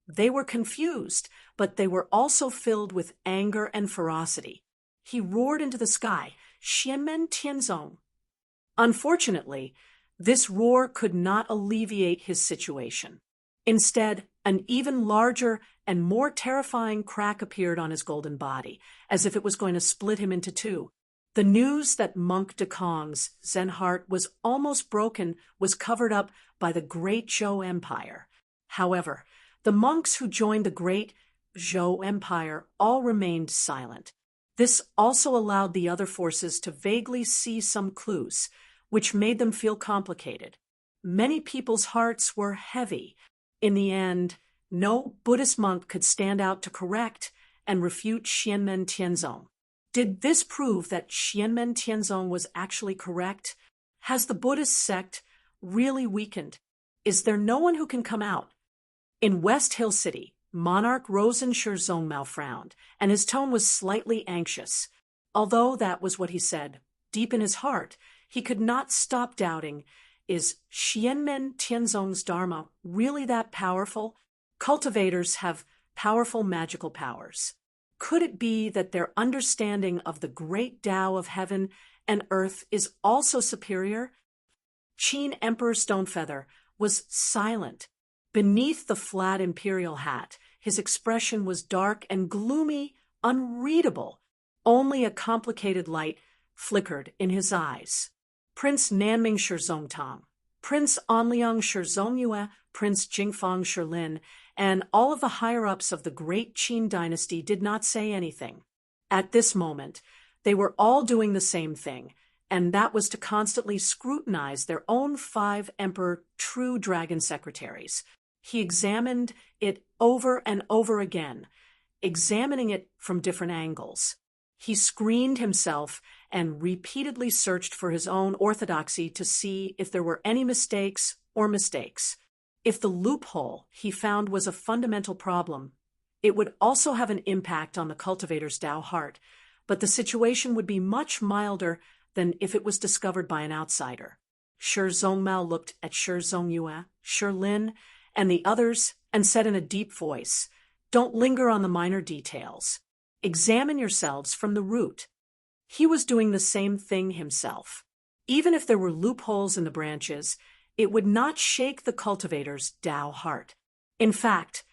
They were confused, but they were also filled with anger and ferocity. He roared into the sky, Xianmen Tianzong. Unfortunately, this roar could not alleviate his situation. Instead, an even larger and more terrifying crack appeared on his golden body, as if it was going to split him into two. The news that Monk Dekong's Zen heart was almost broken was covered up by the Great Zhou Empire. However, the monks who joined the Great Zhou Empire all remained silent. This also allowed the other forces to vaguely see some clues, which made them feel complicated. Many people's hearts were heavy. In the end, no Buddhist monk could stand out to correct and refute Xianmen Tianzong. Did this prove that Xianmen Tianzong was actually correct? Has the Buddhist sect really weakened? Is there no one who can come out? In West Hill City, monarch Rosen Shirzongmao frowned, and his tone was slightly anxious. Although that was what he said, deep in his heart, he could not stop doubting, is Xianmen Tianzong's Dharma really that powerful? Cultivators have powerful magical powers. Could it be that their understanding of the great Tao of heaven and earth is also superior? Qin Emperor Stonefeather was silent. Beneath the flat imperial hat, his expression was dark and gloomy, unreadable. Only a complicated light flickered in his eyes. Prince Nanming Shirzongtang, Prince Anliang Shirzongyue, Prince Jingfang Shilin, and all of the higher-ups of the great Qin dynasty did not say anything. At this moment, they were all doing the same thing, and that was to constantly scrutinize their own 5 Emperor True Dragon secretaries. He examined it over and over again, examining it from different angles. He screened himself and repeatedly searched for his own orthodoxy to see if there were any mistakes or mistakes. If the loophole he found was a fundamental problem, it would also have an impact on the cultivator's Tao heart, but the situation would be much milder than if it was discovered by an outsider. Shi Zhongmao looked at Shi Zhongyue, Shi Lin, and the others and said in a deep voice, "Don't linger on the minor details. Examine yourselves from the root." He was doing the same thing himself. Even if there were loopholes in the branches, it would not shake the cultivator's Tao heart. In fact,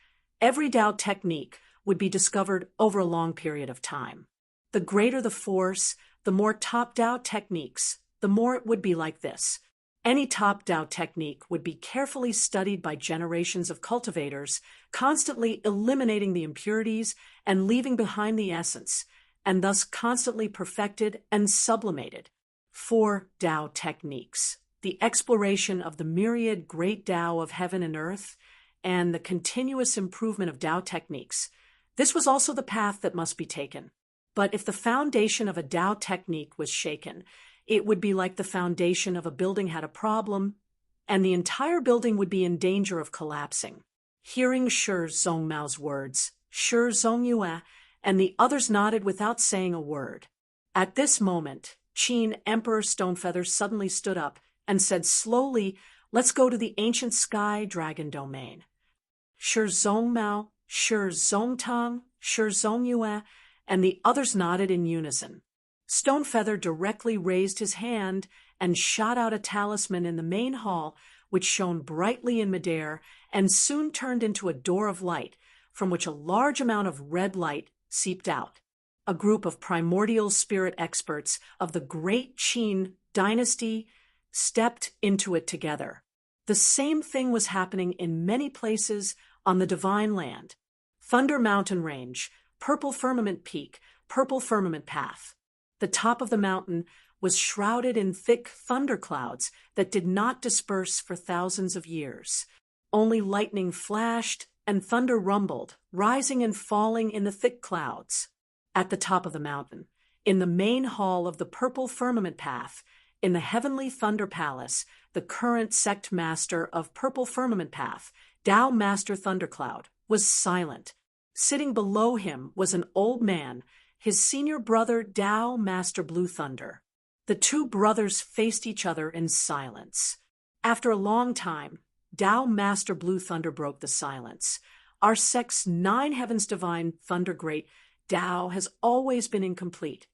every Tao technique would be discovered over a long period of time. The greater the force, the more top Tao techniques, the more it would be like this. Any top Tao technique would be carefully studied by generations of cultivators, constantly eliminating the impurities and leaving behind the essence, and thus constantly perfected and sublimated. 4 Tao techniques: the exploration of the myriad great Tao of heaven and earth, and the continuous improvement of Tao techniques. This was also the path that must be taken. But if the foundation of a Tao technique was shaken, it would be like the foundation of a building had a problem, and the entire building would be in danger of collapsing. Hearing Shi Zhongmao's words, Shi Zhongyue and the others nodded without saying a word. At this moment, Qin Emperor Stonefeather suddenly stood up and said slowly, "Let's go to the ancient sky dragon domain." Shi Zhongmao, Shi Zhongtang, Shi Zhongyue, and the others nodded in unison. Stonefeather directly raised his hand and shot out a talisman in the main hall, which shone brightly in midair and soon turned into a door of light, from which a large amount of red light seeped out. A group of primordial spirit experts of the great Qin dynasty stepped into it together. The same thing was happening in many places on the Divine Land. Thunder Mountain Range, Purple Firmament Peak, Purple Firmament Path. The top of the mountain was shrouded in thick thunderclouds that did not disperse for thousands of years. Only lightning flashed and thunder rumbled, rising and falling in the thick clouds. At the top of the mountain, in the main hall of the Purple Firmament Path, in the Heavenly Thunder Palace, the current sect master of Purple Firmament Path, Tao Master Thundercloud, was silent. Sitting below him was an old man, his senior brother Tao Master Blue Thunder. The two brothers faced each other in silence. After a long time, Tao Master Blue Thunder broke the silence. Our sect's 9 heavens divine thunder great Tao has always been incomplete.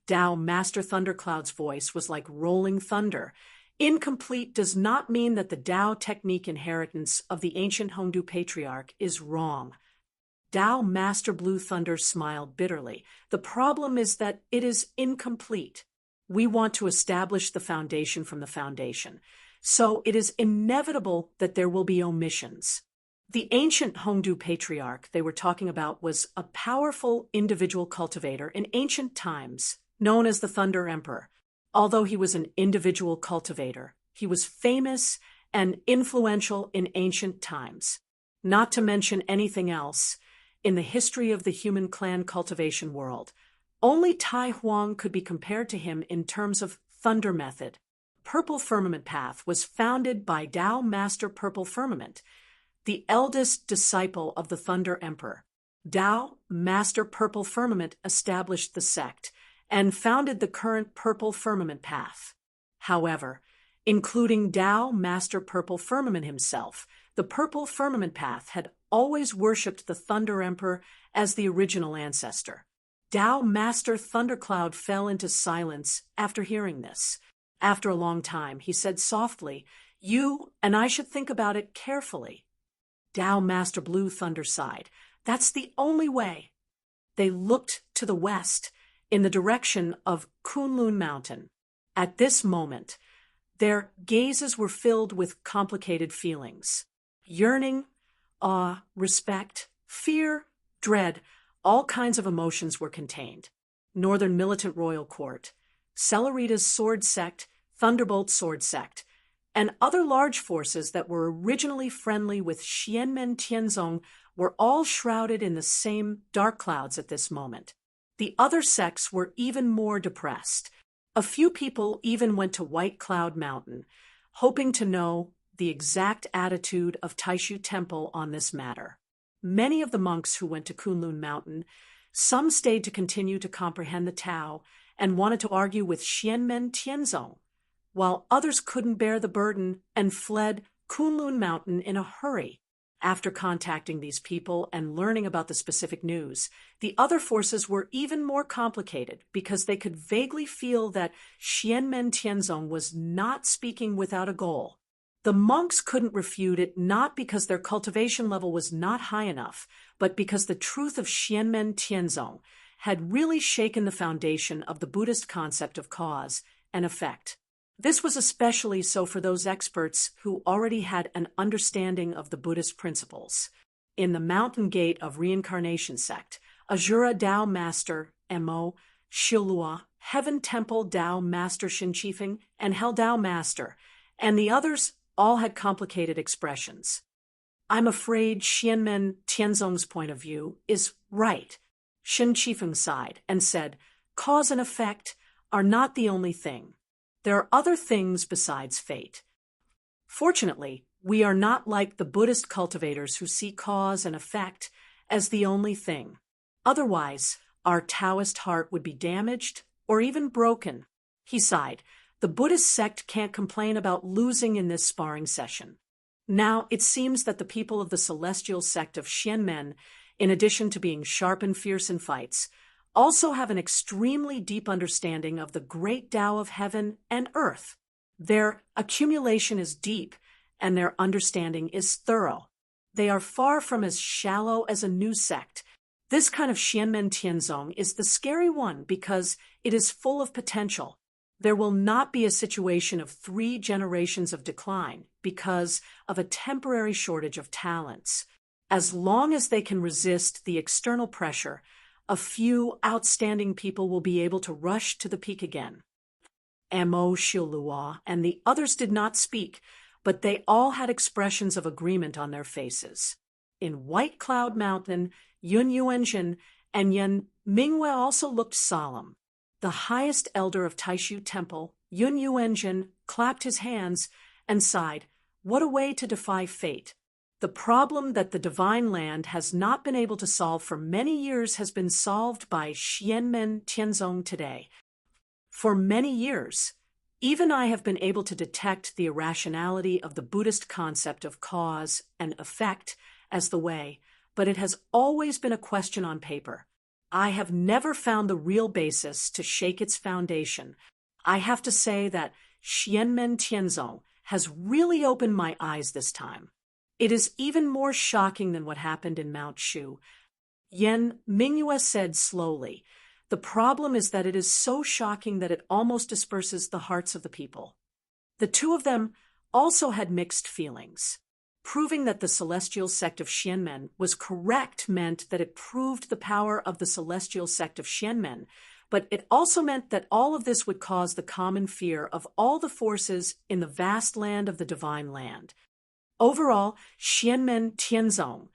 Tao Master Thundercloud's voice was like rolling thunder. Incomplete does not mean that the Tao technique inheritance of the ancient Hongdu patriarch is wrong. Tao Master Blue Thunder smiled bitterly. The problem is that it is incomplete. We want to establish the foundation from the foundation, so it is inevitable that there will be omissions. The ancient Hongdu patriarch they were talking about was a powerful individual cultivator in ancient times, known as the Thunder Emperor. Although he was an individual cultivator, he was famous and influential in ancient times. Not to mention anything else, in the history of the human clan cultivation world, only Tai Huang could be compared to him in terms of thunder method. Purple Firmament Path was founded by Tao Master Purple Firmament, the eldest disciple of the Thunder Emperor. Tao Master Purple Firmament established the sect and founded the current Purple Firmament Path. However, including Tao Master Purple Firmament himself, the Purple Firmament Path had always worshipped the Thunder Emperor as the original ancestor. Tao Master Thundercloud fell into silence after hearing this. After a long time, he said softly, "You and I should think about it carefully." Tao Master Blue Thunder sighed. "That's the only way." They looked to the west, in the direction of Kunlun Mountain. At this moment, their gazes were filled with complicated feelings. Yearning, awe, respect, fear, dread, all kinds of emotions were contained. Northern Militant Royal Court, Celerita's Sword Sect, Thunderbolt Sword Sect, and other large forces that were originally friendly with Xianmen Tianzong were all shrouded in the same dark clouds at this moment. The other sects were even more depressed. A few people even went to White Cloud Mountain, hoping to know the exact attitude of Taishu Temple on this matter. Many of the monks who went to Kunlun Mountain, some stayed to continue to comprehend the Tao and wanted to argue with Xianmen Tianzong, while others couldn't bear the burden and fled Kunlun Mountain in a hurry. After contacting these people and learning about the specific news, the other forces were even more complicated because they could vaguely feel that Xianmen Tianzong was not speaking without a goal. The monks couldn't refute it not because their cultivation level was not high enough, but because the truth of Xianmen Tianzong had really shaken the foundation of the Buddhist concept of cause and effect. This was especially so for those experts who already had an understanding of the Buddhist principles. In the Mountain Gate of Reincarnation sect, Azura Dao Master Mo Shilua, Heaven Temple Dao Master Shinchifeng, and Hell Dao Master, and the others all had complicated expressions. I'm afraid Xianmen Tianzong's point of view is right. Shinchifeng sighed and said, cause and effect are not the only thing. There are other things besides fate. Fortunately, we are not like the Buddhist cultivators who see cause and effect as the only thing. Otherwise, our Taoist heart would be damaged or even broken. He sighed. The Buddhist sect can't complain about losing in this sparring session. Now, it seems that the people of the celestial sect of Xianmen, in addition to being sharp and fierce in fights, also have an extremely deep understanding of the great Tao of heaven and earth. Their accumulation is deep, and their understanding is thorough. They are far from as shallow as a new sect. This kind of Xianmen Tianzong is the scary one because it is full of potential. There will not be a situation of 3 generations of decline because of a temporary shortage of talents. As long as they can resist the external pressure, a few outstanding people will be able to rush to the peak again. Mo Shilua and the others did not speak, but they all had expressions of agreement on their faces. In White Cloud Mountain, Yun Yuanjin and Yan Mingwei also looked solemn. The highest elder of Taishu Temple, Yun Yuanjin, clapped his hands and sighed, what a way to defy fate. The problem that the Divine Land has not been able to solve for many years has been solved by Xianmen Tianzong today. For many years, even I have been able to detect the irrationality of the Buddhist concept of cause and effect as the way, but it has always been a question on paper. I have never found the real basis to shake its foundation. I have to say that Xianmen Tianzong has really opened my eyes this time. It is even more shocking than what happened in Mount Shu. Yan Mingyue said slowly, the problem is that it is so shocking that it almost disperses the hearts of the people. The two of them also had mixed feelings. Proving that the celestial sect of Xianmen was correct meant that it proved the power of the celestial sect of Xianmen, but it also meant that all of this would cause the common fear of all the forces in the vast land of the Divine Land. Overall, Xianmen Tianzong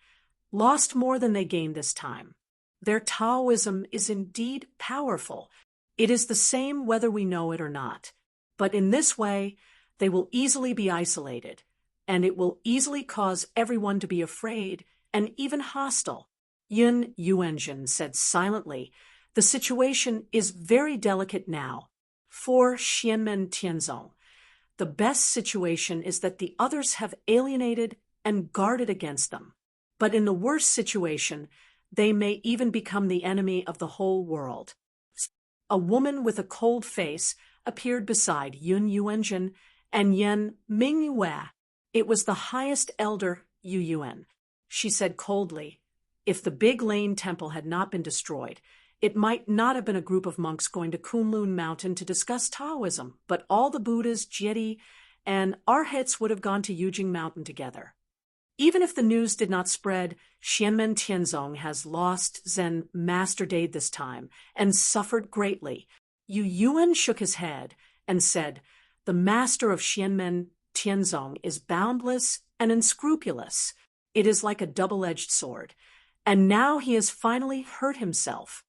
lost more than they gained this time. Their Taoism is indeed powerful. It is the same whether we know it or not. But in this way, they will easily be isolated, and it will easily cause everyone to be afraid and even hostile. Yun Yuanjin said silently, the situation is very delicate now. For Xianmen Tianzong, the best situation is that the others have alienated and guarded against them. But in the worst situation, they may even become the enemy of the whole world. A woman with a cold face appeared beside Yun Yuanjin and Yan Mingyue. It was the highest elder, Yu Yuan. She said coldly, if the Big Lane Temple had not been destroyed, it might not have been a group of monks going to Kunlun Mountain to discuss Taoism, but all the Buddhas, Jedi, and Arhats would have gone to Yujing Mountain together. Even if the news did not spread, Xianmen Tianzong has lost Zen Master Dade this time and suffered greatly. Yu Yuan shook his head and said, the master of Xianmen Tianzong is boundless and unscrupulous. It is like a double-edged sword. And now he has finally hurt himself.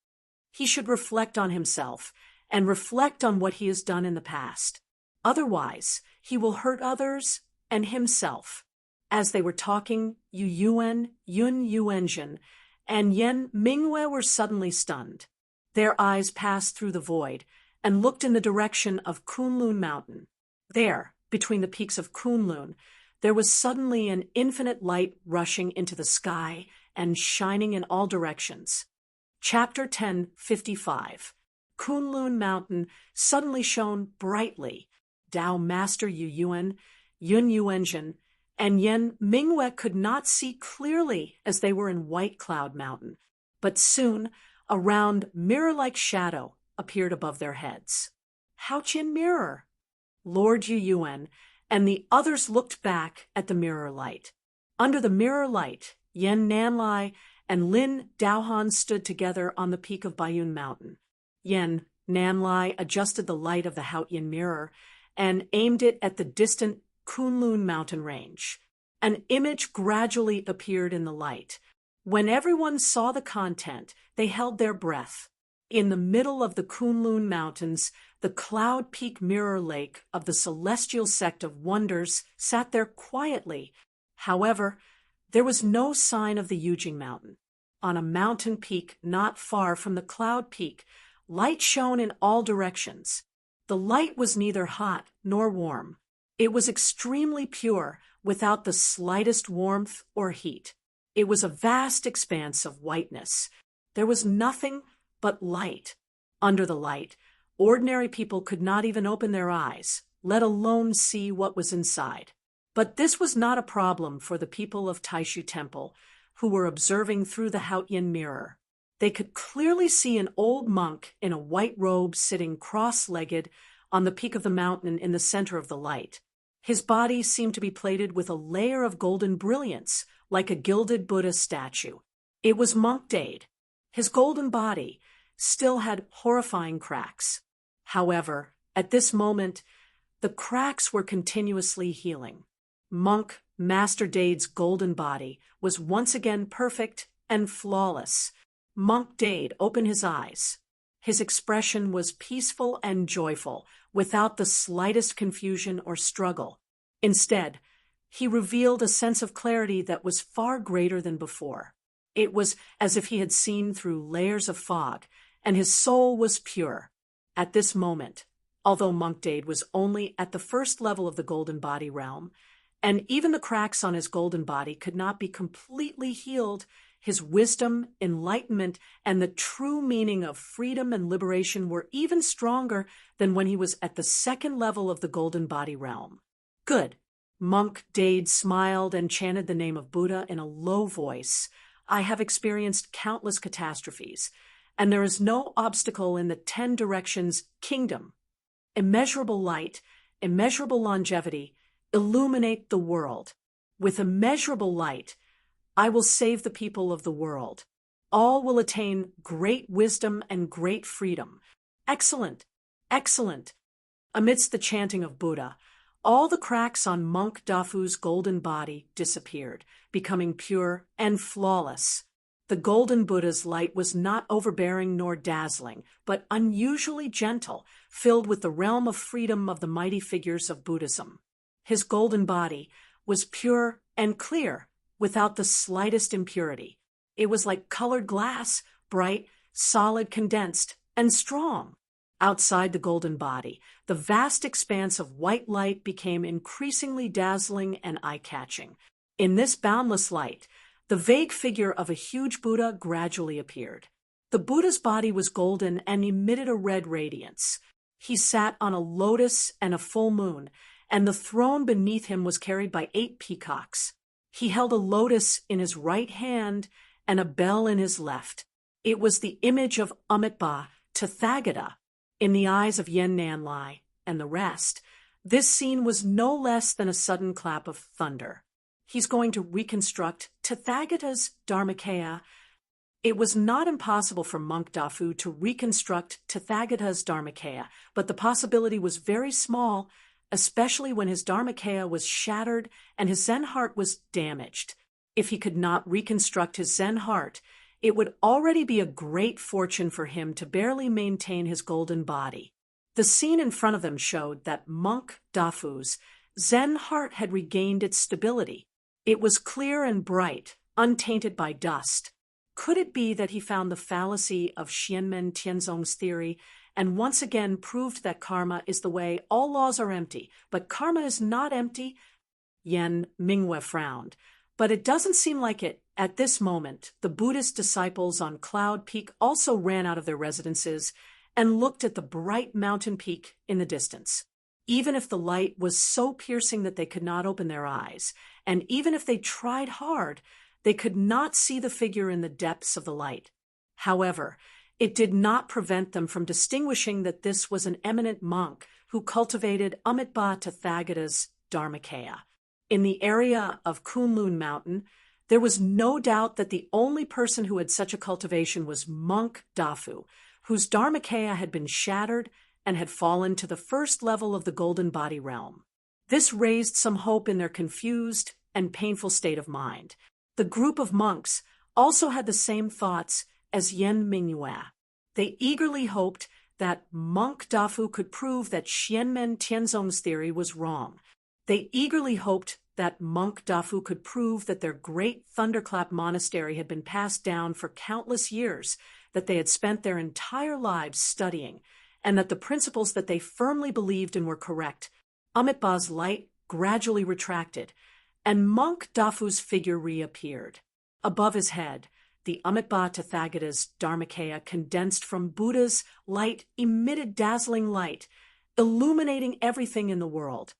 He should reflect on himself and reflect on what he has done in the past. Otherwise, he will hurt others and himself. As they were talking, Yu Yuan, Yun Yuanjin, and Yen Mingwei were suddenly stunned. Their eyes passed through the void and looked in the direction of Kunlun Mountain. There, between the peaks of Kunlun, there was suddenly an infinite light rushing into the sky and shining in all directions. Chapter 1055. Kunlun Mountain suddenly shone brightly. Tao Master Yu Yuan, Yun Yuanjin, and Yen Mingwei could not see clearly as they were in White Cloud Mountain, but soon a round mirror-like shadow appeared above their heads. Haoqian Mirror! Lord Yu Yuan and the others looked back at the mirror light. Under the mirror light, Yen Nanlai and Lin Daohan stood together on the peak of Baiyun Mountain. Yen Nanlai adjusted the light of the Haoqian Mirror and aimed it at the distant Kunlun mountain range. An image gradually appeared in the light. When everyone saw the content, they held their breath. In the middle of the Kunlun Mountains, the Cloud Peak Mirror Lake of the Celestial Sect of Wonders sat there quietly. However, there was no sign of the Yujing Mountain. On a mountain peak not far from the Cloud Peak, light shone in all directions. The light was neither hot nor warm. It was extremely pure, without the slightest warmth or heat. It was a vast expanse of whiteness. There was nothing but light. Under the light, ordinary people could not even open their eyes, let alone see what was inside. But this was not a problem for the people of Taishu Temple, who were observing through the Haoqian Mirror. They could clearly see an old monk in a white robe sitting cross-legged on the peak of the mountain in the center of the light. His body seemed to be plated with a layer of golden brilliance, like a gilded Buddha statue. It was Monk Dade. His golden body still had horrifying cracks. However, at this moment, the cracks were continuously healing. Monk Master Dade's golden body was once again perfect and flawless. Monk Dade opened his eyes. His expression was peaceful and joyful, without the slightest confusion or struggle. Instead, he revealed a sense of clarity that was far greater than before. It was as if he had seen through layers of fog, and his soul was pure. At this moment, although Monk Dade was only at the first level of the golden body realm, and even the cracks on his golden body could not be completely healed, his wisdom, enlightenment, and the true meaning of freedom and liberation were even stronger than when he was at the second level of the golden body realm. Good. Monk Dade smiled and chanted the name of Buddha in a low voice. I have experienced countless catastrophes, and there is no obstacle in the 10 directions kingdom. Immeasurable light, immeasurable longevity, illuminate the world. With immeasurable light, I will save the people of the world. All will attain great wisdom and great freedom. Excellent, excellent. Amidst the chanting of Buddha, all the cracks on Monk Dafu's golden body disappeared, becoming pure and flawless. The golden Buddha's light was not overbearing nor dazzling, but unusually gentle, filled with the realm of freedom of the mighty figures of Buddhism. His golden body was pure and clear, without the slightest impurity. It was like colored glass, bright, solid, condensed, and strong. Outside the golden body, the vast expanse of white light became increasingly dazzling and eye-catching. In this boundless light, the vague figure of a huge Buddha gradually appeared. The Buddha's body was golden and emitted a red radiance. He sat on a lotus and a full moon, and the throne beneath him was carried by 8 peacocks. He held a lotus in his right hand and a bell in his left. It was the image of Amitabha, Tathagata. In the eyes of Yen Nanlai and the rest, this scene was no less than a sudden clap of thunder. He's going to reconstruct Tathagata's Dharmakaya. It was not impossible for Monk Dafu to reconstruct Tathagata's Dharmakaya, but the possibility was very small, especially when his Dharmakaya was shattered and his Zen heart was damaged. If he could not reconstruct his Zen heart, it would already be a great fortune for him to barely maintain his golden body. The scene in front of them showed that Monk Dafu's Zen heart had regained its stability. It was clear and bright, untainted by dust. Could it be that he found the fallacy of Xianmen Tianzong's theory and once again proved that karma is the way all laws are empty, but karma is not empty? Yan Mingwe frowned. But it doesn't seem like it. At this moment, the Buddhist disciples on Cloud Peak also ran out of their residences and looked at the bright mountain peak in the distance. Even if the light was so piercing that they could not open their eyes, and even if they tried hard, they could not see the figure in the depths of the light. However, it did not prevent them from distinguishing that this was an eminent monk who cultivated Amitabha Tathagata's Dharmakaya. In the area of Kunlun Mountain, there was no doubt that the only person who had such a cultivation was Monk Dafu, whose Dharmakaya had been shattered and had fallen to the first level of the golden body realm. This raised some hope in their confused and painful state of mind. The group of monks also had the same thoughts as Yan Mingyue. They eagerly hoped that Monk Dafu could prove that Xianmen Tianzong's theory was wrong. They eagerly hoped that Monk Dafu could prove that their great Thunderclap monastery had been passed down for countless years, that they had spent their entire lives studying, and that the principles that they firmly believed in were correct. Amitabha's light gradually retracted, and Monk Dafu's figure reappeared. Above his head, the Amitabha Tathagata's Dharmakaya condensed from Buddha's light emitted dazzling light, illuminating everything in the world.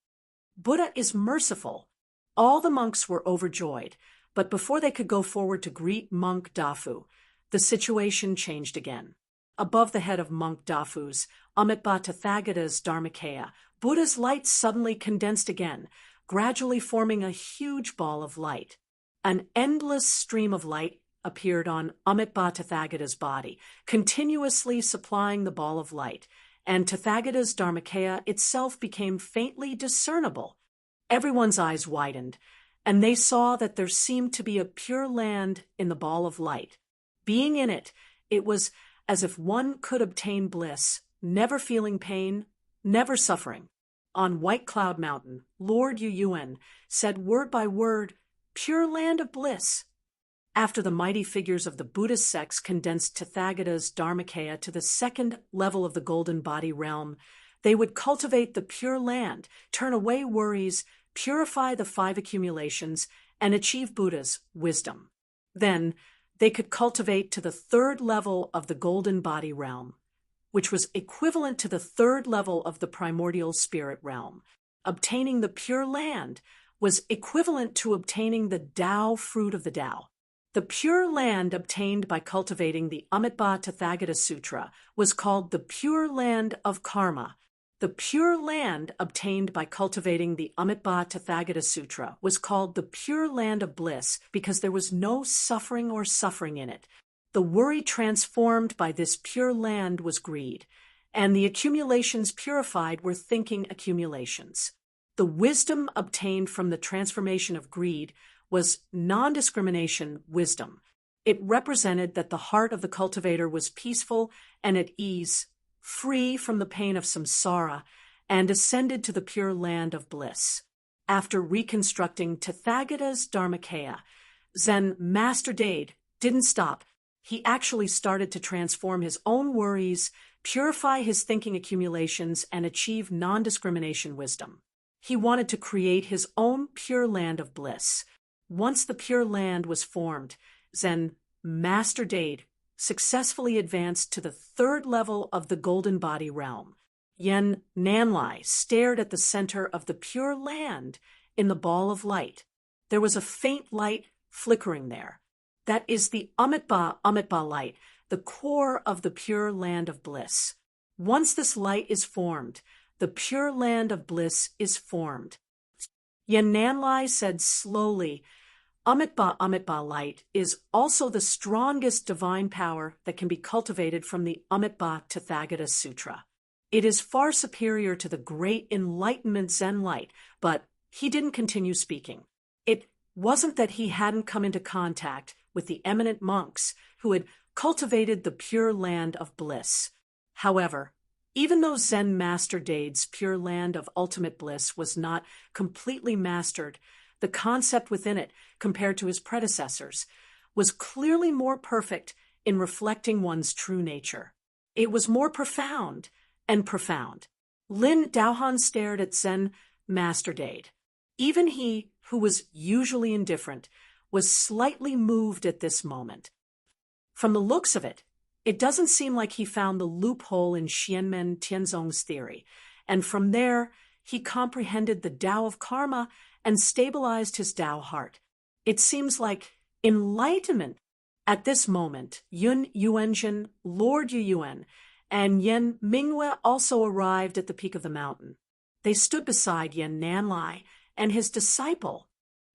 Buddha is merciful. All the monks were overjoyed, but before they could go forward to greet Monk Dafu, the situation changed again. Above the head of Monk Dafu's Amitabha Tathagata's Dharmakaya, Buddha's light suddenly condensed again, gradually forming a huge ball of light. An endless stream of light appeared on Amitabha Tathagata's body, continuously supplying the ball of light, and Tathagata's Dharmakaya itself became faintly discernible. Everyone's eyes widened, and they saw that there seemed to be a pure land in the ball of light. Being in it, it was as if one could obtain bliss, never feeling pain, never suffering. On White Cloud Mountain, Lord Yuyuan said word by word, "Pure land of bliss." After the mighty figures of the Buddhist sects condensed Tathagata's Dharmakaya to the second level of the golden body realm, they would cultivate the pure land, turn away worries, purify the 5 accumulations, and achieve Buddha's wisdom. Then, they could cultivate to the 3rd level of the golden body realm, which was equivalent to the 3rd level of the primordial spirit realm. Obtaining the pure land was equivalent to obtaining the Tao fruit of the Tao. The pure land obtained by cultivating the Amitabha Tathagata Sutra was called the pure land of karma. The pure land obtained by cultivating the Amitabha Tathagata Sutra was called the pure land of bliss because there was no suffering or suffering in it. The worry transformed by this pure land was greed, and the accumulations purified were thinking accumulations. The wisdom obtained from the transformation of greed was non-discrimination wisdom. It represented that the heart of the cultivator was peaceful and at ease, free from the pain of samsara, and ascended to the pure land of bliss. After reconstructing Tathagata's Dharmakaya, Zen Master Dade didn't stop. He actually started to transform his own worries, purify his thinking accumulations, and achieve non-discrimination wisdom. He wanted to create his own pure land of bliss. Once the pure land was formed, Zen Master Dade successfully advanced to the 3rd level of the golden body realm. Yen Nanlai stared at the center of the pure land in the ball of light. There was a faint light flickering there. That is the Amitabha light, the core of the pure land of bliss. Once this light is formed, the pure land of bliss is formed. Yen Nanlai said slowly, Amitabha light is also the strongest divine power that can be cultivated from the Amitabha Tathagata Sutra. It is far superior to the great enlightenment Zen light, but he didn't continue speaking. It wasn't that he hadn't come into contact with the eminent monks who had cultivated the pure land of bliss. However, Even though Zen Master Dade's pure land of ultimate bliss was not completely mastered, the concept within it, compared to his predecessors, was clearly more perfect in reflecting one's true nature. It was more profound and profound. Lin Daohan stared at Zen Master Dade. Even he, who was usually indifferent, was slightly moved at this moment. From the looks of it, it doesn't seem like he found the loophole in Xianmen Tianzong's theory, and from there he comprehended the Tao of karma and stabilized his Tao heart. It seems like enlightenment. At this moment, Yun Yuanzhen, Lord Yu Yuan, and Yen Mingyue also arrived at the peak of the mountain. They stood beside Yen Nanlai and his disciple.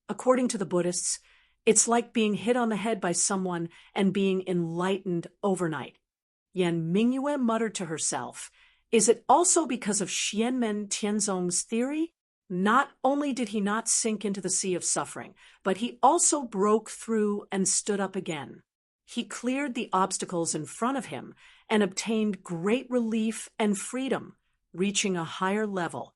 According to the Buddhists, it's like being hit on the head by someone and being enlightened overnight. Yen Mingyue muttered to herself, "Is it also because of Xianmen Tianzong's theory? Not only did he not sink into the sea of suffering, but he also broke through and stood up again. He cleared the obstacles in front of him and obtained great relief and freedom, reaching a higher level."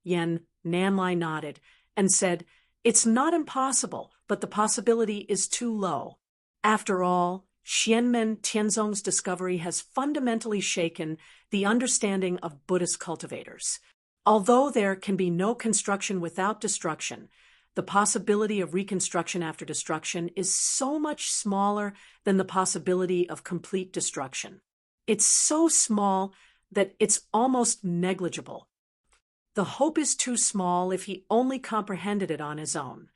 Yen Nanlai nodded and said, "It's not impossible, but the possibility is too low. After all, Xianmen Tianzong's discovery has fundamentally shaken the understanding of Buddhist cultivators. Although there can be no construction without destruction, the possibility of reconstruction after destruction is so much smaller than the possibility of complete destruction. It's so small that it's almost negligible. The hope is too small if he only comprehended it on his own.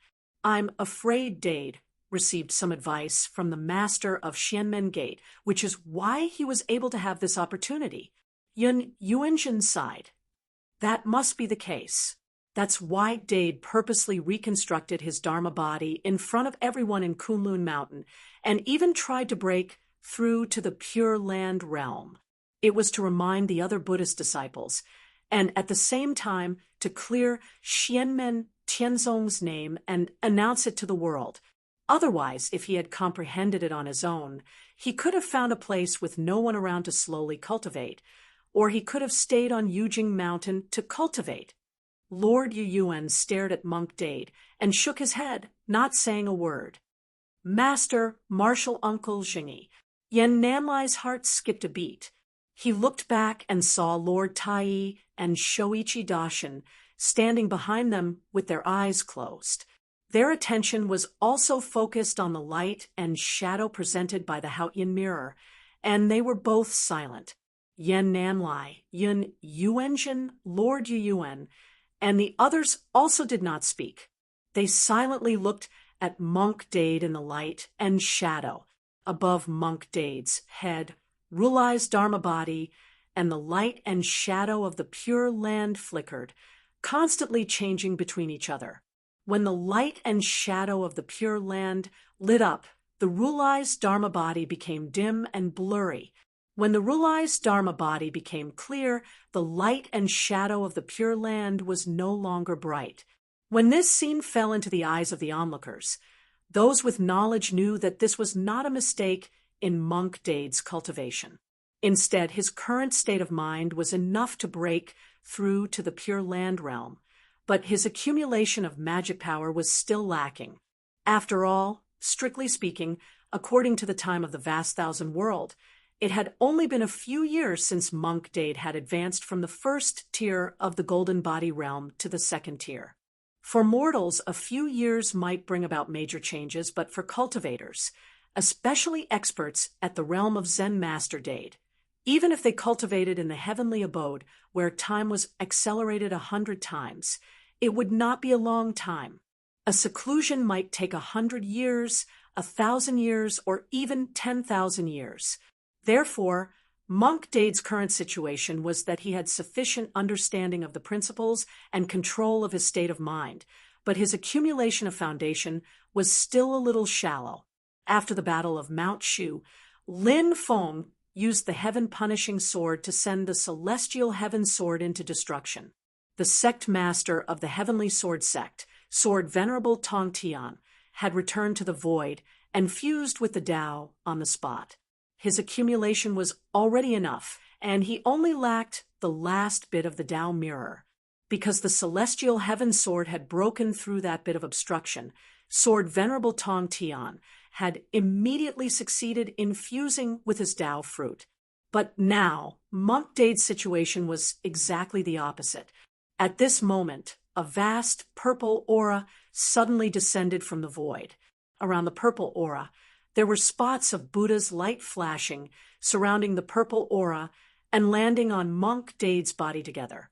I'm afraid Dade received some advice from the master of Xianmen Gate, which is why he was able to have this opportunity." Yun Yuanzhen sighed. "That must be the case. That's why Dade purposely reconstructed his Dharma body in front of everyone in Kunlun Mountain and even tried to break through to the Pure Land realm. It was to remind the other Buddhist disciples, and at the same time to clear Xianmen Tianzong's name and announce it to the world. Otherwise, if he had comprehended it on his own, he could have found a place with no one around to slowly cultivate, or he could have stayed on Yujing Mountain to cultivate." Lord Yu Yuan stared at Monk Dade and shook his head, not saying a word. "Master, martial uncle Jingyi." Yen Nanlai's heart skipped a beat. He looked back and saw Lord Tai and Shoichi Dashin standing behind them with their eyes closed. Their attention was also focused on the light and shadow presented by the Haoyin mirror, and they were both silent. Yen Nanlai, Yun Yuanzhen, Lord Yu Yuan, and the others also did not speak. They silently looked at Monk Dade in the light and shadow. Above Monk Dade's head, Rulai's Dharma body, and the light and shadow of the Pure Land flickered, constantly changing between each other. When the light and shadow of the Pure Land lit up, the Rulai's Dharma body became dim and blurry. When the Rulai's Dharma body became clear, the light and shadow of the Pure Land was no longer bright. When this scene fell into the eyes of the onlookers, those with knowledge knew that this was not a mistake in Monk Dade's cultivation. Instead, his current state of mind was enough to break through to the Pure Land realm, but his accumulation of magic power was still lacking. After all, strictly speaking, according to the time of the vast thousand world, it had only been a few years since Monk Dade had advanced from the first tier of the Golden Body realm to the second tier. For mortals, a few years might bring about major changes, but for cultivators, especially experts at the realm of Zen Master Dade, even if they cultivated in the heavenly abode where time was accelerated 100 times, it would not be a long time. A seclusion might take 100 years, 1,000 years, or even 10,000 years. Therefore, Monk Dade's current situation was that he had sufficient understanding of the principles and control of his state of mind, but his accumulation of foundation was still a little shallow. After the Battle of Mount Shu, Lin Feng used the heaven-punishing sword to send the celestial heaven sword into destruction. The sect master of the heavenly sword sect, Sword Venerable Tong Tian, had returned to the void and fused with the Tao on the spot. His accumulation was already enough, and he only lacked the last bit of the Tao mirror. Because the celestial heaven sword had broken through that bit of obstruction, Sword Venerable Tong Tian had immediately succeeded in fusing with his Tao fruit. But now, Monk Dade's situation was exactly the opposite. At this moment, a vast purple aura suddenly descended from the void. Around the purple aura, there were spots of Buddha's light flashing, surrounding the purple aura and landing on Monk Dade's body together.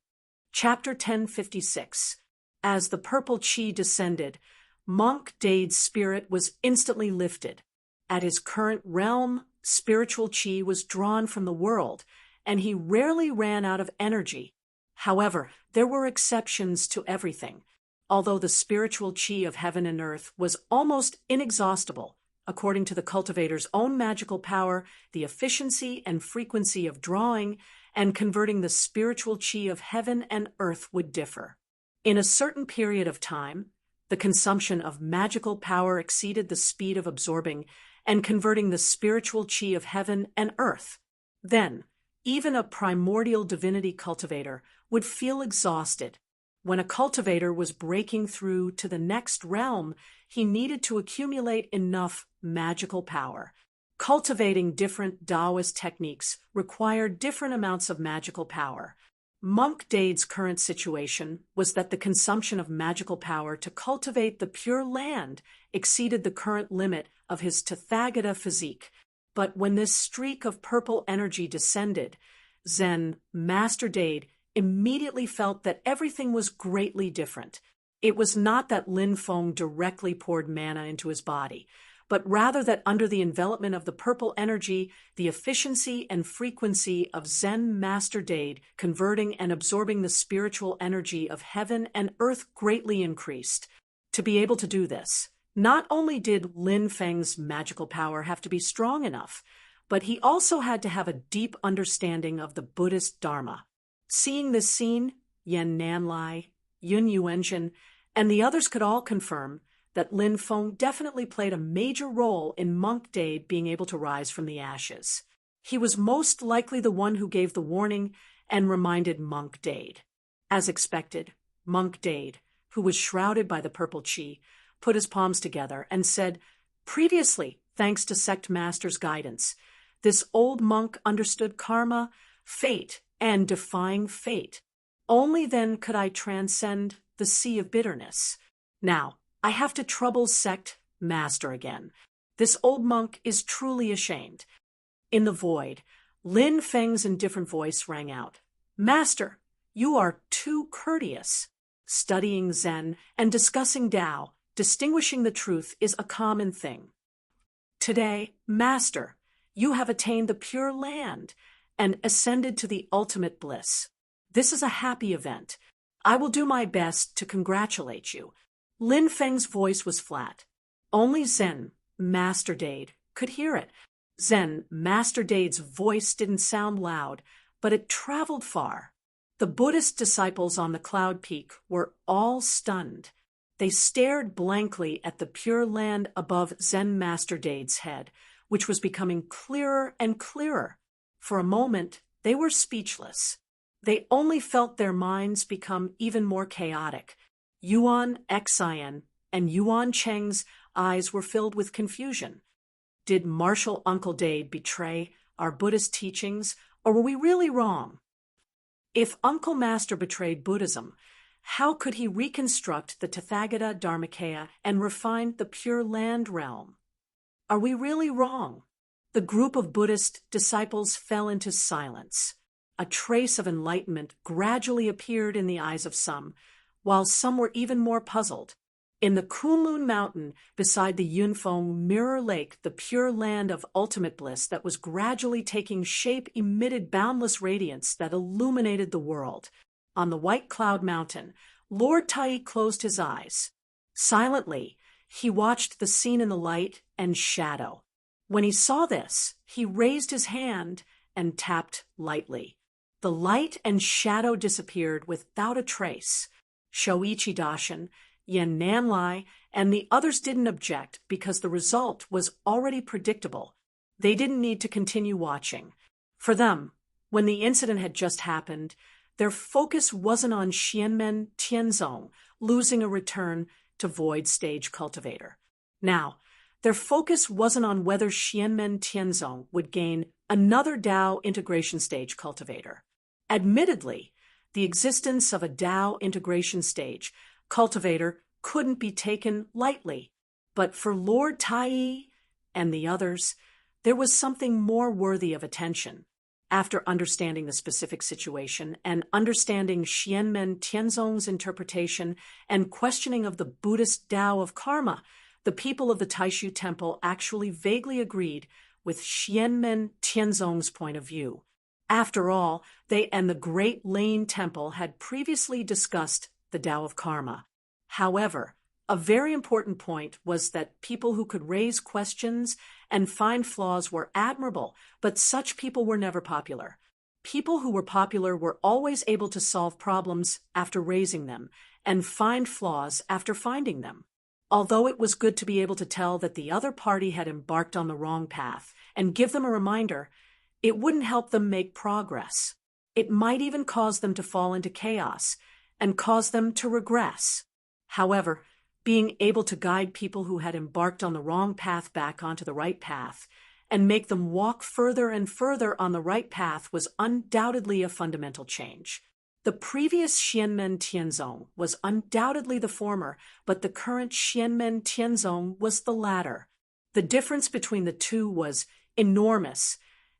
Chapter 1056. As the purple chi descended, Monk Dade's spirit was instantly lifted. At his current realm, spiritual chi was drawn from the world, and he rarely ran out of energy. However, there were exceptions to everything. Although the spiritual chi of heaven and earth was almost inexhaustible, according to the cultivator's own magical power, the efficiency and frequency of drawing and converting the spiritual chi of heaven and earth would differ. In a certain period of time, the consumption of magical power exceeded the speed of absorbing and converting the spiritual chi of heaven and earth. Then, even a primordial divinity cultivator would feel exhausted. When a cultivator was breaking through to the next realm, he needed to accumulate enough magical power. Cultivating different Taoist techniques required different amounts of magical power. Monk Dade's current situation was that the consumption of magical power to cultivate the Pure Land exceeded the current limit of his Tathagata physique. But when this streak of purple energy descended, Zen Master Dade immediately felt that everything was greatly different. It was not that Lin Feng directly poured mana into his body, but rather that under the envelopment of the purple energy, the efficiency and frequency of Zen Master Dade converting and absorbing the spiritual energy of heaven and earth greatly increased. To be able to do this, not only did Lin Feng's magical power have to be strong enough, but he also had to have a deep understanding of the Buddhist Dharma. Seeing this scene, Yan Nanlai, Yun Yuanjin, and the others could all confirm that Lin Feng definitely played a major role in Monk Dade being able to rise from the ashes. He was most likely the one who gave the warning and reminded Monk Dade. As expected, Monk Dade, who was shrouded by the purple chi, put his palms together and said, "Previously, thanks to Sect Master's guidance, this old monk understood karma, fate, and defying fate. Only then could I transcend the sea of bitterness. Now, I have to trouble Sect Master again. This old monk is truly ashamed." In the void, Lin Feng's indifferent voice rang out, "Master, you are too courteous. Studying Zen and discussing Tao, distinguishing the truth is a common thing. Today, Master, you have attained the Pure Land and ascended to the ultimate bliss. This is a happy event. I will do my best to congratulate you." Lin Feng's voice was flat. Only Zen Master Dade could hear it. Zen Master Dade's voice didn't sound loud, but it traveled far. The Buddhist disciples on the cloud peak were all stunned. They stared blankly at the Pure Land above Zen Master Dade's head, which was becoming clearer and clearer. For a moment, they were speechless. They only felt their minds become even more chaotic. Yuan Xian and Yuan Cheng's eyes were filled with confusion. Did Martial Uncle Dade betray our Buddhist teachings, or were we really wrong? If Uncle Master betrayed Buddhism, how could he reconstruct the Tathagata Dharmakaya and refine the Pure Land realm? Are we really wrong? The group of Buddhist disciples fell into silence. A trace of enlightenment gradually appeared in the eyes of some, while some were even more puzzled. In the Kunlun Mountain, beside the Yunfeng Mirror Lake, the Pure Land of ultimate bliss that was gradually taking shape emitted boundless radiance that illuminated the world. On the White Cloud Mountain, Lord Tai closed his eyes. Silently, he watched the scene in the light and shadow. When he saw this, he raised his hand and tapped lightly. The light and shadow disappeared without a trace. Shoichi Daishin, Yan Nanlai, and the others didn't object because the result was already predictable. They didn't need to continue watching. For them, when the incident had just happened, their focus wasn't on Xianmen Tianzong losing a return to Void Stage Cultivator. Now, their focus wasn't on whether Xianmen Tianzong would gain another Dao Integration Stage Cultivator. Admittedly, the existence of a Dao Integration Stage Cultivator couldn't be taken lightly, but for Lord Tai and the others, there was something more worthy of attention. After understanding the specific situation and understanding Xianmen Tianzong's interpretation and questioning of the Buddhist Tao of karma, the people of the Taishu Temple actually vaguely agreed with Xianmen Tianzong's point of view. After all, they and the Great Lane Temple had previously discussed the Tao of karma. However, a very important point was that people who could raise questions and find flaws were admirable, but such people were never popular. People who were popular were always able to solve problems after raising them and find flaws after finding them. Although it was good to be able to tell that the other party had embarked on the wrong path and give them a reminder, it wouldn't help them make progress. It might even cause them to fall into chaos and cause them to regress. However, being able to guide people who had embarked on the wrong path back onto the right path and make them walk further and further on the right path was undoubtedly a fundamental change. The previous Xianmen Tianzong was undoubtedly the former, but the current Xianmen Tianzong was the latter. The difference between the two was enormous,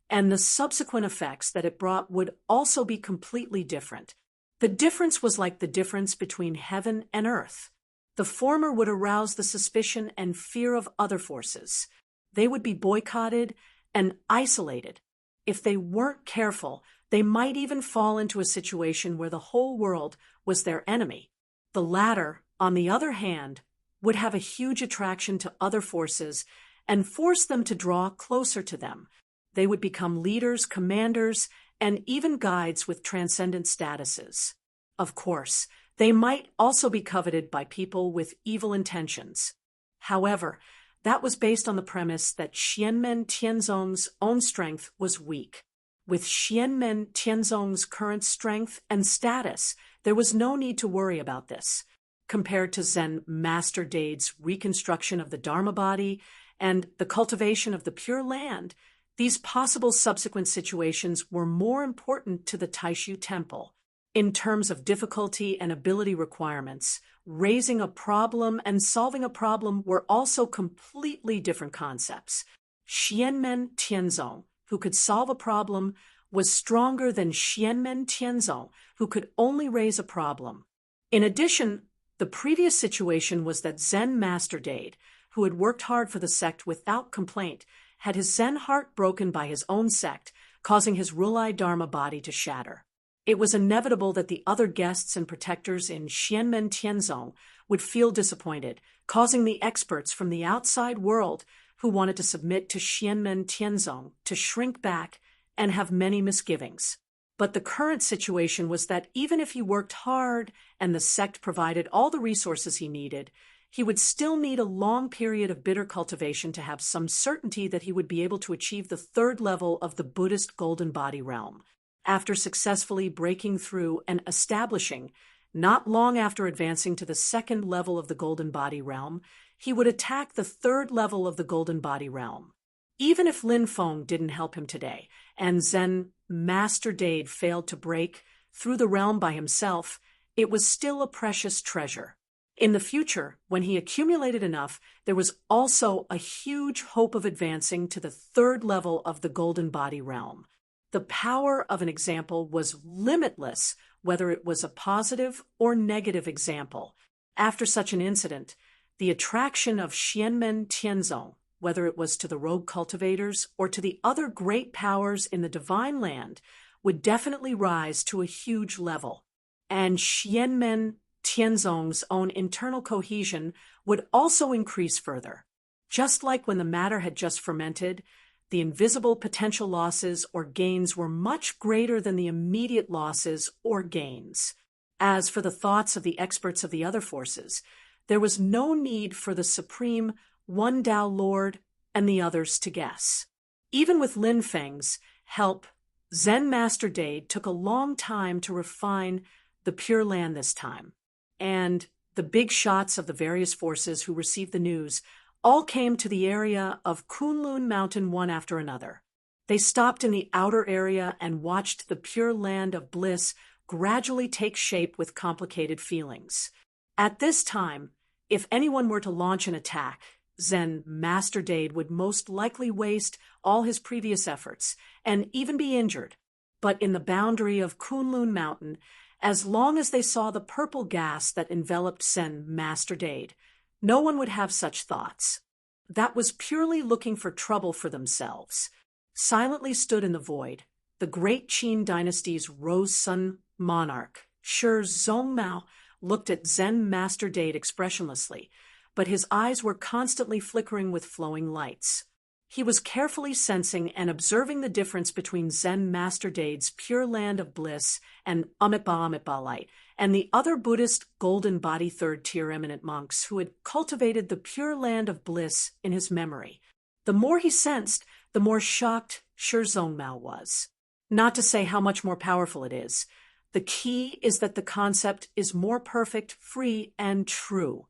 and the subsequent effects that it brought would also be completely different. The difference was like the difference between heaven and earth. The former would arouse the suspicion and fear of other forces. They would be boycotted and isolated. If they weren't careful, they might even fall into a situation where the whole world was their enemy. The latter, on the other hand, would have a huge attraction to other forces and force them to draw closer to them. They would become leaders, commanders, and even guides with transcendent statuses. Of course, they might also be coveted by people with evil intentions. However, that was based on the premise that Xianmen Tianzong's own strength was weak. With Xianmen Tianzong's current strength and status, there was no need to worry about this. Compared to Zen Master Dade's reconstruction of the Dharma body and the cultivation of the Pure Land, these possible subsequent situations were more important to the Taishu Temple. In terms of difficulty and ability requirements, raising a problem and solving a problem were also completely different concepts. Xianmen Tianzong, who could solve a problem, was stronger than Xianmen Tianzong, who could only raise a problem. In addition, the previous situation was that Zen Master Dade, who had worked hard for the sect without complaint, had his Zen heart broken by his own sect, causing his Rulai Dharma body to shatter. It was inevitable that the other guests and protectors in Xianmen Tianzong would feel disappointed, causing the experts from the outside world who wanted to submit to Xianmen Tianzong to shrink back and have many misgivings. But the current situation was that even if he worked hard and the sect provided all the resources he needed, he would still need a long period of bitter cultivation to have some certainty that he would be able to achieve the third level of the Buddhist Golden Body realm. After successfully breaking through and establishing, not long after advancing to the second level of the Golden Body realm, he would attack the third level of the Golden Body realm. Even if Lin Feng didn't help him today, and Zen Master Dade failed to break through the realm by himself, it was still a precious treasure. In the future, when he accumulated enough, there was also a huge hope of advancing to the third level of the Golden Body realm. The power of an example was limitless, whether it was a positive or negative example. After such an incident, the attraction of Xianmen Tianzong, whether it was to the rogue cultivators or to the other great powers in the divine land, would definitely rise to a huge level. And Xianmen Tianzong's own internal cohesion would also increase further. Just like when the matter had just fermented, the invisible potential losses or gains were much greater than the immediate losses or gains. As for the thoughts of the experts of the other forces, there was no need for the supreme One Tao Lord and the others to guess. Even with Lin Feng's help, Zen Master Dade took a long time to refine the Pure Land this time. And the big shots of the various forces who received the news all came to the area of Kunlun Mountain one after another. They stopped in the outer area and watched the Pure Land of Bliss gradually take shape with complicated feelings. At this time, if anyone were to launch an attack, Zen Master Dade would most likely waste all his previous efforts and even be injured. But in the boundary of Kunlun Mountain, as long as they saw the purple gas that enveloped Zen Master Dade, no one would have such thoughts. That was purely looking for trouble for themselves. Silently stood in the void, the great Qin dynasty's rose-sun monarch, Shi Zhongmao, looked at Zen Master Dade expressionlessly, but his eyes were constantly flickering with flowing lights. He was carefully sensing and observing the difference between Zen Master Dade's Pure Land of Bliss and Amitabha light, and the other Buddhist golden body third-tier eminent monks who had cultivated the Pure Land of Bliss in his memory. The more he sensed, the more shocked Shi Zhongmao was. Not to say how much more powerful it is. The key is that the concept is more perfect, free, and true.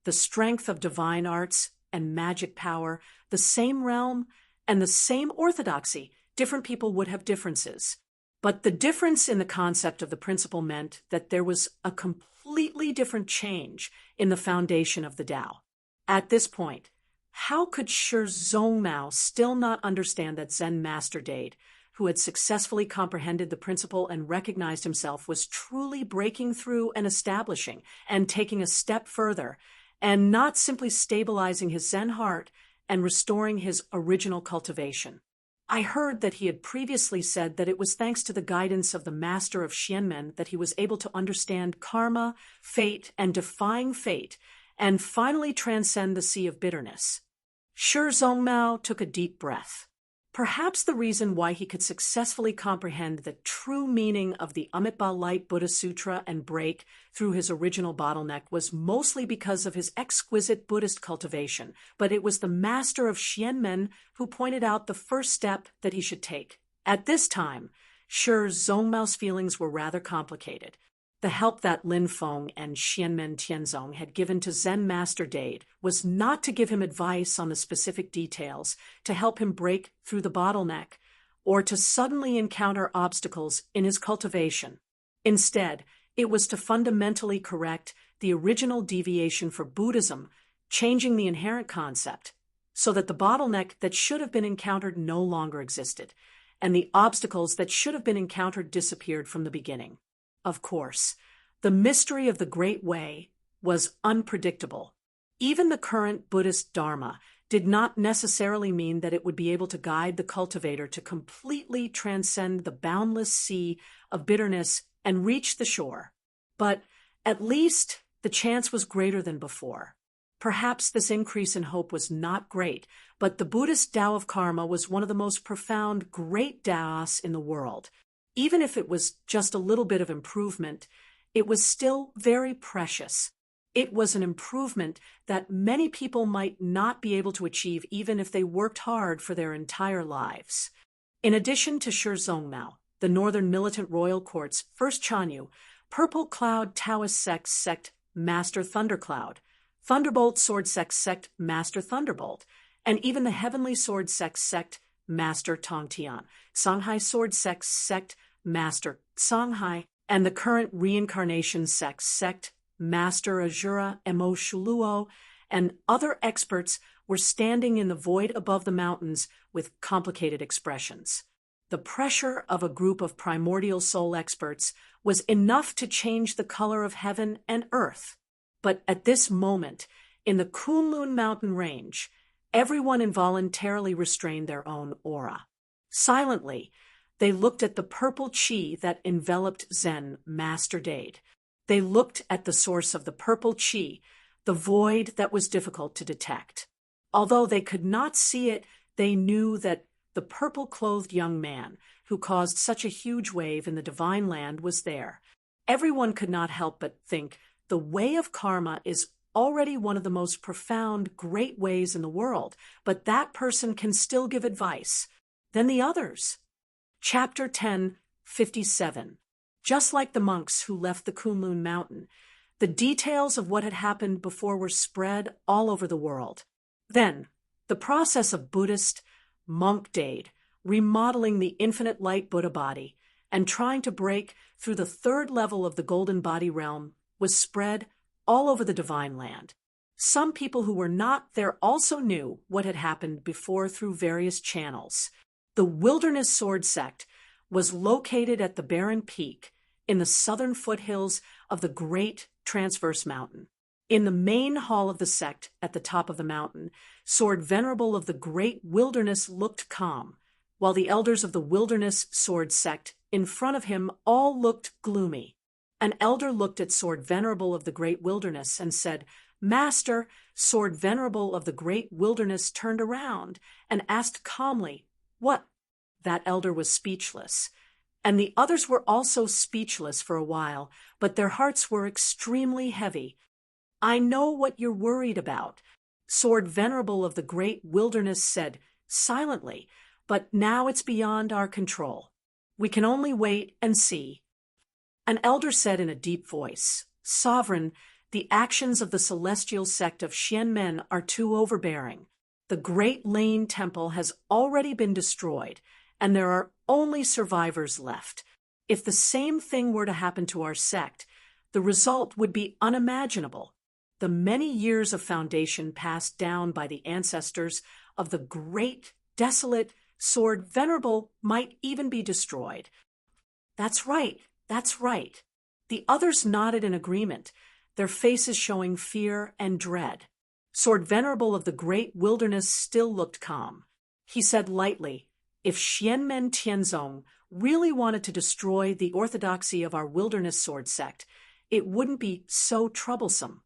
The strength of divine arts and magic power, the same realm and the same orthodoxy, different people would have differences. But the difference in the concept of the principle meant that there was a completely different change in the foundation of the Tao. At this point, how could Shi Zhongmao still not understand that Zen Master Dade, who had successfully comprehended the principle and recognized himself, was truly breaking through and establishing and taking a step further, and not simply stabilizing his Zen heart and restoring his original cultivation? I heard that he had previously said that it was thanks to the guidance of the master of Xianmen that he was able to understand karma, fate, and defying fate, and finally transcend the sea of bitterness. Shi Zhongmao took a deep breath. Perhaps the reason why he could successfully comprehend the true meaning of the Amitabha Light Buddha Sutra and break through his original bottleneck was mostly because of his exquisite Buddhist cultivation, but it was the master of Xianmen who pointed out the first step that he should take. At this time, Shi Zhongmao's feelings were rather complicated. The help that Lin Feng and Xianmen Tianzong had given to Zen Master Dade was not to give him advice on the specific details, to help him break through the bottleneck, or to suddenly encounter obstacles in his cultivation. Instead, it was to fundamentally correct the original deviation for Buddhism, changing the inherent concept, so that the bottleneck that should have been encountered no longer existed, and the obstacles that should have been encountered disappeared from the beginning. Of course, the mystery of the Great Way was unpredictable. Even the current Buddhist Dharma did not necessarily mean that it would be able to guide the cultivator to completely transcend the boundless sea of bitterness and reach the shore. But at least the chance was greater than before. Perhaps this increase in hope was not great, but the Buddhist Tao of Karma was one of the most profound great Taos in the world. Even if it was just a little bit of improvement, it was still very precious. It was an improvement that many people might not be able to achieve even if they worked hard for their entire lives. In addition to Shi Zhongmao, the Northern Militant Royal Court's first Chanyu, Purple Cloud Taoist sect Master Thundercloud, Thunderbolt Sword sect Master Thunderbolt, and even the Heavenly Sword sect Master Tongtian, Songhai Sword sect Master Songhai, and the current Reincarnation sect Master Azura Emo Shuluo, and other experts were standing in the void above the mountains with complicated expressions. The pressure of a group of primordial soul experts was enough to change the color of heaven and earth. But at this moment, in the Kunlun mountain range, everyone involuntarily restrained their own aura. Silently, they looked at the purple chi that enveloped Zen Master Dade. They looked at the source of the purple chi, the void that was difficult to detect. Although they could not see it, they knew that the purple-clothed young man who caused such a huge wave in the divine land was there. Everyone could not help but think, the way of karma is already one of the most profound, great ways in the world, but that person can still give advice. Then the others. Chapter 10:57. Just like the monks who left the Kunlun mountain, the details of what had happened before were spread all over the world. Then, the process of Buddhist monk-dade, remodeling the infinite light Buddha body, and trying to break through the third level of the golden body realm was spread all over the divine land. Some people who were not there also knew what had happened before through various channels. The Wilderness Sword Sect was located at the barren peak in the southern foothills of the Great Transverse Mountain. In the main hall of the sect at the top of the mountain, Sword Venerable of the Great Wilderness looked calm, while the elders of the Wilderness Sword Sect in front of him all looked gloomy. An elder looked at Sword Venerable of the Great Wilderness and said, "Master." Sword Venerable of the Great Wilderness turned around and asked calmly, "What?" That elder was speechless, and the others were also speechless for a while, but their hearts were extremely heavy. "I know what you're worried about," Sword Venerable of the Great Wilderness said silently, "but now it's beyond our control. We can only wait and see." An elder said in a deep voice, "Sovereign, the actions of the celestial sect of Xianmen are too overbearing. The Great Lane Temple has already been destroyed, and there are only survivors left. If the same thing were to happen to our sect, the result would be unimaginable. The many years of foundation passed down by the ancestors of the great, desolate Sword Venerable might even be destroyed." "That's right, that's right." The others nodded in agreement, their faces showing fear and dread. Sword Venerable of the Great Wilderness still looked calm. He said lightly, "If Xianmen Tianzong really wanted to destroy the orthodoxy of our Wilderness Sword Sect, it wouldn't be so troublesome.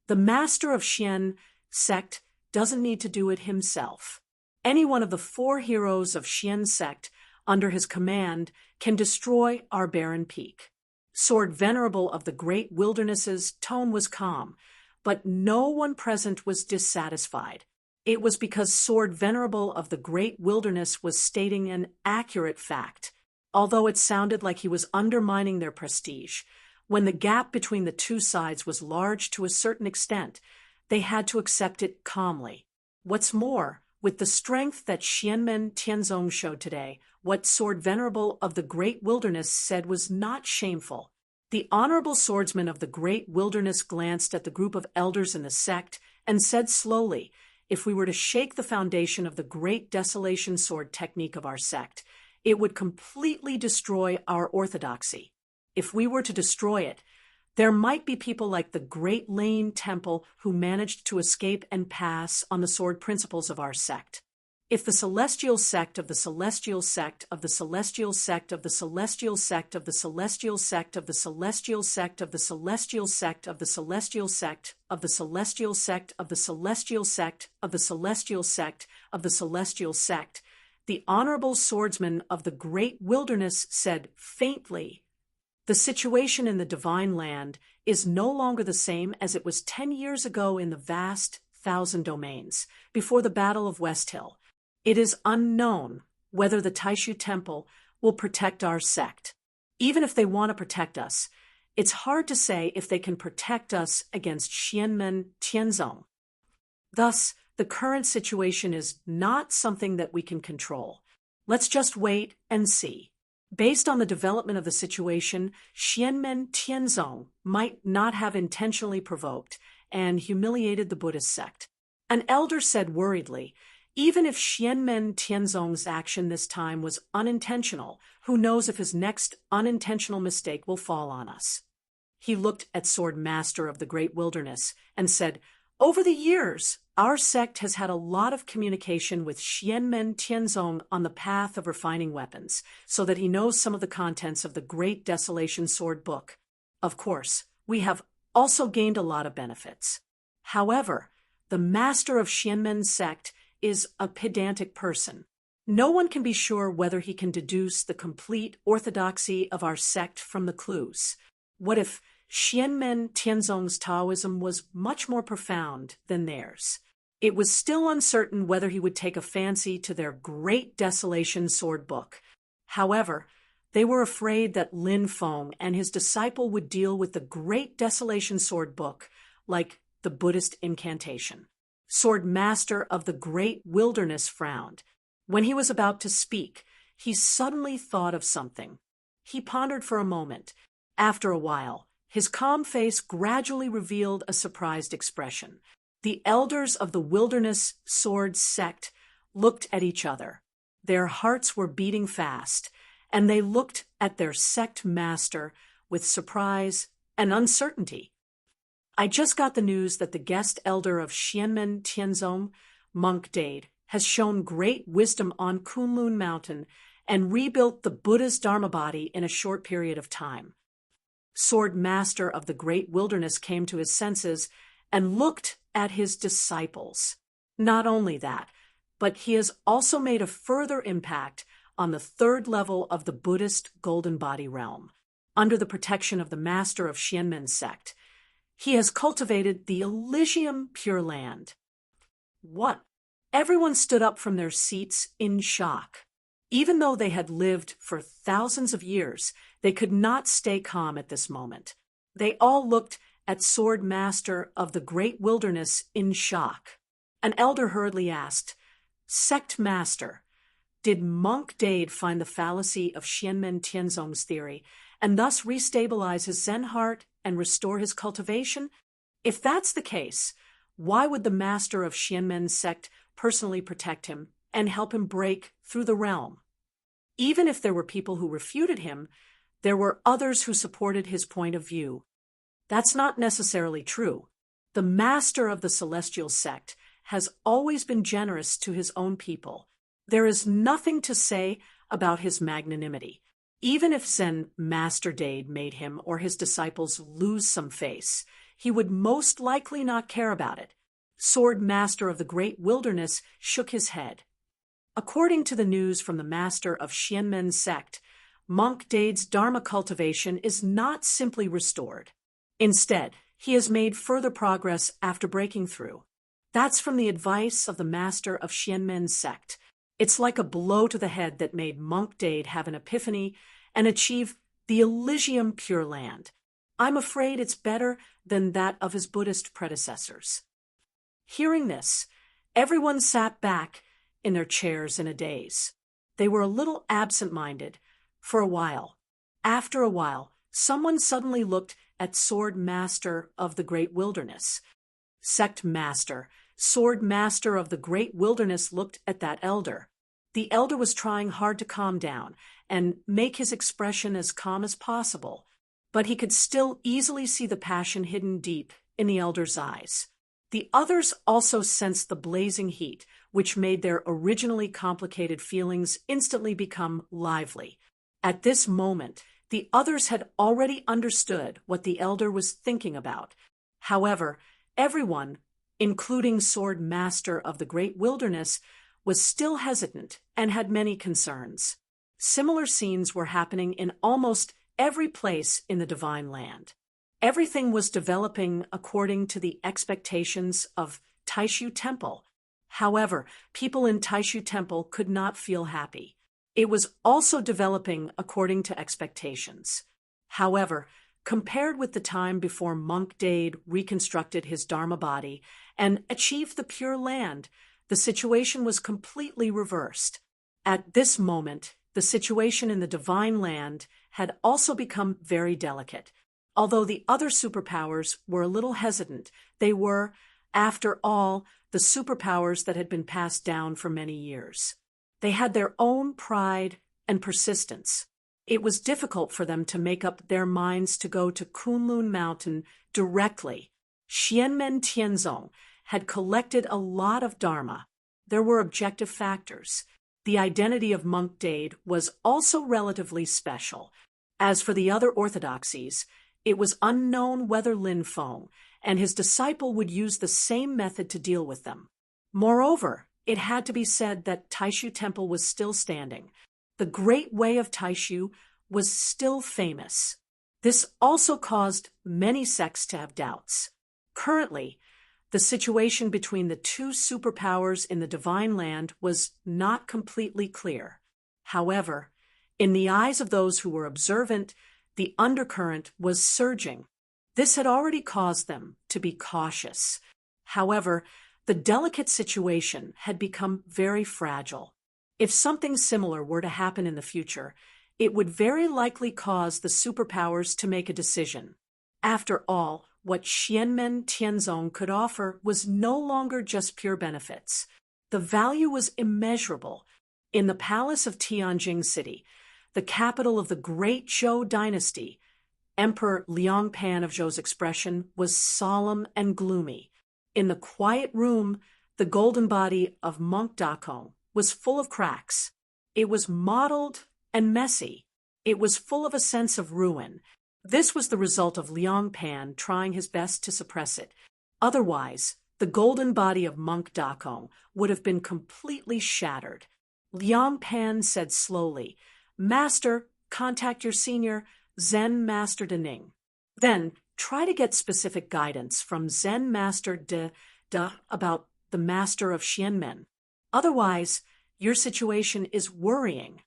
The master of Xian sect doesn't need to do it himself. Any one of the 4 heroes of Xian sect under his command can destroy our barren peak." Sword Venerable of the Great Wilderness's tone was calm, but no one present was dissatisfied. It was because Sword Venerable of the Great Wilderness was stating an accurate fact, although it sounded like he was undermining their prestige. When the gap between the two sides was large to a certain extent, they had to accept it calmly. What's more, with the strength that Xianmen Tianzong showed today, what Sword Venerable of the Great Wilderness said was not shameful. The honorable swordsman of the Great Wilderness glanced at the group of elders in the sect and said slowly, "If we were to shake the foundation of the great desolation sword technique of our sect, it would completely destroy our orthodoxy. If we were to destroy it, there might be people like the Great Lane Temple who managed to escape and pass on the sword principles of our sect. If the celestial sect of the celestial sect of the celestial sect of the celestial sect of the celestial sect of the celestial sect of the celestial sect of the celestial sect of the celestial sect of the celestial sect of the celestial sect of the celestial sect," the honorable swordsman of the Great Wilderness said faintly, "the situation in the divine land is no longer the same as it was 10 years ago in the vast 1,000 domains, before the Battle of West Hill. It is unknown whether the Taishu Temple will protect our sect. Even if they want to protect us, it's hard to say if they can protect us against Xianmen Tianzong. Thus, the current situation is not something that we can control. Let's just wait and see. Based on the development of the situation, Xianmen Tianzong might not have intentionally provoked and humiliated the Buddhist sect." An elder said worriedly, "Even if Xianmen Tianzong's action this time was unintentional, who knows if his next unintentional mistake will fall on us." He looked at Sword Master of the Great Wilderness and said, "Over the years, our sect has had a lot of communication with Xianmen Tianzong on the path of refining weapons, so that he knows some of the contents of the Great Desolation Sword Book. Of course, we have also gained a lot of benefits. However, the master of Xianmen's sect is a pedantic person. No one can be sure whether he can deduce the complete orthodoxy of our sect from the clues. What if Xianmen Tianzong's Taoism was much more profound than theirs. It was still uncertain whether he would take a fancy to their Great Desolation sword book. However, they were afraid that Lin Feng and his disciple would deal with the Great Desolation sword book like the Buddhist incantation. Sword Master of the Great Wilderness frowned. When he was about to speak, he suddenly thought of something. He pondered for a moment. After a while, his calm face gradually revealed a surprised expression. The elders of the Wilderness Sword sect looked at each other. Their hearts were beating fast, and they looked at their sect master with surprise and uncertainty. I just got the news that the guest elder of Xianmen Tianzong, Monk Dade, has shown great wisdom on Kunlun Mountain and rebuilt the Buddha's Dharma body in a short period of time. Sword Master of the Great Wilderness came to his senses and looked at his disciples. Not only that, but he has also made a further impact on the third level of the Buddhist Golden Body realm. Under the protection of the Master of Xianmen sect, he has cultivated the Elysium Pure Land. What? Everyone stood up from their seats in shock. Even though they had lived for thousands of years, they could not stay calm at this moment. They all looked at Sword Master of the Great Wilderness in shock. An elder hurriedly asked, "Sect Master, did Monk Dade find the fallacy of Xianmen Tianzong's theory and thus restabilize his Zen heart and restore his cultivation? If that's the case, why would the Master of Xianmen's sect personally protect him and help him break through the realm? Even if there were people who refuted him, there were others who supported his point of view. That's not necessarily true. The Master of the Celestial sect has always been generous to his own people. There is nothing to say about his magnanimity. Even if Zen Master Dade made him or his disciples lose some face, he would most likely not care about it." Sword Master of the Great Wilderness shook his head. According to the news from the Master of Xianmen's sect, Monk Dade's Dharma cultivation is not simply restored. Instead, he has made further progress after breaking through. That's from the advice of the Master of Xianmen's sect. It's like a blow to the head that made Monk Dade have an epiphany and achieve the Elysium Pure Land. I'm afraid it's better than that of his Buddhist predecessors. Hearing this, everyone sat back in their chairs in a daze. They were a little absent-minded for a while. After a while, someone suddenly looked at Sword Master of the Great Wilderness. Sect Master, Sword Master of the Great Wilderness looked at that elder. The elder was trying hard to calm down and make his expression as calm as possible, but he could still easily see the passion hidden deep in the elder's eyes. The others also sensed the blazing heat, which made their originally complicated feelings instantly become lively. At this moment, the others had already understood what the elder was thinking about. However, everyone, including Sword Master of the Great Wilderness, was still hesitant and had many concerns. Similar scenes were happening in almost every place in the Divine Land. Everything was developing according to the expectations of Taishu Temple. However, people in Taishu Temple could not feel happy. It was also developing according to expectations. However, compared with the time before Monk Dade reconstructed his Dharma body and achieved the Pure Land, the situation was completely reversed. At this moment, the situation in the Divine Land had also become very delicate. Although the other superpowers were a little hesitant, they were, after all, the superpowers that had been passed down for many years. They had their own pride and persistence. It was difficult for them to make up their minds to go to Kunlun Mountain directly. Xianmen Tianzong had collected a lot of Dharma. There were objective factors. The identity of Monk Dade was also relatively special. As for the other orthodoxies, it was unknown whether Lin Feng and his disciple would use the same method to deal with them. Moreover, it had to be said that Taishu Temple was still standing. The Great Way of Taishu was still famous. This also caused many sects to have doubts. Currently, the situation between the two superpowers in the Divine Land was not completely clear. However, in the eyes of those who were observant, the undercurrent was surging. This had already caused them to be cautious. However, the delicate situation had become very fragile. If something similar were to happen in the future, it would very likely cause the superpowers to make a decision. After all, what Xianmen Tianzong could offer was no longer just pure benefits. The value was immeasurable. In the palace of Tianjing City, the capital of the great Zhou dynasty, Emperor Liang Pan of Zhou's expression was solemn and gloomy. In the quiet room, the golden body of Monk Dakong was full of cracks. It was mottled and messy. It was full of a sense of ruin. This was the result of Liang Pan trying his best to suppress it. Otherwise, the golden body of Monk Dakong would have been completely shattered. Liang Pan said slowly, "Master, contact your senior, Zen Master De Ning. Then, try to get specific guidance from Zen Master De about the Master of Xianmen. Otherwise, your situation is worrying."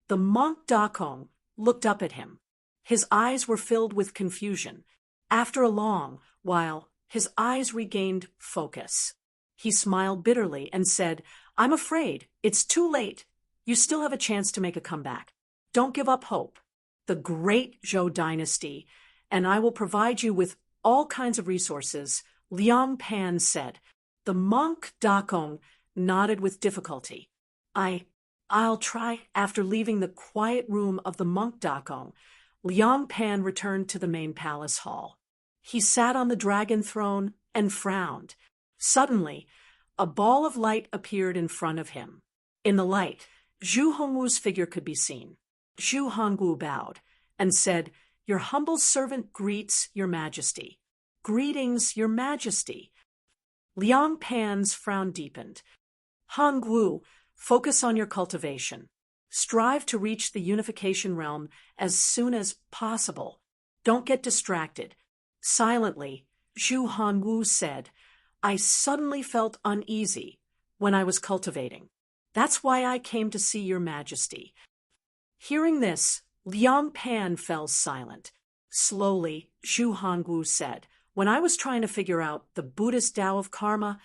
The monk Dakong looked up at him. His eyes were filled with confusion. After a long while, his eyes regained focus. He smiled bitterly and said, "I'm afraid it's too late. You still have a chance to make a comeback. Don't give up hope. The great Zhou dynasty, and I will provide you with all kinds of resources," Liang Pan said. The monk Dakong nodded with difficulty. I'll try." After leaving the quiet room of the monk Dakong, Liang Pan returned to the main palace hall. He sat on the dragon throne and frowned. Suddenly, a ball of light appeared in front of him. In the light, Zhu Hongwu's figure could be seen. Zhu Hongwu bowed and said, "Your humble servant greets your majesty." "Greetings, your majesty." Liang Pan's frown deepened. "Hongwu, focus on your cultivation. Strive to reach the unification realm as soon as possible. Don't get distracted." Silently, Zhu Hongwu said, "I suddenly felt uneasy when I was cultivating. That's why I came to see your majesty." Hearing this, Liang Pan fell silent. Slowly, Zhu Hongwu said, "When I was trying to figure out the Buddhist Tao of karma,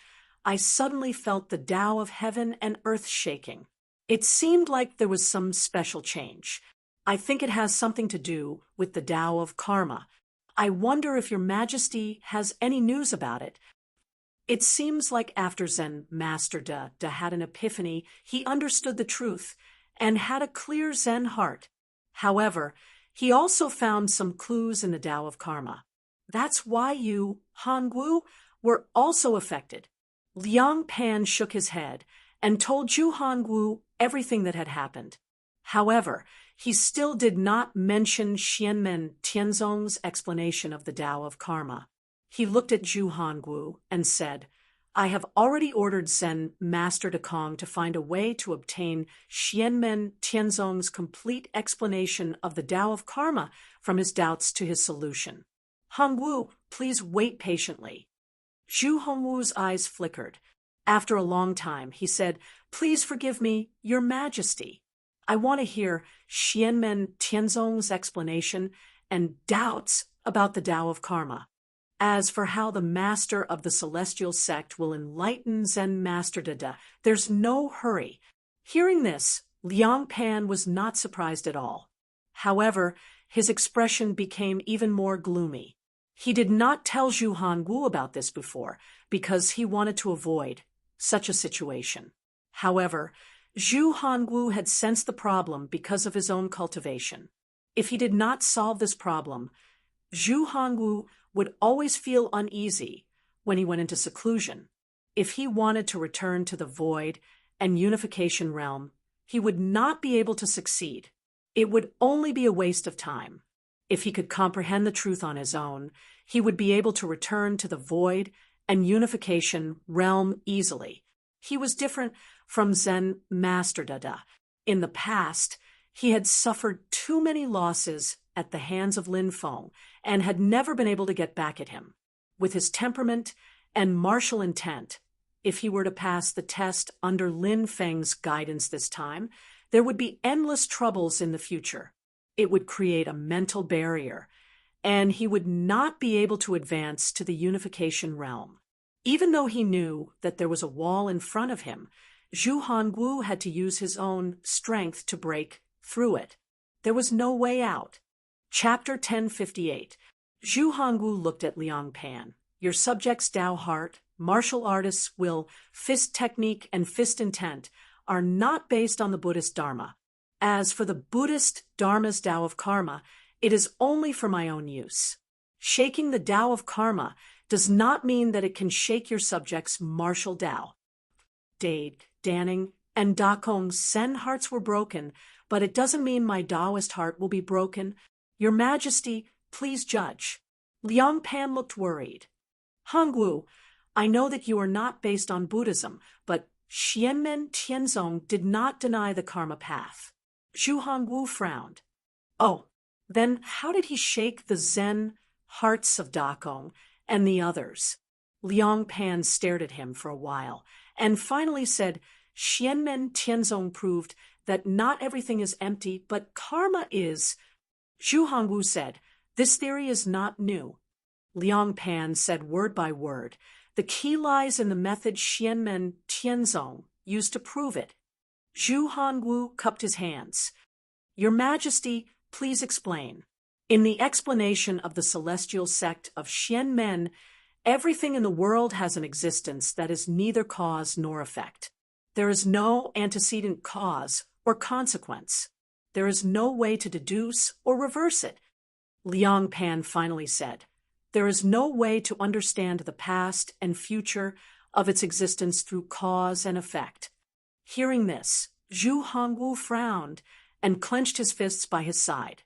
I suddenly felt the Tao of heaven and earth shaking. It seemed like there was some special change. I think it has something to do with the Tao of karma. I wonder if your majesty has any news about it." It seems like after Zen Master De had an epiphany, he understood the truth and had a clear Zen heart. However, he also found some clues in the Tao of karma. "That's why you, Hongwu, were also affected." Liang Pan shook his head and told Zhu Hongwu everything that had happened. However, he still did not mention Xianmen Tianzong's explanation of the Tao of karma. He looked at Zhu Hongwu and said, "I have already ordered Zen Master Dakong to find a way to obtain Xianmen Tianzong's complete explanation of the Tao of karma from his doubts to his solution. Hongwu, please wait patiently." Zhu Hongwu's eyes flickered. After a long time, he said, "Please forgive me, your majesty. I want to hear Xianmen Tianzong's explanation and doubts about the Tao of karma. As for how the master of the celestial sect will enlighten Zen Master De, there's no hurry." Hearing this, Liang Pan was not surprised at all. However, his expression became even more gloomy. He did not tell Zhu Hongwu about this before because he wanted to avoid such a situation. However, Zhu Hongwu had sensed the problem because of his own cultivation. If he did not solve this problem, Zhu Hongwu would always feel uneasy when he went into seclusion. If he wanted to return to the void and unification realm, he would not be able to succeed. It would only be a waste of time. If he could comprehend the truth on his own, he would be able to return to the void and unification realm easily. He was different from Zen Master Dada. In the past, He had suffered too many losses at the hands of Lin Feng and had never been able to get back at him. With his temperament and martial intent, if he were to pass the test under Lin Feng's guidance this time, there would be endless troubles in the future. It would create a mental barrier, and he would not be able to advance to the unification realm. Even though he knew that there was a wall in front of him, Zhu Hongwu had to use his own strength to break through it. There was no way out. Chapter 1058. Zhu Hongwu looked at Liang Pan. Your subjects' Tao heart, martial artists' will, fist technique, and fist intent are not based on the Buddhist Dharma. As for the Buddhist Dharma's Tao of Karma, it is only for my own use. Shaking the Tao of Karma does not mean that it can shake your subjects' martial Tao. Dade, Danning, and Dakong's Zen hearts were broken, but it doesn't mean my Taoist heart will be broken. Your Majesty, please judge. Liang Pan looked worried. Hongwu, I know that you are not based on Buddhism, but Xianmen Tianzong did not deny the karma path. Zhu Hongwu frowned. Oh, then how did he shake the Zen hearts of Dakong and the others? Liang Pan stared at him for a while, and finally said, Xianmen Tianzong proved that not everything is empty, but karma is. Zhu Hongwu said, this theory is not new. Liang Pan said word by word, the key lies in the method Xianmen Tianzong used to prove it. Zhu Hongwu cupped his hands. Your Majesty, please explain. In the explanation of the celestial sect of Xianmen, everything in the world has an existence that is neither cause nor effect. There is no antecedent cause or consequence. There is no way to deduce or reverse it. Liang Pan finally said, there is no way to understand the past and future of its existence through cause and effect. Hearing this, Zhu Hongwu frowned and clenched his fists by his side.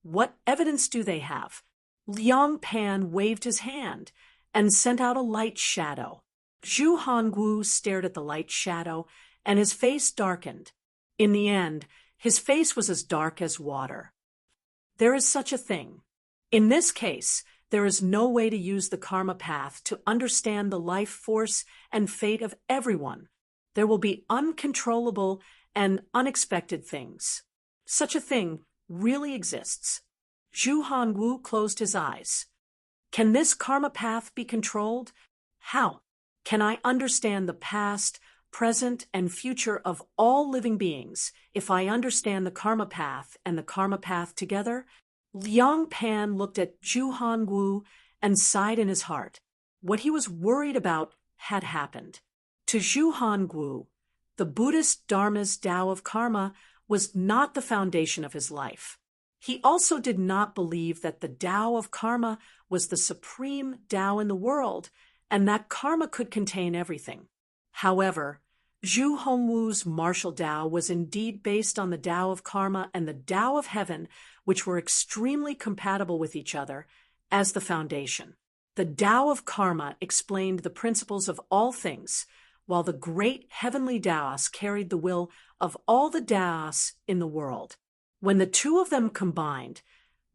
What evidence do they have? Liang Pan waved his hand and sent out a light shadow. Zhu Hongwu stared at the light shadow, and his face darkened. In the end, his face was as dark as water. There is such a thing. In this case, there is no way to use the karma path to understand the life force and fate of everyone. There will be uncontrollable and unexpected things. Such a thing really exists. Zhu Hongwu closed his eyes. Can this karma path be controlled? How? Can I understand the past, present, and future of all living beings if I understand the karma path and the karma path together? Liang Pan looked at Zhu Hongwu and sighed in his heart. What he was worried about had happened. To Zhu Hongwu, the Buddhist Dharma's Tao of Karma was not the foundation of his life. He also did not believe that the Tao of Karma was the supreme Tao in the world, and that karma could contain everything. However, Zhu Hongwu's martial Tao was indeed based on the Tao of Karma and the Tao of Heaven, which were extremely compatible with each other, as the foundation. The Tao of Karma explained the principles of all things, while the great heavenly Taos carried the will of all the Taos in the world. When the two of them combined,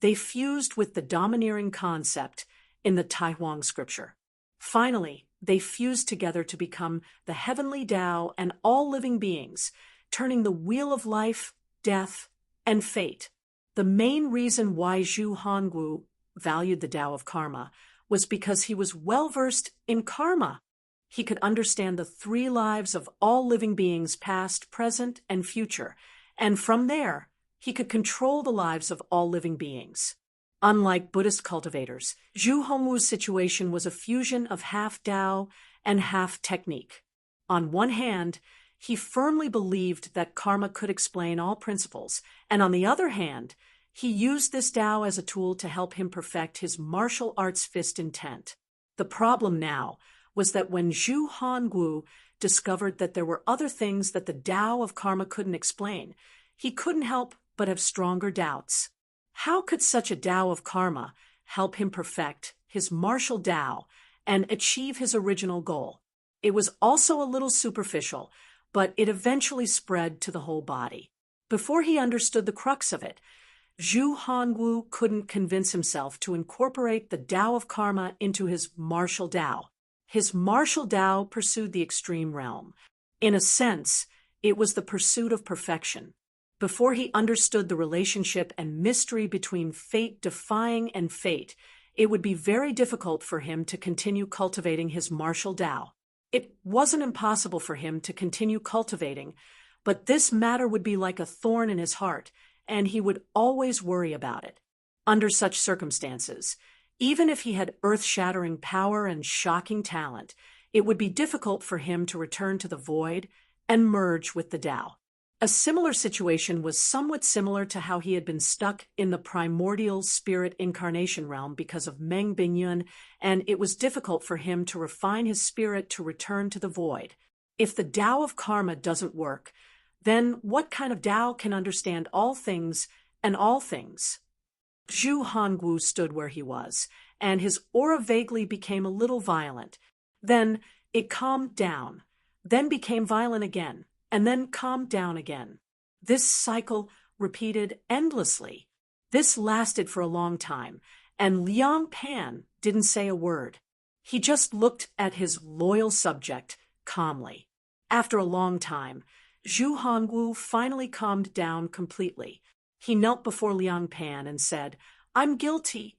they fused with the domineering concept in the Taihuang scripture. Finally, they fused together to become the heavenly Tao and all living beings, turning the wheel of life, death, and fate. The main reason why Zhu Hongwu valued the Tao of Karma was because he was well-versed in karma. He could understand the three lives of all living beings, past, present, and future, and from there, he could control the lives of all living beings. Unlike Buddhist cultivators, Zhu Hongwu's situation was a fusion of half Tao and half technique. On one hand, he firmly believed that karma could explain all principles, and on the other hand, he used this Tao as a tool to help him perfect his martial arts fist intent. The problem now was that when Zhu Hongwu discovered that there were other things that the Tao of karma couldn't explain, he couldn't help but have stronger doubts. How could such a Tao of karma help him perfect his martial Tao and achieve his original goal? It was also a little superficial, but it eventually spread to the whole body. Before he understood the crux of it, Zhu Hongwu couldn't convince himself to incorporate the Tao of Karma into his martial Tao. His martial Tao pursued the extreme realm. In a sense, it was the pursuit of perfection. Before he understood the relationship and mystery between fate-defying and fate, it would be very difficult for him to continue cultivating his martial Tao. It wasn't impossible for him to continue cultivating, but this matter would be like a thorn in his heart, and he would always worry about it. Under such circumstances, even if he had earth-shattering power and shocking talent, it would be difficult for him to return to the void and merge with the Tao. A similar situation was somewhat similar to how he had been stuck in the primordial spirit incarnation realm because of Meng Bingyun, and it was difficult for him to refine his spirit to return to the void. If the Tao of Karma doesn't work, then what kind of Tao can understand all things and all things? Zhu Hongwu stood where he was, and his aura vaguely became a little violent. Then it calmed down, then became violent again, and then calmed down again. This cycle repeated endlessly. This lasted for a long time, and Liang Pan didn't say a word. He just looked at his loyal subject calmly. After a long time, Zhu Hongwu finally calmed down completely. He knelt before Liang Pan and said, "I'm guilty.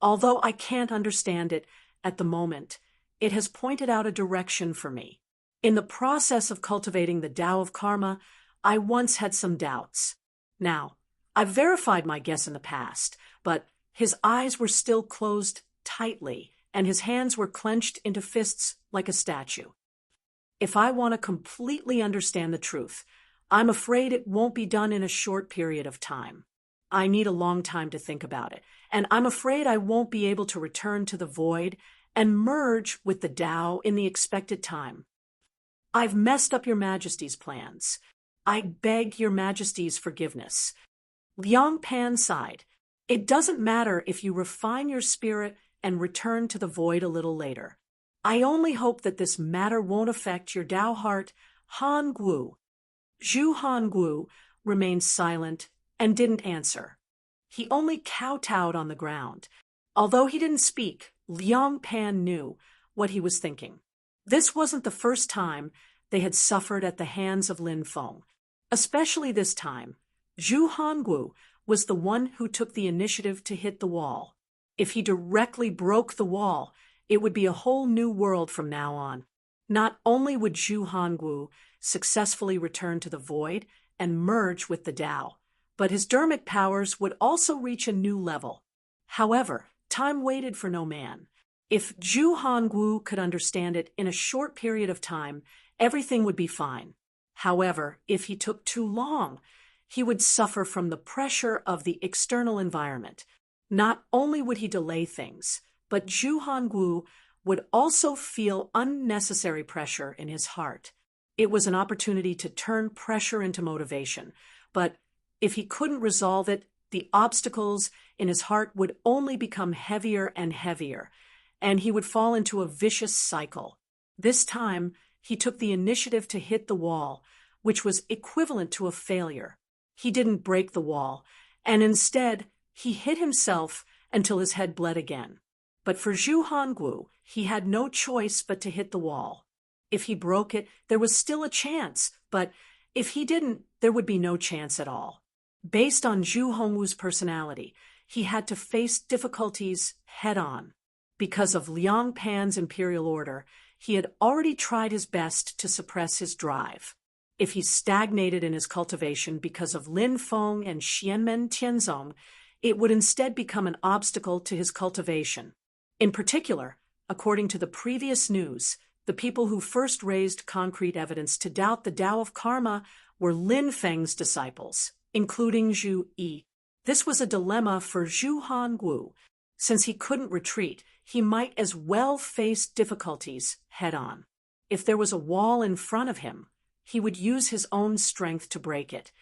Although I can't understand it at the moment, it has pointed out a direction for me. In the process of cultivating the Tao of Karma, I once had some doubts. Now, I've verified my guess in the past, but his eyes were still closed tightly, and his hands were clenched into fists like a statue. If I want to completely understand the truth, I'm afraid it won't be done in a short period of time. I need a long time to think about it, and I'm afraid I won't be able to return to the void and merge with the Tao in the expected time. I've messed up your Majesty's plans. I beg your Majesty's forgiveness." Liang Pan sighed. "It doesn't matter if you refine your spirit and return to the void a little later. I only hope that this matter won't affect your Tao heart, Hongwu." Zhu Hongwu remained silent and didn't answer. He only kowtowed on the ground. Although he didn't speak, Liang Pan knew what he was thinking. This wasn't the first time they had suffered at the hands of Lin Feng. Especially this time, Zhu Hongwu was the one who took the initiative to hit the wall. If he directly broke the wall, it would be a whole new world from now on. Not only would Zhu Hongwu successfully return to the void and merge with the Tao, but his dermic powers would also reach a new level. However, time waited for no man. If Zhu Hongwu could understand it in a short period of time, everything would be fine. However, if he took too long, he would suffer from the pressure of the external environment. Not only would he delay things, but Zhu Hongwu would also feel unnecessary pressure in his heart. It was an opportunity to turn pressure into motivation, but if he couldn't resolve it, the obstacles in his heart would only become heavier and heavier, and he would fall into a vicious cycle. This time, he took the initiative to hit the wall, which was equivalent to a failure. He didn't break the wall, and instead, he hit himself until his head bled again. But for Zhu Hongwu, he had no choice but to hit the wall. If he broke it, there was still a chance, but if he didn't, there would be no chance at all. Based on Zhu Hongwu's personality, he had to face difficulties head-on. Because of Liang Pan's imperial order, he had already tried his best to suppress his drive. If he stagnated in his cultivation because of Lin Feng and Xianmen Tianzong, it would instead become an obstacle to his cultivation. In particular, according to the previous news, the people who first raised concrete evidence to doubt the Tao of Karma were Lin Feng's disciples, including Zhu Yi. This was a dilemma for Zhu Hongwu. Since he couldn't retreat, he might as well face difficulties head-on. If there was a wall in front of him, he would use his own strength to break it,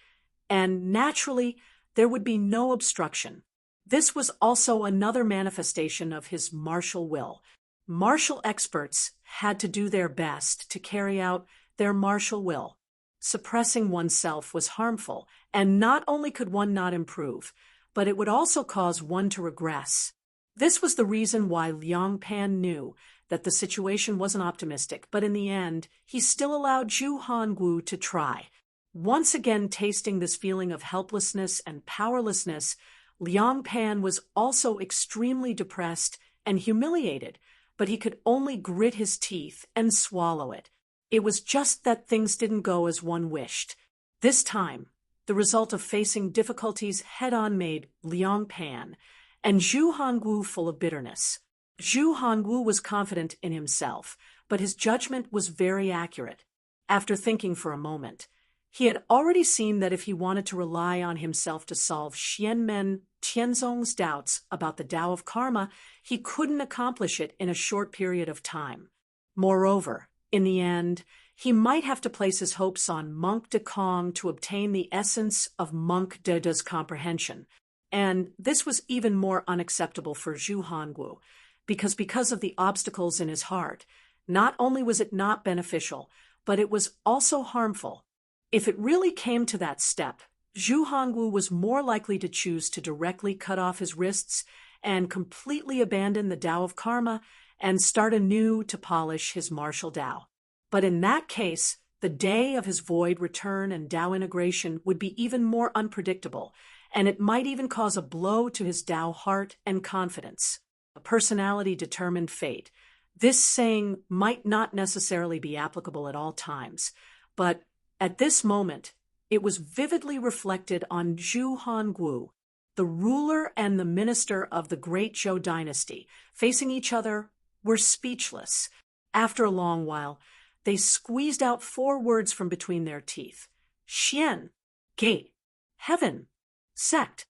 and naturally, there would be no obstruction. This was also another manifestation of his martial will. Martial experts had to do their best to carry out their martial will. Suppressing oneself was harmful, and not only could one not improve, but it would also cause one to regress. This was the reason why Liang Pan knew that the situation wasn't optimistic, but in the end, he still allowed Zhu Hongwu to try. Once again tasting this feeling of helplessness and powerlessness, Liang Pan was also extremely depressed and humiliated, but he could only grit his teeth and swallow it. It was just that things didn't go as one wished. This time, the result of facing difficulties head-on made Liang Pan and Zhu Hongwu full of bitterness. Zhu Hongwu was confident in himself, but his judgment was very accurate. After thinking for a moment, he had already seen that if he wanted to rely on himself to solve Xianmen Tianzong's doubts about the Tao of Karma, he couldn't accomplish it in a short period of time. Moreover, in the end, he might have to place his hopes on Monk de Kong to obtain the essence of Monk de De's comprehension. And this was even more unacceptable for Zhu Hongwu, because of the obstacles in his heart, not only was it not beneficial, but it was also harmful. If it really came to that step, Zhu Hongwu was more likely to choose to directly cut off his wrists and completely abandon the Tao of Karma and start anew to polish his martial Tao. But in that case, the day of his void return and Tao integration would be even more unpredictable, and it might even cause a blow to his Tao heart and confidence. A personality-determined fate. This saying might not necessarily be applicable at all times, but at this moment, it was vividly reflected on Zhu Hongwu. The ruler and the minister of the great Zhou dynasty, facing each other, were speechless. After a long while, they squeezed out 4 words from between their teeth. Xian, gate, heaven, sect.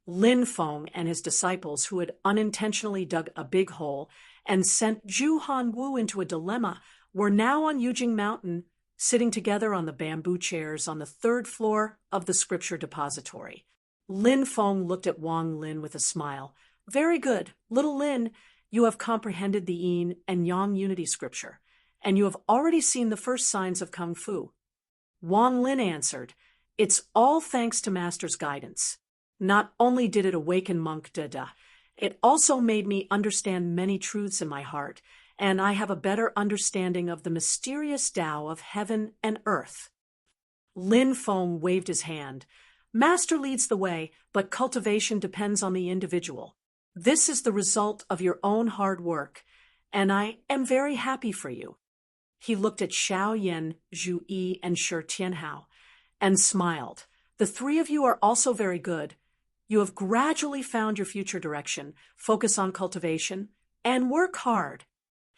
Lin Feng and his disciples, who had unintentionally dug a big hole and sent Zhu Hongwu into a dilemma, were now on Yujing Mountain, sitting together on the bamboo chairs on the 3rd floor of the scripture depository. Lin Feng looked at Wang Lin with a smile. Very good, little Lin, you have comprehended the Yin and Yang unity scripture, and you have already seen the first signs of Kung Fu. Wang Lin answered, it's all thanks to Master's guidance. Not only did it awaken Monk de Da, it also made me understand many truths in my heart, and I have a better understanding of the mysterious Tao of heaven and earth. Lin Feng waved his hand. Master leads the way, but cultivation depends on the individual. This is the result of your own hard work, and I am very happy for you. He looked at Xiao Yan, Zhu Yi, and Shi Tianhao, and smiled. The 3 of you are also very good. You have gradually found your future direction, focus on cultivation, and work hard.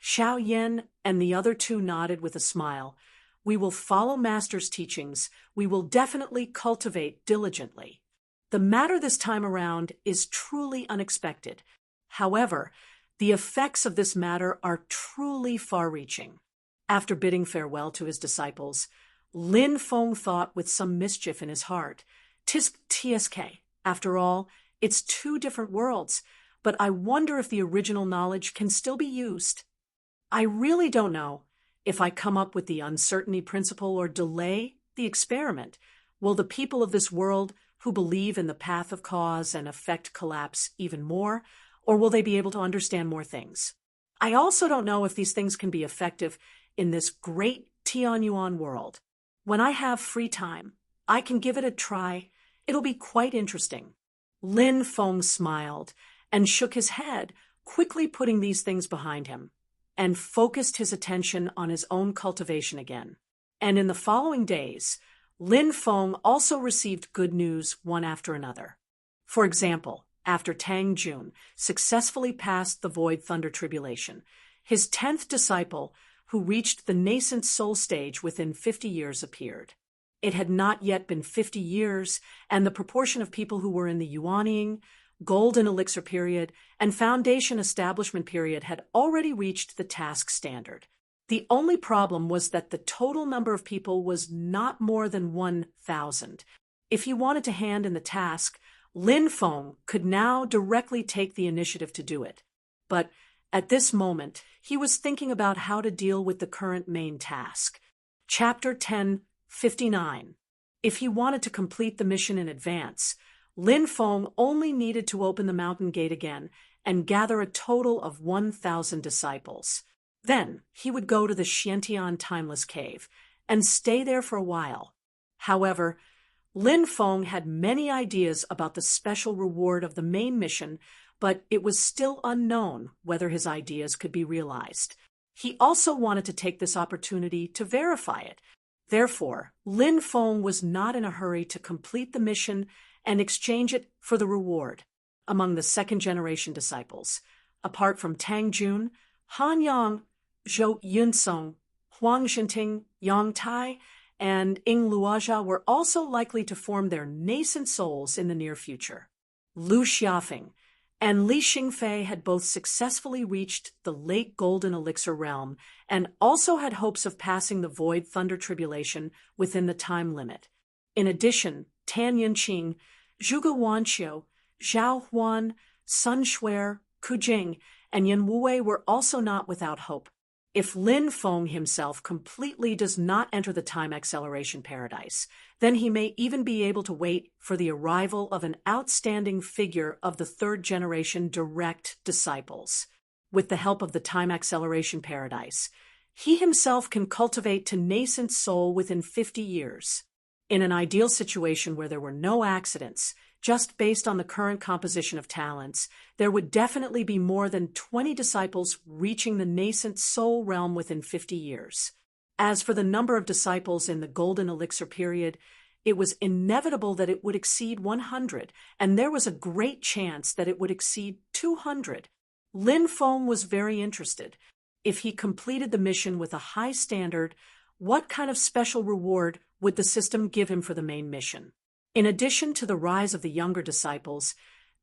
Xiao Yan and the other 2 nodded with a smile. We will follow Master's teachings. We will definitely cultivate diligently. The matter this time around is truly unexpected. However, the effects of this matter are truly far-reaching. After bidding farewell to his disciples, Lin Feng thought with some mischief in his heart, TSK. After all, it's 2 different worlds, but I wonder if the original knowledge can still be used. I really don't know. If I come up with the uncertainty principle or delay the experiment, will the people of this world who believe in the path of cause and effect collapse even more, or will they be able to understand more things? I also don't know if these things can be effective in this great Tianyuan world. When I have free time, I can give it a try. It'll be quite interesting. Lin Feng smiled and shook his head, quickly putting these things behind him, and focused his attention on his own cultivation again. And in the following days, Lin Feng also received good news one after another. For example, after Tang Jun successfully passed the Void Thunder Tribulation, his 10th disciple, who reached the nascent soul stage within 50 years, appeared. It had not yet been 50 years, and the proportion of people who were in the Yuanying, Golden Elixir period, and Foundation Establishment period had already reached the task standard. The only problem was that the total number of people was not more than 1,000. If he wanted to hand in the task, Lin Feng could now directly take the initiative to do it. But at this moment, he was thinking about how to deal with the current main task. Chapter 10, 59. If he wanted to complete the mission in advance, Lin Feng only needed to open the mountain gate again and gather a total of 1,000 disciples. Then he would go to the Xiantian Timeless Cave and stay there for a while. However, Lin Feng had many ideas about the special reward of the main mission, but it was still unknown whether his ideas could be realized. He also wanted to take this opportunity to verify it. Therefore, Lin Feng was not in a hurry to complete the mission and exchange it for the reward. Among the second-generation disciples, apart from Tang Jun, Han Yang, Zhou Yunsong, Huang Xinting, Yang Tai, and Ying Luozha were also likely to form their nascent souls in the near future. Lu Xiafeng and Li Xingfei had both successfully reached the late Golden Elixir realm and also had hopes of passing the Void Thunder Tribulation within the time limit. In addition, Tan Yinqing, Zhuge Wanqiu, Zhao Huan, Sun Shuai, Ku Jing, and Yin Wuwei were also not without hope. If Lin Feng himself completely does not enter the time acceleration paradise, then he may even be able to wait for the arrival of an outstanding figure of the third-generation direct disciples. With the help of the time acceleration paradise, he himself can cultivate to nascent soul within 50 years. In an ideal situation where there were no accidents, just based on the current composition of talents, there would definitely be more than 20 disciples reaching the nascent soul realm within 50 years. As for the number of disciples in the Golden Elixir period, it was inevitable that it would exceed 100, and there was a great chance that it would exceed 200. Lin Feng was very interested. If he completed the mission with a high standard, what kind of special reward would the system give him for the main mission? In addition to the rise of the younger disciples,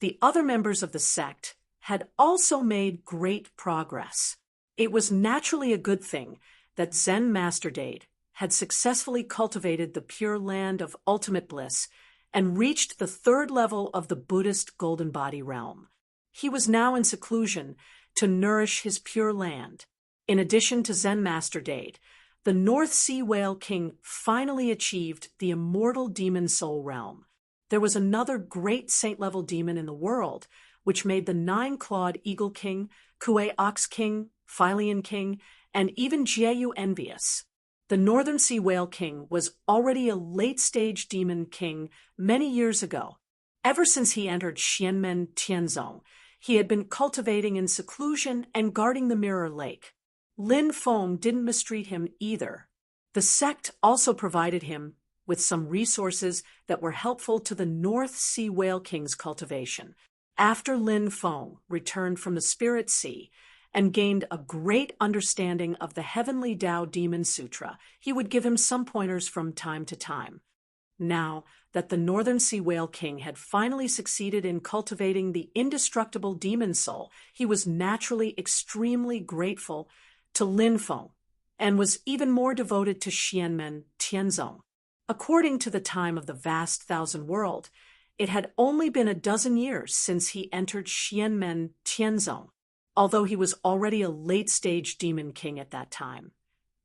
the other members of the sect had also made great progress. It was naturally a good thing that Zen Master Dade had successfully cultivated the Pure Land of ultimate bliss and reached the third level of the Buddhist Golden Body realm. He was now in seclusion to nourish his Pure Land. In addition to Zen Master Dade, the North Sea Whale King finally achieved the immortal demon soul realm. There was another great saint-level demon in the world, which made the Nine-Clawed Eagle King, Kuei Ox King, Philian King, and even Jieyu envious. The Northern Sea Whale King was already a late-stage demon king many years ago. Ever since he entered Xianmen Tianzong, he had been cultivating in seclusion and guarding the Mirror Lake. Lin Feng didn't mistreat him either. The sect also provided him with some resources that were helpful to the North Sea Whale King's cultivation. After Lin Feng returned from the Spirit Sea and gained a great understanding of the Heavenly Tao Demon Sutra, he would give him some pointers from time to time. Now that the Northern Sea Whale King had finally succeeded in cultivating the indestructible demon soul, he was naturally extremely grateful to Lin Feng, and was even more devoted to Xianmen Tianzong. According to the time of the vast thousand world, it had only been a dozen years since he entered Xianmen Tianzong, although he was already a late-stage demon king at that time.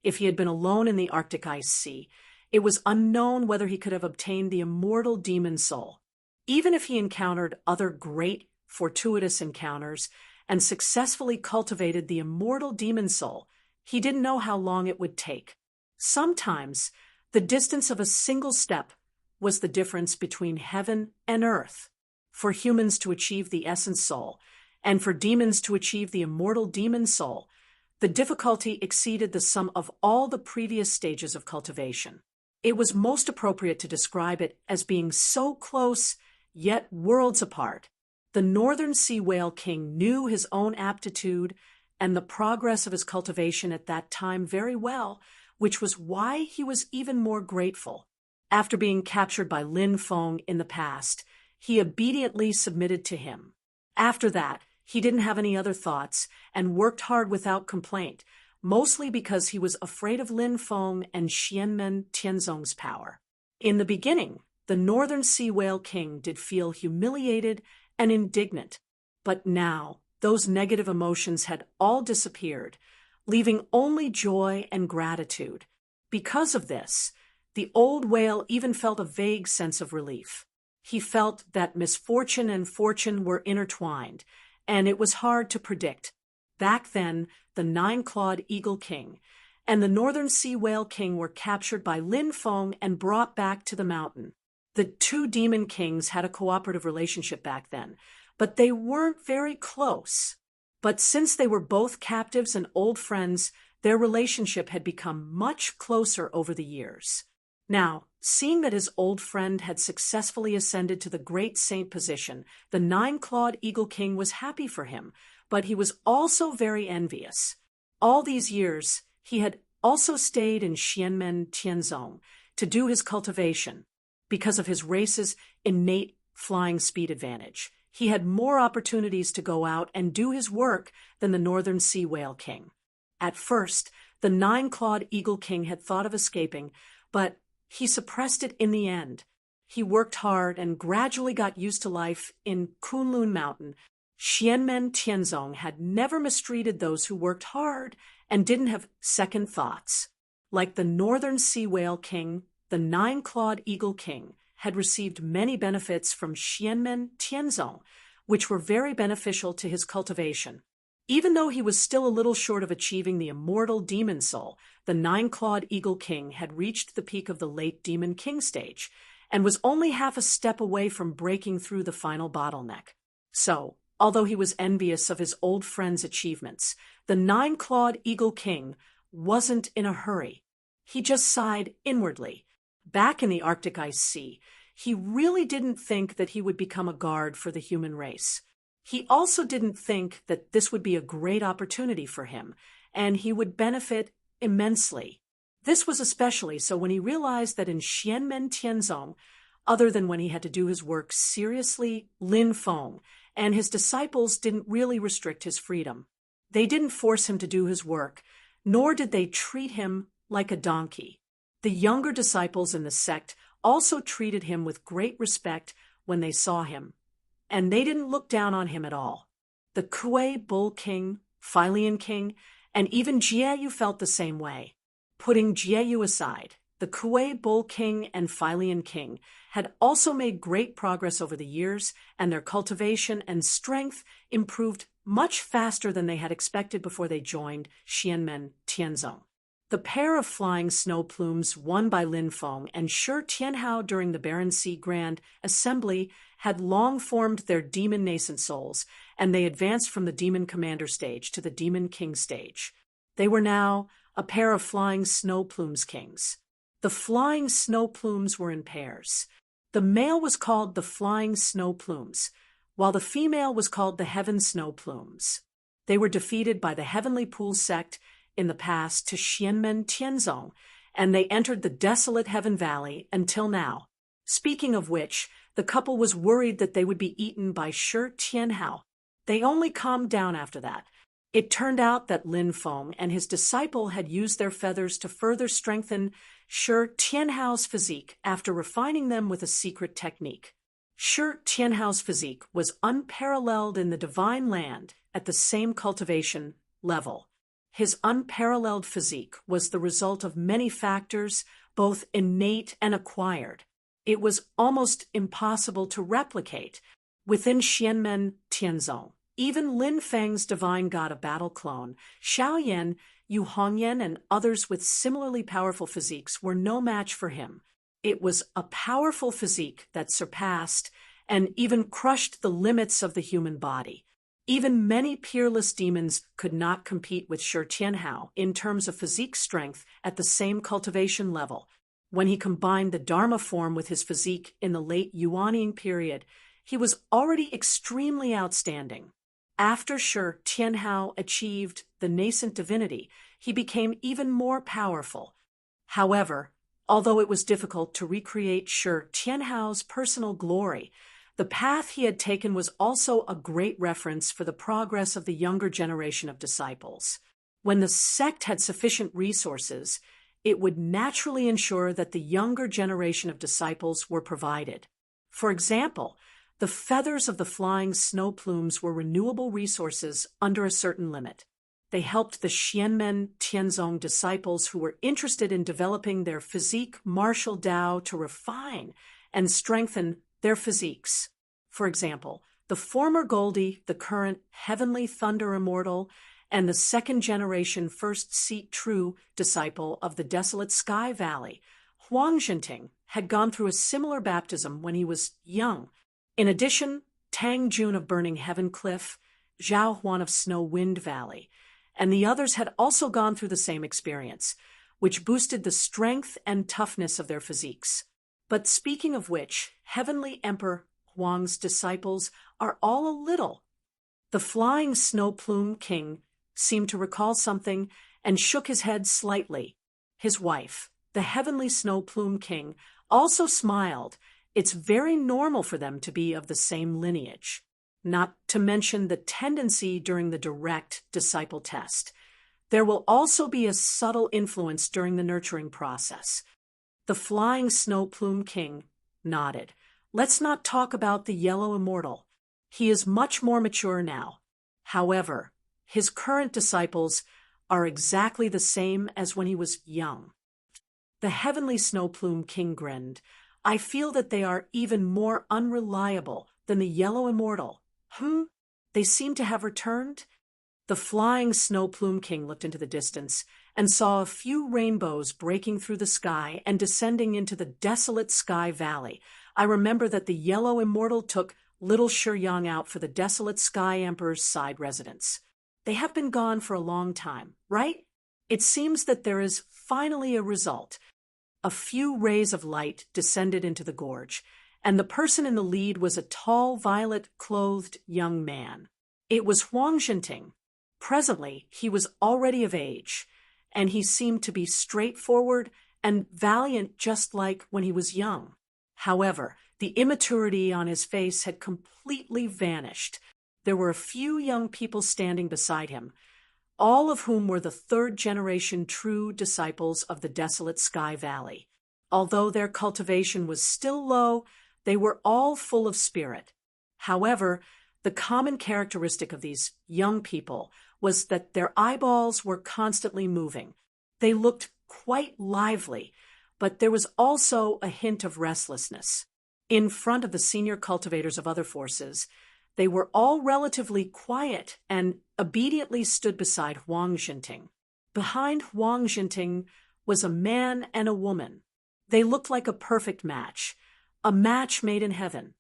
If he had been alone in the Arctic Ice Sea, it was unknown whether he could have obtained the immortal demon soul. Even if he encountered other great, fortuitous encounters and successfully cultivated the immortal demon soul, he didn't know how long it would take. Sometimes, the distance of a single step was the difference between heaven and earth. For humans to achieve the essence soul, and for demons to achieve the immortal demon soul, the difficulty exceeded the sum of all the previous stages of cultivation. It was most appropriate to describe it as being so close, yet worlds apart. The Northern Sea Whale King knew his own aptitude and the progress of his cultivation at that time very well, which was why he was even more grateful. After being captured by Lin Feng in the past, he obediently submitted to him. After that, he didn't have any other thoughts and worked hard without complaint, mostly because he was afraid of Lin Feng and Xianmen Tianzong's power. In the beginning, the Northern Sea Whale King did feel humiliated and indignant, but now those negative emotions had all disappeared, leaving only joy and gratitude. Because of this, The old whale even felt a vague sense of relief. He felt that misfortune and fortune were intertwined, and it was hard to predict. Back then, the nine-clawed eagle king and the northern sea whale king were captured by Lin Feng and brought back to the mountain. The two demon kings had a cooperative relationship back then, but they weren't very close. But since they were both captives and old friends, their relationship had become much closer over the years. Now, seeing that his old friend had successfully ascended to the great saint position, the nine-clawed eagle king was happy for him, but he was also very envious. All these years, he had also stayed in Xianmen Tianzong to do his cultivation. Because of his race's innate flying speed advantage, he had more opportunities to go out and do his work than the northern sea whale king. At first, the nine-clawed eagle king had thought of escaping, but he suppressed it in the end. He worked hard and gradually got used to life in Kunlun Mountain. Xianmen Tianzong had never mistreated those who worked hard and didn't have second thoughts. Like the northern sea whale king, the nine-clawed eagle king had received many benefits from Xianmen Tianzong, which were very beneficial to his cultivation. Even though he was still a little short of achieving the immortal demon soul, the nine-clawed eagle king had reached the peak of the late demon king stage and was only half a step away from breaking through the final bottleneck. So, although he was envious of his old friend's achievements, the nine-clawed eagle king wasn't in a hurry. He just sighed inwardly. Back in the Arctic Ice Sea, he really didn't think that he would become a guard for the human race. He also didn't think that this would be a great opportunity for him, and he would benefit immensely. This was especially so when he realized that in Xianmen Tianzong, other than when he had to do his work seriously, Lin Feng and his disciples didn't really restrict his freedom. They didn't force him to do his work, nor did they treat him like a donkey. The younger disciples in the sect also treated him with great respect when they saw him, and they didn't look down on him at all. The Kuei Bull King, Philian King, and even Jieyu felt the same way. Putting Jieyu aside, the Kuei Bull King and Philian King had also made great progress over the years, and their cultivation and strength improved much faster than they had expected before they joined Xianmen Tianzong. The pair of flying snow plumes won by Lin Feng and Shi Tianhao during the Barren Sea Grand Assembly had long formed their demon nascent souls, and they advanced from the demon commander stage to the demon king stage. They were now a pair of flying snow plumes kings. The flying snow plumes were in pairs. The male was called the flying snow plumes, while the female was called the heaven snow plumes. They were defeated by the Heavenly Pool sect in the past to Xianmen Tianzong, and they entered the desolate Heaven Valley until now. Speaking of which, the couple was worried that they would be eaten by Shi Tianhao. They only calmed down after that. It turned out that Lin Feng and his disciple had used their feathers to further strengthen Shi Tianhao's physique after refining them with a secret technique. Shi Tianhao's physique was unparalleled in the divine land at the same cultivation level. His unparalleled physique was the result of many factors, both innate and acquired. It was almost impossible to replicate. Within Xianmen Tianzong, even Lin Feng's divine god of battle clone, Xiaoyan, Yu Hongyan, and others with similarly powerful physiques were no match for him. It was a powerful physique that surpassed and even crushed the limits of the human body. Even many peerless demons could not compete with Shi Tianhao in terms of physique strength at the same cultivation level. When he combined the Dharma form with his physique in the late Yuanying period, he was already extremely outstanding. After Shi Tianhao achieved the nascent divinity, he became even more powerful. However, although it was difficult to recreate Shi Tianhao's personal glory, the path he had taken was also a great reference for the progress of the younger generation of disciples. When the sect had sufficient resources, it would naturally ensure that the younger generation of disciples were provided. For example, the feathers of the flying snow plumes were renewable resources under a certain limit. They helped the Xianmen Tianzong disciples who were interested in developing their physique martial Dao to refine and strengthen their physiques. For example, the former Goldie, the current Heavenly Thunder Immortal, and the second-generation First Seat True disciple of the Desolate Sky Valley, Huang Jinting, had gone through a similar baptism when he was young. In addition, Tang Jun of Burning Heaven Cliff, Zhao Huan of Snow Wind Valley, and the others had also gone through the same experience, which boosted the strength and toughness of their physiques. But speaking of which, Heavenly Emperor Huang's disciples are all a little. The flying snow plume king seemed to recall something and shook his head slightly. His wife, the Heavenly Snow Plume King, also smiled. It's very normal for them to be of the same lineage. Not to mention the tendency during the direct disciple test. There will also be a subtle influence during the nurturing process. The flying snow plume king nodded. Let's not talk about the yellow immortal. He is much more mature now. However, his current disciples are exactly the same as when he was young. The Heavenly Snow Plume King grinned. I feel that they are even more unreliable than the yellow immortal. They seem to have returned? The flying Snow Plume King looked into the distance and saw a few rainbows breaking through the sky and descending into the desolate sky valley. I remember that the yellow immortal took little Shiyang out for the desolate sky emperor's side residence. They have been gone for a long time, right? It seems that there is finally a result. A few rays of light descended into the gorge, and the person in the lead was a tall, violet-clothed young man. It was Huang Jinting. Presently, he was already of age, and he seemed to be straightforward and valiant just like when he was young. However, the immaturity on his face had completely vanished. There were a few young people standing beside him, all of whom were the third-generation true disciples of the Desolate Sky Valley. Although their cultivation was still low, they were all full of spirit. However, the common characteristic of these young people was that their eyeballs were constantly moving. They looked quite lively, but there was also a hint of restlessness. In front of the senior cultivators of other forces, they were all relatively quiet and obediently stood beside Huang Jinting. Behind Huang Jinting was a man and a woman. They looked like a perfect match, a match made in heaven.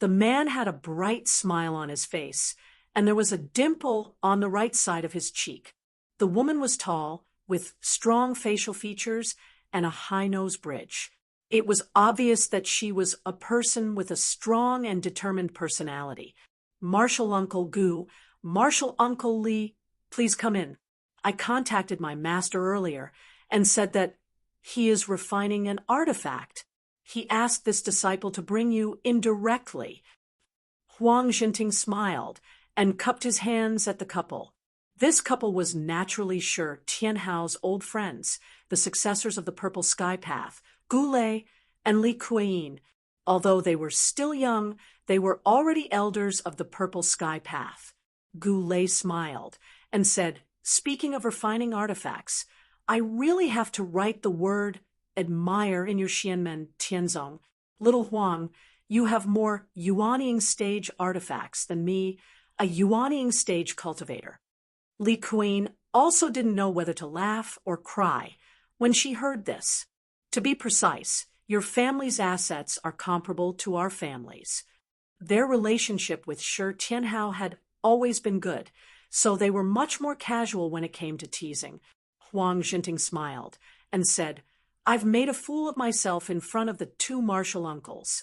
The man had a bright smile on his face, and there was a dimple on the right side of his cheek. The woman was tall, with strong facial features and a high nose bridge. It was obvious that she was a person with a strong and determined personality. Martial Uncle Gu, Martial Uncle Li, please come in. I contacted my master earlier and said that he is refining an artifact. He asked this disciple to bring you indirectly. Huang Jinting smiled and cupped his hands at the couple. This couple was naturally sure Tianhao's old friends, the successors of the Purple Sky Path, Gu Lei and Li Kueyin. Although they were still young, they were already elders of the Purple Sky Path. Gu Lei smiled and said, speaking of refining artifacts, I really have to write the word admire in your Xianmen Tianzong. Little Huang, you have more Yuanying stage artifacts than me, a Yuanying stage cultivator. Li Kueyin also didn't know whether to laugh or cry when she heard this. To be precise, your family's assets are comparable to our family's. Their relationship with Shi Tianhao had always been good, so they were much more casual when it came to teasing. Huang Jinting smiled and said, I've made a fool of myself in front of the two martial uncles.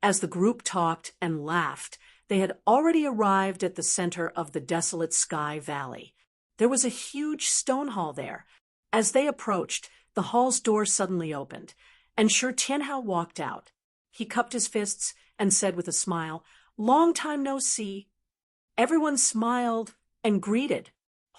As the group talked and laughed, they had already arrived at the center of the desolate sky valley. There was a huge stone hall there. As they approached, the hall's door suddenly opened, and Shi Tianhao walked out. He cupped his fists and said with a smile, Long time no see. Everyone smiled and greeted.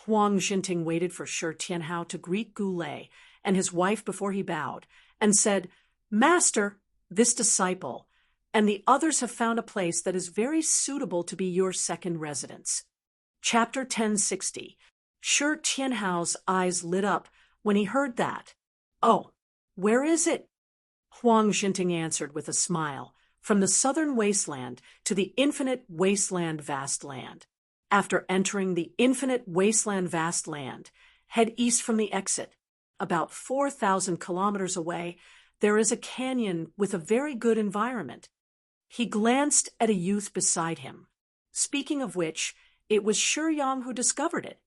Huang Jinting waited for Shi Tianhao to greet Gu Lei and his wife before he bowed, and said, Master, this disciple, and the others have found a place that is very suitable to be your second residence. Chapter 1060. Shi Tianhao's eyes lit up when he heard that. "Oh, where is it?" Huang Jinting answered with a smile. "From the southern wasteland to the infinite wasteland vast land. After entering the infinite wasteland vast land, head east from the exit. About 4,000 kilometers away, there is a canyon with a very good environment." He glanced at a youth beside him. Speaking of which, it was Shi Yang who discovered it.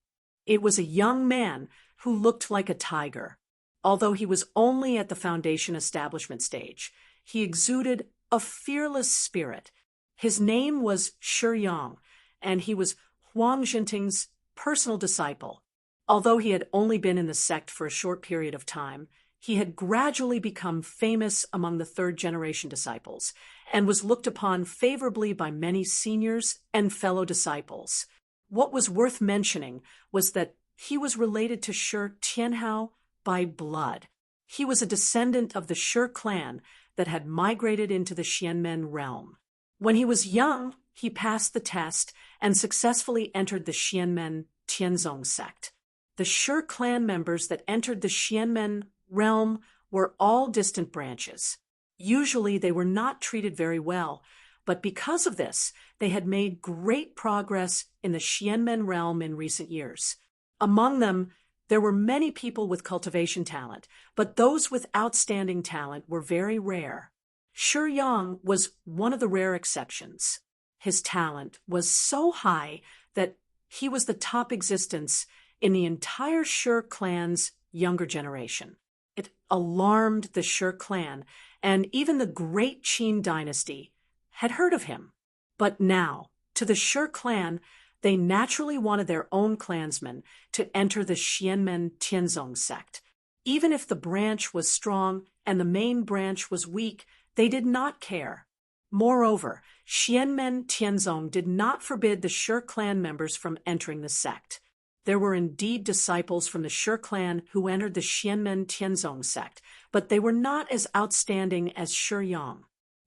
It was a young man who looked like a tiger. Although he was only at the foundation establishment stage, he exuded a fearless spirit. His name was Shi Yang, and he was Huang Jinting's personal disciple. Although he had only been in the sect for a short period of time, he had gradually become famous among the third-generation disciples and was looked upon favorably by many seniors and fellow disciples. What was worth mentioning was that he was related to Shi Tianhao by blood. He was a descendant of the Shi clan that had migrated into the Xianmen realm. When he was young, he passed the test and successfully entered the Xianmen Tianzong sect. The Shi clan members that entered the Xianmen realm were all distant branches. Usually they were not treated very well, but because of this, they had made great progress in the Xianmen realm in recent years. Among them, there were many people with cultivation talent, but those with outstanding talent were very rare. Shi Yang was one of the rare exceptions. His talent was so high that he was the top existence in the entire Shi clan's younger generation. It alarmed the Shi clan, and even the great Qin dynasty had heard of him. But now, to the Shi clan, they naturally wanted their own clansmen to enter the Xianmen Tianzong sect. Even if the branch was strong and the main branch was weak, they did not care. Moreover, Xianmen Tianzong did not forbid the Shi clan members from entering the sect. There were indeed disciples from the Shi clan who entered the Xianmen Tianzong sect, but they were not as outstanding as Shi Yang.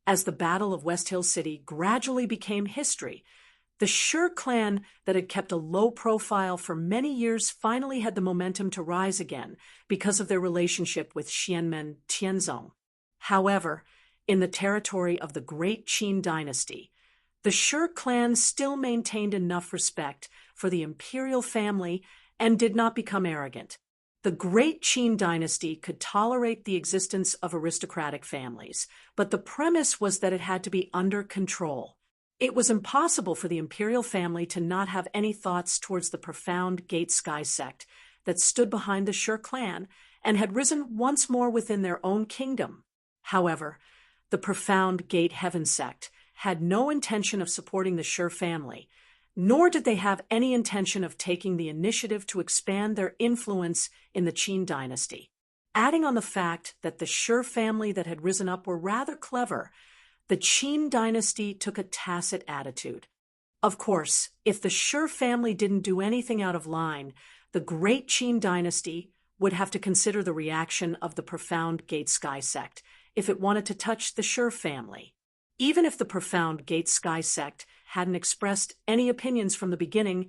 As the Battle of West Hill City gradually became history, the Shi clan that had kept a low profile for many years finally had the momentum to rise again because of their relationship with Xianmen Tianzong. However, in the territory of the Great Qin dynasty, the Shi clan still maintained enough respect for the imperial family and did not become arrogant. The Great Qin dynasty could tolerate the existence of aristocratic families, but the premise was that it had to be under control. It was impossible for the imperial family to not have any thoughts towards the profound Gate Sky sect that stood behind the Shi clan and had risen once more within their own kingdom. However, the profound Gate Heaven sect had no intention of supporting the Shi family, nor did they have any intention of taking the initiative to expand their influence in the Qin dynasty. Adding on the fact that the Shi family that had risen up were rather clever, the Qin dynasty took a tacit attitude. Of course, if the Shi family didn't do anything out of line, the Great Qin dynasty would have to consider the reaction of the profound Gate Sky sect if it wanted to touch the Shi family. Even if the profound Gate Sky sect hadn't expressed any opinions from the beginning,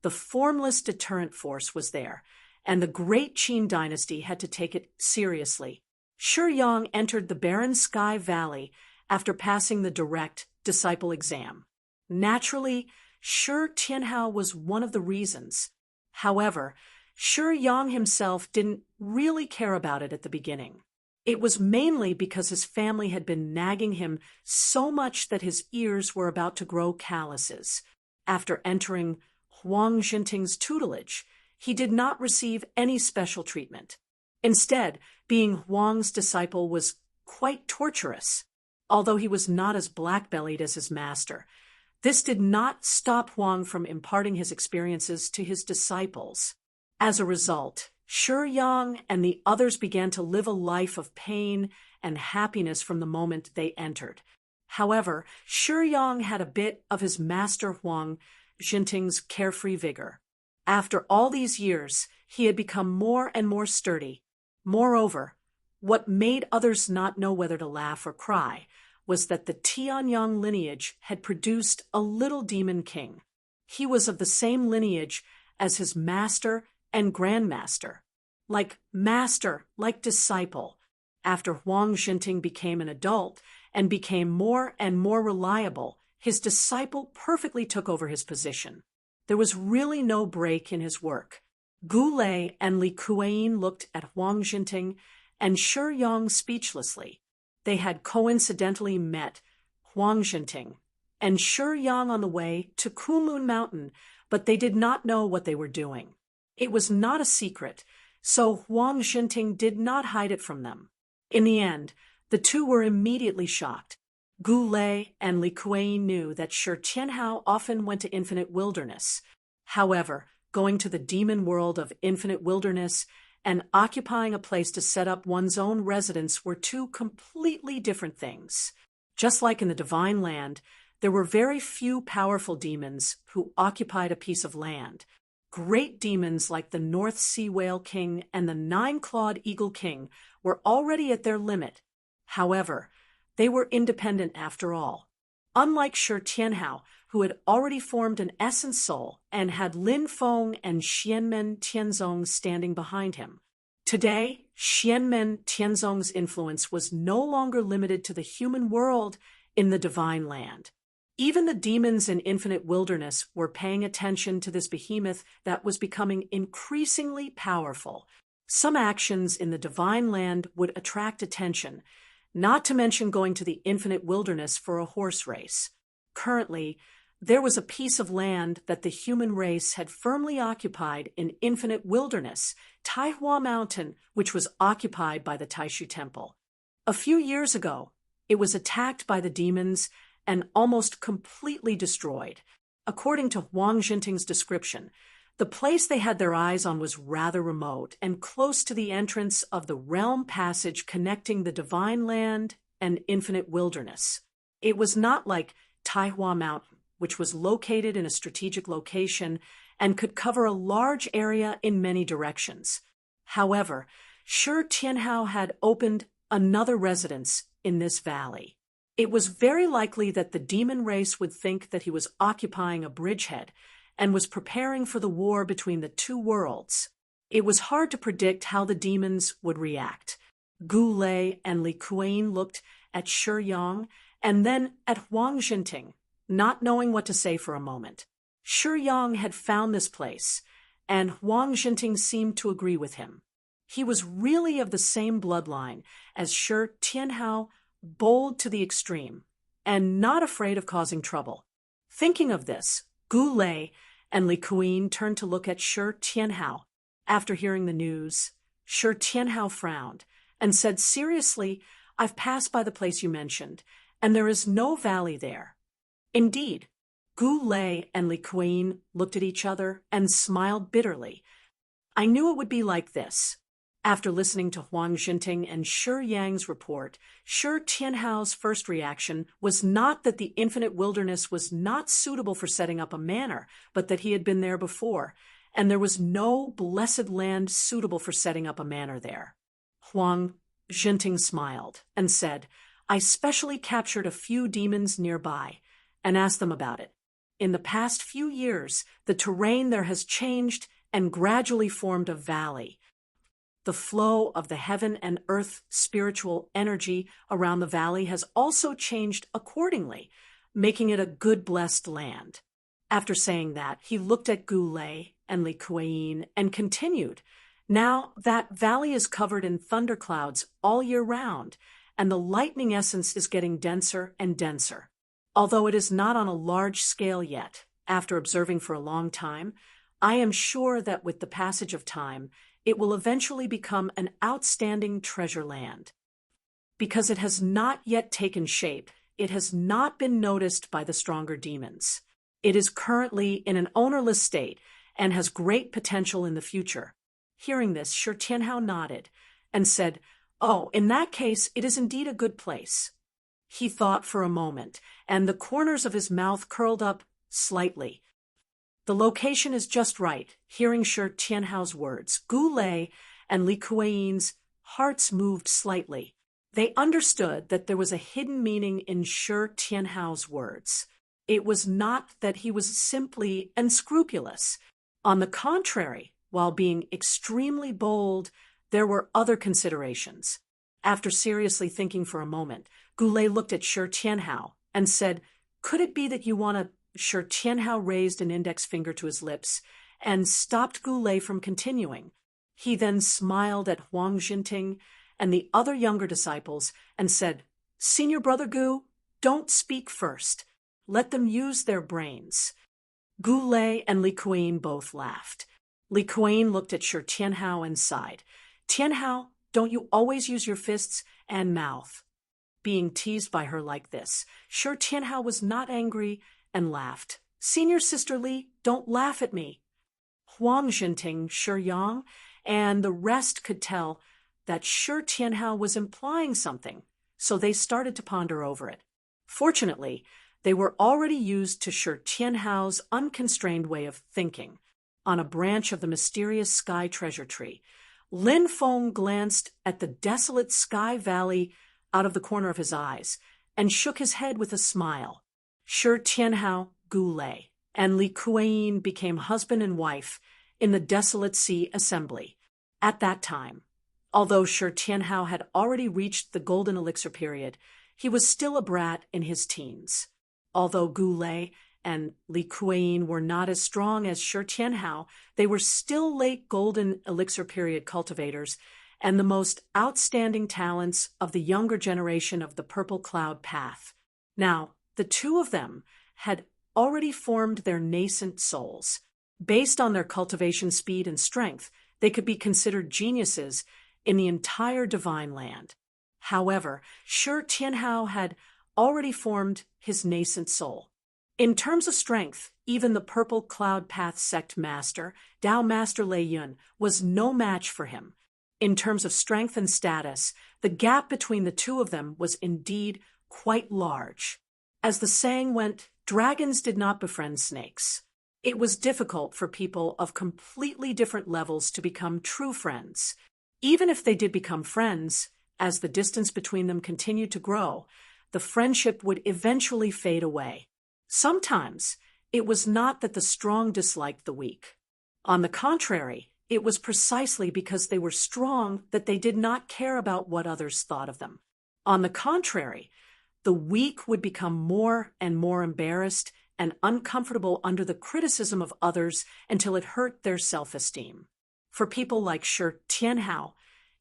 the formless deterrent force was there, and the Great Qin dynasty had to take it seriously. Shi Yang entered the barren Sky Valley after passing the direct disciple exam. Naturally, Shi Tianhao was one of the reasons. However, Shi Yang himself didn't really care about it at the beginning. It was mainly because his family had been nagging him so much that his ears were about to grow calluses. After entering Huang Jinting's tutelage, he did not receive any special treatment. Instead, being Huang's disciple was quite torturous. Although he was not as black-bellied as his master, this did not stop Huang from imparting his experiences to his disciples. As a result, Shi Yang and the others began to live a life of pain and happiness from the moment they entered. However, Shi Yang had a bit of his master Huang Jinting's carefree vigor. After all these years, he had become more and more sturdy. Moreover, what made others not know whether to laugh or cry was that the Tianyang lineage had produced a little demon king. He was of the same lineage as his master and grandmaster. Like master, like disciple. After Huang Zhinting became an adult and became more and more reliable, his disciple perfectly took over his position. There was really no break in his work. Gu Lei and Li Kueyin looked at Huang Zhinting and Shi Yang speechlessly. They had coincidentally met Huang Zhinting and Shi Yang on the way to Kunlun Mountain, but they did not know what they were doing. It was not a secret, so Huang Zhinting did not hide it from them. In the end, the two were immediately shocked. Gu Lei and Li Kueyin knew that Shi Tianhao often went to Infinite Wilderness. However, going to the demon world of Infinite Wilderness and occupying a place to set up one's own residence were two completely different things. Just like in the Divine Land, there were very few powerful demons who occupied a piece of land. Great demons like the North Sea Whale King and the Nine-Clawed Eagle King were already at their limit. However, they were independent after all. Unlike Shi Tianhao, who had already formed an essence soul and had Lin Feng and Xianmen Tianzong standing behind him. Today, Xianmen Tianzong's influence was no longer limited to the human world in the Divine Land. Even the demons in Infinite Wilderness were paying attention to this behemoth that was becoming increasingly powerful. Some actions in the Divine Land would attract attention, not to mention going to the Infinite Wilderness for a horse race. Currently, there was a piece of land that the human race had firmly occupied in Infinite Wilderness, Taihua Mountain, which was occupied by the Taishu Temple. A few years ago, it was attacked by the demons and almost completely destroyed. According to Huang Zhinting's description, the place they had their eyes on was rather remote and close to the entrance of the realm passage connecting the Divine Land and Infinite Wilderness. It was not like Taihua Mountain, which was located in a strategic location and could cover a large area in many directions. However, Shi Tianhao had opened another residence in this valley. It was very likely that the demon race would think that he was occupying a bridgehead and was preparing for the war between the two worlds. It was hard to predict how the demons would react. Gu Lei and Li Kueyin looked at Shi Yang and then at Huang Zhinting, not knowing what to say for a moment. Shi Yang had found this place, and Huang Zhinting seemed to agree with him. He was really of the same bloodline as Shi Tianhao, bold to the extreme, and not afraid of causing trouble. Thinking of this, Gu Lei and Li Kueyin turned to look at Shi Tianhao. After hearing the news, Shi Tianhao frowned and said seriously, "I've passed by the place you mentioned, and there is no valley there." Indeed, Gu Lei and Li Kueyin looked at each other and smiled bitterly. I knew it would be like this. After listening to Huang Zhinting and Shi Yang's report, Shi Tianhao's first reaction was not that the Infinite Wilderness was not suitable for setting up a manor, but that he had been there before, and there was no blessed land suitable for setting up a manor there. Huang Zhinting smiled and said, "I specially captured a few demons nearby and asked them about it. In the past few years, the terrain there has changed and gradually formed a valley. The flow of the heaven and earth spiritual energy around the valley has also changed accordingly, making it a good blessed land." After saying that, he looked at Gu Lei and Li Kueyin and continued, "Now that valley is covered in thunderclouds all year round, and the lightning essence is getting denser and denser. Although it is not on a large scale yet, after observing for a long time, I am sure that with the passage of time, it will eventually become an outstanding treasure land. Because it has not yet taken shape, it has not been noticed by the stronger demons. It is currently in an ownerless state and has great potential in the future." Hearing this, Shi Tianhao nodded and said, "Oh, in that case, it is indeed a good place." He thought for a moment, and the corners of his mouth curled up slightly. "The location is just right." Hearing Shi Tianhao's words, Gu Lei and Li Kueyin's hearts moved slightly. They understood that there was a hidden meaning in Shi Tianhao's words. It was not that he was simply unscrupulous. On the contrary, while being extremely bold, there were other considerations. After seriously thinking for a moment, Goulet looked at Shi Tianhao and said, "Could it be that you want to—" Shi Tianhao raised an index finger to his lips and stopped Goulet from continuing. He then smiled at Huang Jinting and the other younger disciples and said, "Senior Brother Gu, don't speak first. Let them use their brains." Goulet and Li Kuan both laughed. Li Kuan looked at Shi Tianhao and sighed. "Tianhao, don't you always use your fists and mouth?" Being teased by her like this, Shi Tianhao was not angry and laughed. "Senior Sister Li, don't laugh at me." Huang Jinting, Shi Yang, and the rest could tell that Shi Tianhao was implying something, so they started to ponder over it. Fortunately, they were already used to Shi Tianhao's unconstrained way of thinking. On a branch of the mysterious sky treasure tree, Lin Feng glanced at the desolate sky valley out of the corner of his eyes and shook his head with a smile. Shi Tianhao, Goulet, and Li Kuan became husband and wife in the Desolate Sea Assembly. At that time, although Shi Tianhao had already reached the golden elixir period, he was still a brat in his teens. Although Goulet and Li Kuan were not as strong as Shi Tianhao, they were still late golden elixir period cultivators and the most outstanding talents of the younger generation of the Purple Cloud Path. Now, the two of them had already formed their nascent souls. Based on their cultivation speed and strength, they could be considered geniuses in the entire divine land. However, Shi Tianhao had already formed his nascent soul. In terms of strength, even the Purple Cloud Path sect master, Tao Master Lei Yun, was no match for him. In terms of strength and status, the gap between the two of them was indeed quite large. As the saying went, dragons did not befriend snakes. It was difficult for people of completely different levels to become true friends. Even if they did become friends, as the distance between them continued to grow, the friendship would eventually fade away. Sometimes, it was not that the strong disliked the weak. On the contrary, it was precisely because they were strong that they did not care about what others thought of them. On the contrary, the weak would become more and more embarrassed and uncomfortable under the criticism of others until it hurt their self-esteem. For people like Shi Tianhao,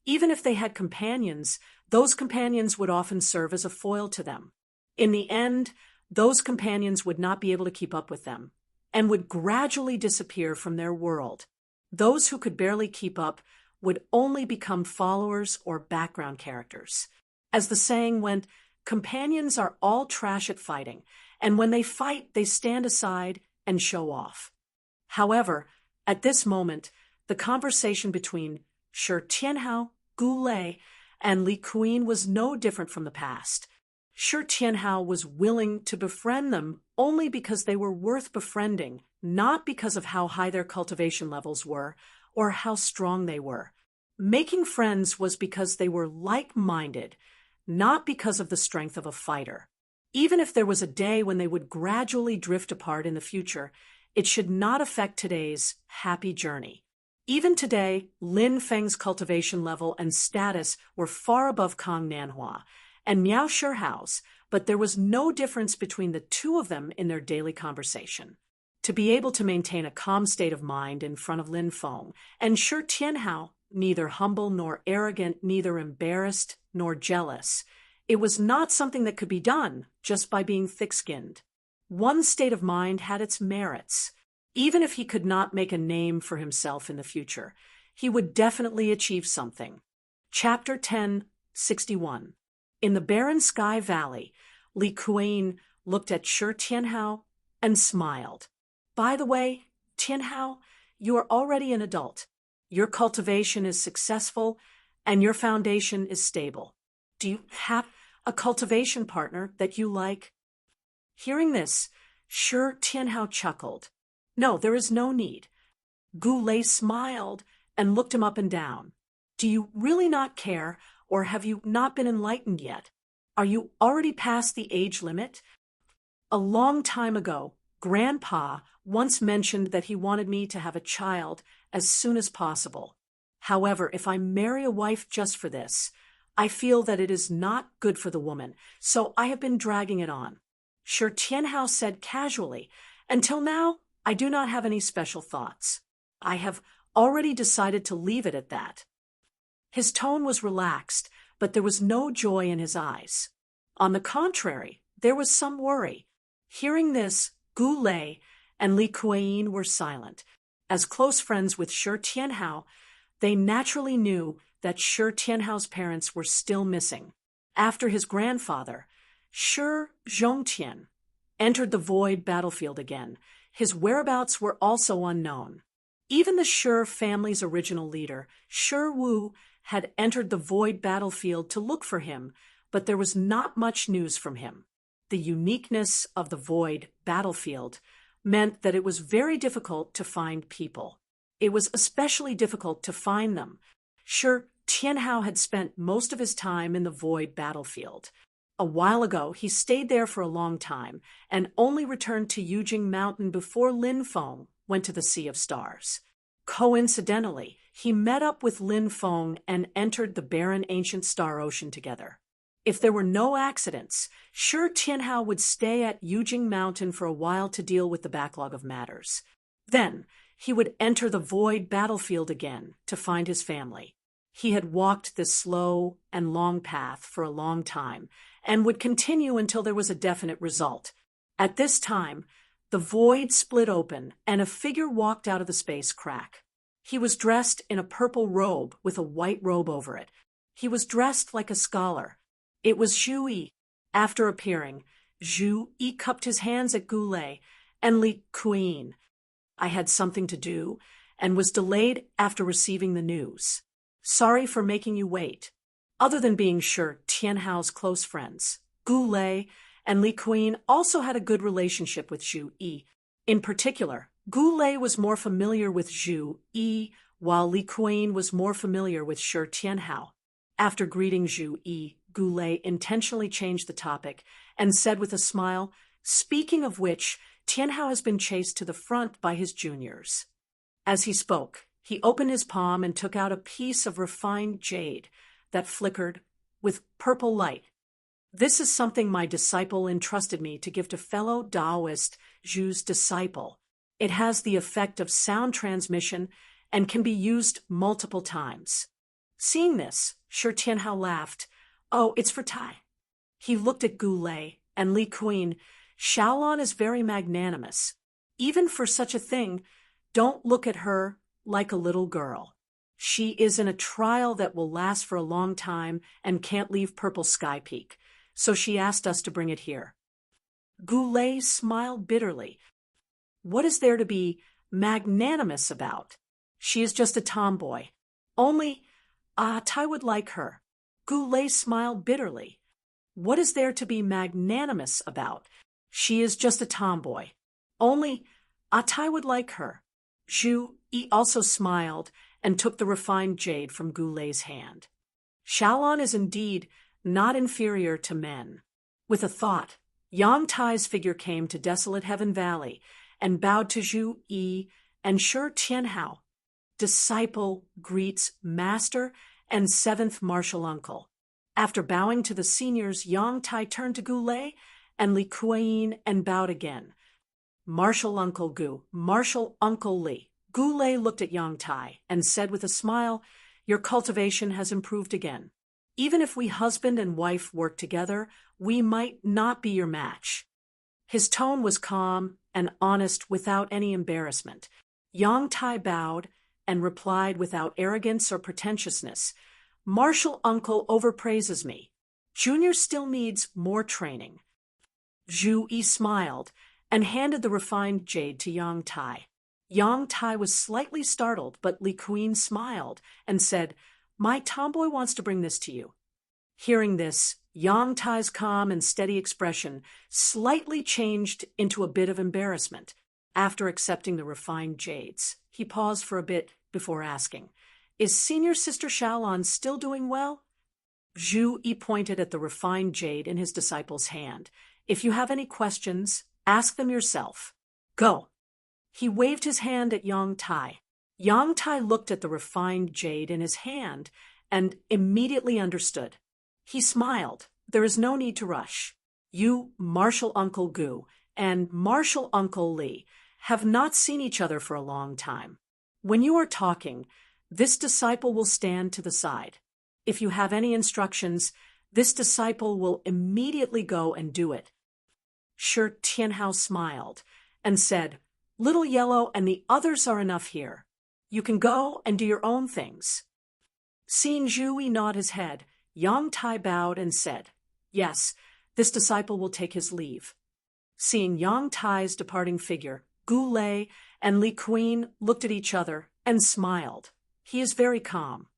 even if they had companions, those companions would often serve as a foil to them. In the end, those companions would not be able to keep up with them and would gradually disappear from their world. Those who could barely keep up would only become followers or background characters. As the saying went, companions are all trash at fighting, and when they fight, they stand aside and show off. However, at this moment, the conversation between Shi Tianhao, Goulet, and Li Kuan was no different from the past. Shi Tianhao was willing to befriend them only because they were worth befriending, not because of how high their cultivation levels were or how strong they were. Making friends was because they were like-minded, not because of the strength of a fighter. Even if there was a day when they would gradually drift apart in the future, it should not affect today's happy journey. Even today, Lin Feng's cultivation level and status were far above Kang Nanhua and Miao Shihao's, but there was no difference between the two of them in their daily conversation. To be able to maintain a calm state of mind in front of Lin Feng and Shi Tianhao, neither humble nor arrogant, neither embarrassed nor jealous, it was not something that could be done just by being thick-skinned. One state of mind had its merits. Even if he could not make a name for himself in the future, he would definitely achieve something. Chapter 10:61. In the barren sky valley, Li Kuan looked at Shi Tianhao and smiled. By the way, Tianhao, you are already an adult. Your cultivation is successful and your foundation is stable. Do you have a cultivation partner that you like? Hearing this, Shi Tianhao chuckled. No, there is no need. Goulet smiled and looked him up and down. Do you really not care, or have you not been enlightened yet? Are you already past the age limit? A long time ago, Grandpa once mentioned that he wanted me to have a child as soon as possible. However, if I marry a wife just for this, I feel that it is not good for the woman, so I have been dragging it on. Shi Tianhao said casually, until now, I do not have any special thoughts. I have already decided to leave it at that. His tone was relaxed, but there was no joy in his eyes. On the contrary, there was some worry. Hearing this, Gu Lei and Li Kueyin were silent. As close friends with Shi Tianhao, they naturally knew that Shi Tianhao's parents were still missing. After his grandfather, Shi Zhongtian, entered the void battlefield again, his whereabouts were also unknown. Even the Shi family's original leader, Shi Wu, had entered the void battlefield to look for him, but there was not much news from him. The uniqueness of the void battlefield meant that it was very difficult to find people. It was especially difficult to find them. Shi Tianhao had spent most of his time in the void battlefield. A while ago, he stayed there for a long time and only returned to Yujing Mountain before Lin Feng went to the Sea of Stars. Coincidentally, he met up with Lin Feng and entered the barren ancient star ocean together. If there were no accidents, Shi Tianhao would stay at Yujing Mountain for a while to deal with the backlog of matters. Then, he would enter the void battlefield again to find his family. He had walked this slow and long path for a long time and would continue until there was a definite result. At this time, the void split open and a figure walked out of the space crack. He was dressed in a purple robe with a white robe over it. He was dressed like a scholar. It was Zhu Yi. After appearing, Zhu Yi cupped his hands at Gu Lei and Li Kueyin. I had something to do and was delayed after receiving the news. Sorry for making you wait. Other than being Shi Tianhao's close friends, Gu Lei and Li Kueyin also had a good relationship with Zhu Yi. In particular, Gu Lei was more familiar with Zhu Yi, while Li Kueyin was more familiar with Shi Tianhao. After greeting Zhu Yi, Gu Lei intentionally changed the topic and said with a smile, "Speaking of which, Tianhao has been chased to the front by his juniors." As he spoke, he opened his palm and took out a piece of refined jade that flickered with purple light. "This is something my disciple entrusted me to give to fellow Taoist Zhu's disciple. It has the effect of sound transmission and can be used multiple times." Seeing this, Shi Tianhao laughed. "Oh, it's for Tai." He looked at Gu Lei and Li Kueyin. "Xiaolon is very magnanimous. Even for such a thing, don't look at her like a little girl. She is in a trial that will last for a long time and can't leave Purple Sky Peak, so she asked us to bring it here." Gu Lei smiled bitterly. "What is there to be magnanimous about? She is just a tomboy. Only, Tai would like her." Gu Lei smiled bitterly. "What is there to be magnanimous about? She is just a tomboy. Only, Tai would like her." Zhu Yi also smiled and took the refined jade from Gu Lei's hand. "Xiaolon is indeed not inferior to men." With a thought, Yang Tai's figure came to Desolate Heaven Valley and bowed to Zhu Yi and Shi Tianhao. Disciple greets master and seventh martial uncle. After bowing to the seniors, Yang Tai turned to Gu Lei and Li Kueyin and bowed again. "Martial Uncle Gu, Martial Uncle Li." Gu Lei looked at Yang Tai and said with a smile, "Your cultivation has improved again. Even if we husband and wife work together, we might not be your match." His tone was calm and honest without any embarrassment. Yang Tai bowed and replied without arrogance or pretentiousness, "Martial Uncle overpraises me. Junior still needs more training." Zhu Yi smiled and handed the refined jade to Yang Tai. Yang Tai was slightly startled, but Li Kueyin smiled and said, "My tomboy wants to bring this to you." Hearing this, Yang Tai's calm and steady expression slightly changed into a bit of embarrassment. After accepting the refined jades, he paused for a bit before asking, "Is senior sister Xiaolon still doing well?" Zhu Yi pointed at the refined jade in his disciple's hand. "If you have any questions, ask them yourself." Go." He waved his hand at Yang Tai. Yang Tai looked at the refined jade in his hand and immediately understood. He smiled. "There is no need to rush. You, Martial Uncle Gu, and Martial Uncle Li have not seen each other for a long time. When you are talking, this disciple will stand to the side. If you have any instructions, this disciple will immediately go and do it." Shi Tianhao smiled and said, "Little Yellow and the others are enough here. You can go and do your own things." Seeing Zhu Yi nod his head, Yang Tai bowed and said, "Yes, this disciple will take his leave." Seeing Yang Tai's departing figure, Gu Lei and Li Queen looked at each other and smiled. He is very calm.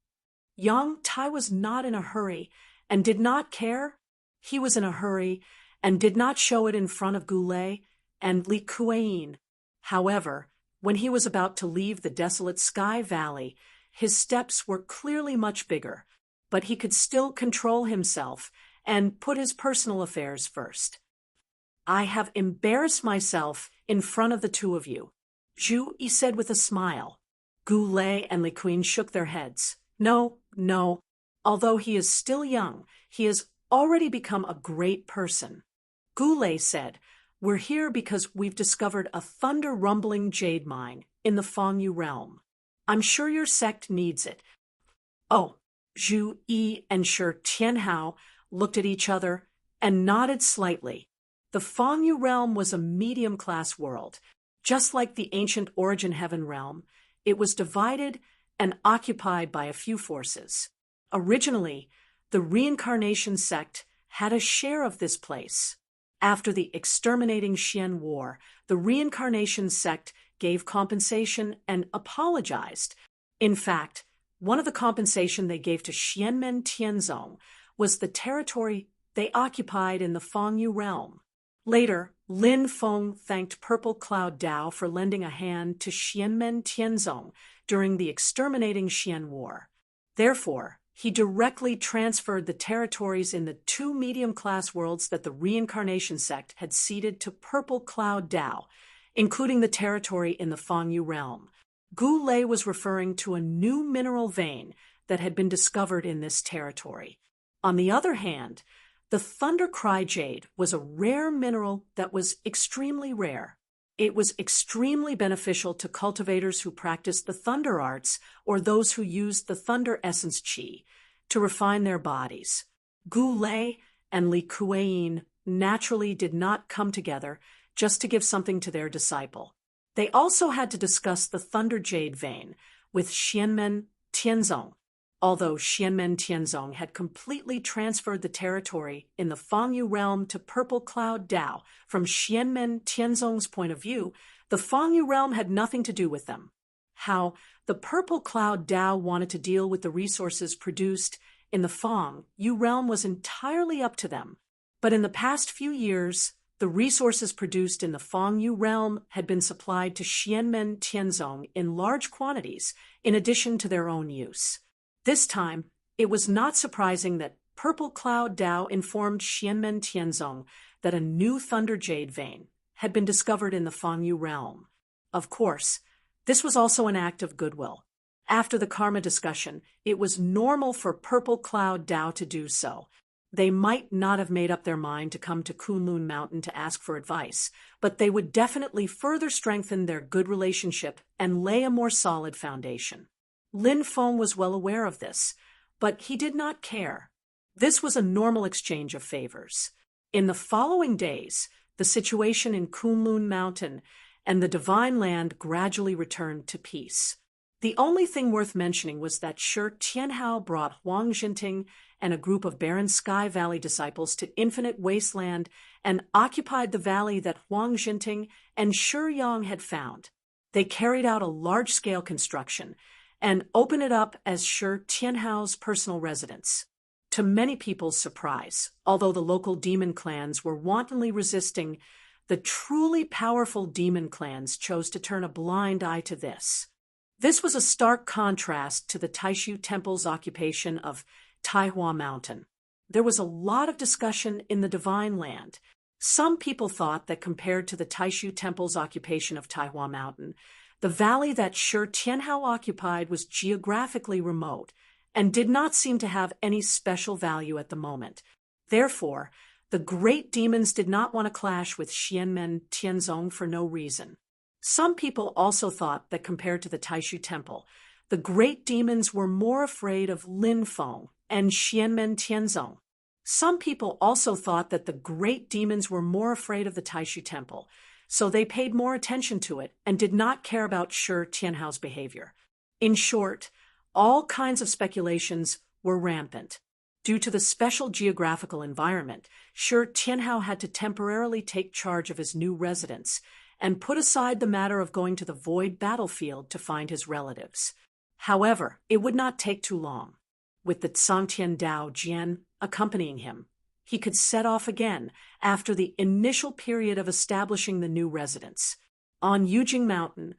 Yang Tai was not in a hurry and did not care. He was in a hurry and did not show it in front of Gu Lei and Li Queen. However, when he was about to leave the desolate Sky Valley, his steps were clearly much bigger, but he could still control himself and put his personal affairs first. "I have embarrassed myself in front of the two of you," Zhu Yi said with a smile. Gu Lei and Li Queen shook their heads. No. Although he is still young, he has already become a great person." Gu Lei said, "We're here because we've discovered a thunder-rumbling jade mine in the Fangyu realm. I'm sure your sect needs it." Oh, Zhu Yi and Shi Tianhao looked at each other and nodded slightly. The Fangyu realm was a medium-class world. Just like the ancient Origin Heaven realm, it was divided and occupied by a few forces. Originally, the Reincarnation sect had a share of this place. After the exterminating Xian War, the Reincarnation sect gave compensation and apologized. In fact, one of the compensation they gave to Xianmen Tianzong was the territory they occupied in the Fangyu realm. Later, Lin Feng thanked Purple Cloud Dao for lending a hand to Xianmen Tianzong during the exterminating Xian War. Therefore, he directly transferred the territories in the two medium-class worlds that the Reincarnation sect had ceded to Purple Cloud Dao, including the territory in the Fangyu realm. Gu Lei was referring to a new mineral vein that had been discovered in this territory. On the other hand, the Thunder Cry Jade was a rare mineral that was extremely rare. It was extremely beneficial to cultivators who practiced the thunder arts or those who used the thunder essence qi to refine their bodies. Gu Lei and Li Kueyin naturally did not come together just to give something to their disciple. They also had to discuss the Thunder Jade vein with Xianmen Tianzong. Although Xianmen Tianzong had completely transferred the territory in the Fangyu realm to Purple Cloud Dao, from Xianmen Tianzong's point of view, the Fangyu realm had nothing to do with them. How the Purple Cloud Dao wanted to deal with the resources produced in the Fangyu realm was entirely up to them. But in the past few years, the resources produced in the Fangyu realm had been supplied to Xianmen Tianzong in large quantities, in addition to their own use. This time, it was not surprising that Purple Cloud Dao informed Xianmen Tianzong that a new Thunder Jade vein had been discovered in the Fangyu realm. Of course, this was also an act of goodwill. After the karma discussion, it was normal for Purple Cloud Dao to do so. They might not have made up their mind to come to Kunlun Mountain to ask for advice, but they would definitely further strengthen their good relationship and lay a more solid foundation. Lin Feng was well aware of this, but he did not care. This was a normal exchange of favors. In the following days, the situation in Kunlun Mountain and the Divine Land gradually returned to peace. The only thing worth mentioning was that Shi Tianhao brought Huang Jinting and a group of barren Sky Valley disciples to Infinite Wasteland and occupied the valley that Huang Jinting and Shi Yang had found. They carried out a large-scale construction and opened it up as Shi Tianhao's personal residence. To many people's surprise, although the local demon clans were wantonly resisting, the truly powerful demon clans chose to turn a blind eye to this. This was a stark contrast to the Taishu Temple's occupation of Taihua Mountain. There was a lot of discussion in the Divine Land. Some people thought that compared to the Taishu Temple's occupation of Taihua Mountain, the valley that Shi Tianhao occupied was geographically remote and did not seem to have any special value at the moment. Therefore, the great demons did not want to clash with Xianmen Tianzong for no reason. Some people also thought that compared to the Taishu Temple, the great demons were more afraid of Lin Feng and Xianmen Tianzong. Some people also thought that the great demons were more afraid of the Taishu Temple, so they paid more attention to it and did not care about Shi Tianhao's behavior. In short, all kinds of speculations were rampant. Due to the special geographical environment, Shi Tianhao had to temporarily take charge of his new residence and put aside the matter of going to the void battlefield to find his relatives. However, it would not take too long. With the Tsangtian Dao Jian accompanying him, he could set off again after the initial period of establishing the new residence. On Yujing Mountain,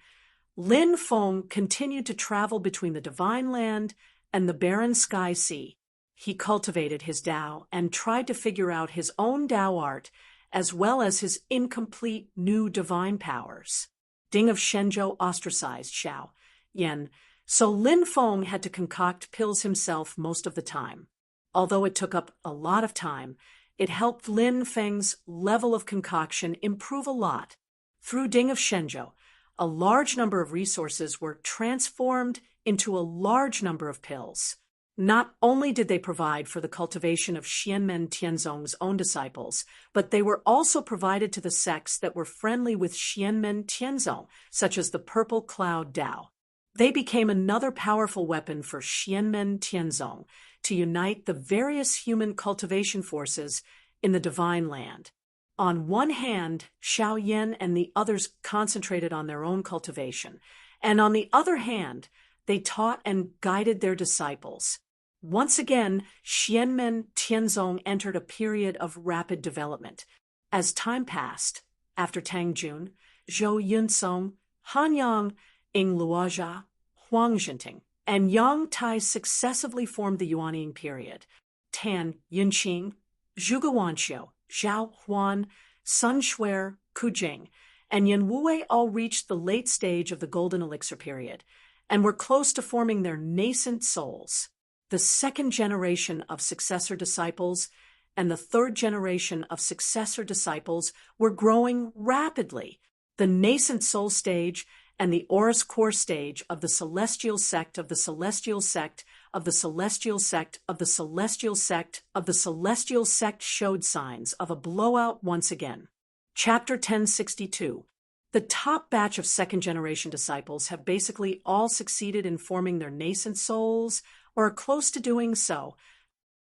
Lin Feng continued to travel between the Divine Land and the barren Sky Sea. He cultivated his Dao and tried to figure out his own Dao art as well as his incomplete new divine powers. Ding of Shenzhou ostracized Xiao Yan, so Lin Feng had to concoct pills himself most of the time. Although it took up a lot of time, it helped Lin Feng's level of concoction improve a lot. Through Ding of Shenzhou, a large number of resources were transformed into a large number of pills. Not only did they provide for the cultivation of Xianmen Tianzong's own disciples, but they were also provided to the sects that were friendly with Xianmen Tianzong, such as the Purple Cloud Dao. They became another powerful weapon for Xianmen Tianzong to unite the various human cultivation forces in the Divine Land. On one hand, Xiao Yan and the others concentrated on their own cultivation, and on the other hand, they taught and guided their disciples. Once again, Xianmen Tianzong entered a period of rapid development. As time passed, after Tang Jun, Zhou Yunsong, Han Yang, Ing Luozha, Huang Jinting, and Yang Tai successively formed the Yuanying period. Tan Yunqing, Zhuge Wanqiu, Zhao Huan, Sun Shuer, Ku Jing, and Yan Wue all reached the late stage of the Golden Elixir period and were close to forming their nascent souls. The second generation of successor disciples and the third generation of successor disciples were growing rapidly. The nascent soul stage and the Oris core stage of the celestial sect of the celestial sect of the celestial sect of the celestial sect of the celestial sect showed signs of a blowout once again. Chapter 1062. The top batch of second-generation disciples have basically all succeeded in forming their nascent souls, or are close to doing so.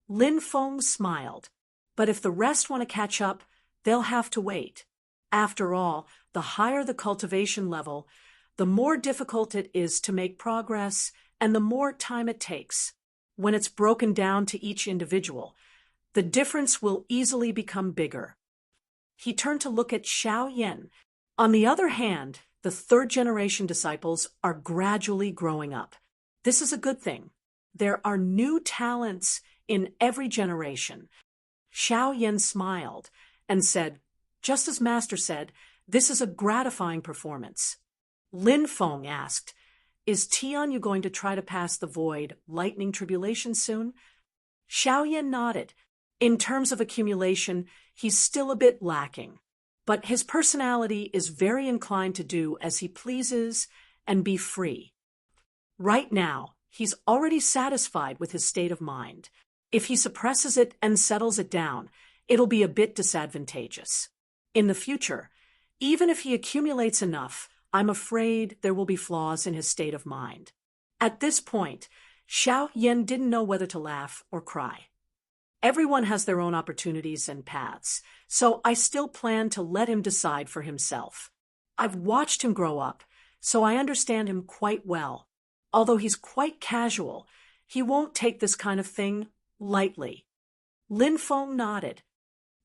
Lin Feng smiled. But if the rest want to catch up, they'll have to wait. After all, the higher the cultivation level, the more difficult it is to make progress and the more time it takes. When it's broken down to each individual, the difference will easily become bigger. He turned to look at Xiao Yan. On the other hand, the third-generation disciples are gradually growing up. This is a good thing. There are new talents in every generation. Xiao Yan smiled and said, just as Master said, this is a gratifying performance. Lin Feng asked, is Tianyu going to try to pass the void lightning tribulation soon? Xiao Yan nodded. In terms of accumulation, he's still a bit lacking. But his personality is very inclined to do as he pleases and be free. Right now, he's already satisfied with his state of mind. If he suppresses it and settles it down, it'll be a bit disadvantageous. In the future, even if he accumulates enough, I'm afraid there will be flaws in his state of mind. At this point, Xiao Yan didn't know whether to laugh or cry. Everyone has their own opportunities and paths, so I still plan to let him decide for himself. I've watched him grow up, so I understand him quite well. Although he's quite casual, he won't take this kind of thing lightly. Lin Feng nodded.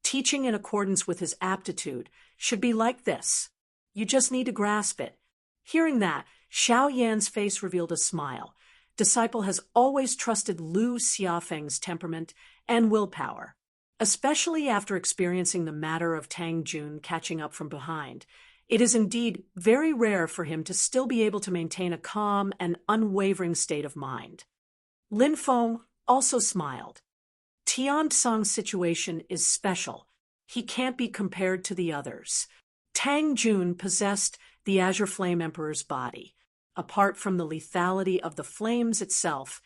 Teaching in accordance with his aptitude should be like this. You just need to grasp it. Hearing that, Xiao Yan's face revealed a smile. Disciple has always trusted Lu Xiafeng's temperament and willpower. Especially after experiencing the matter of Tang Jun catching up from behind. It is indeed very rare for him to still be able to maintain a calm and unwavering state of mind. Lin Feng also smiled. Tian Tsang's situation is special. He can't be compared to the others. Tang Jun possessed the Azure Flame Emperor's body. Apart from the lethality of the flames itself,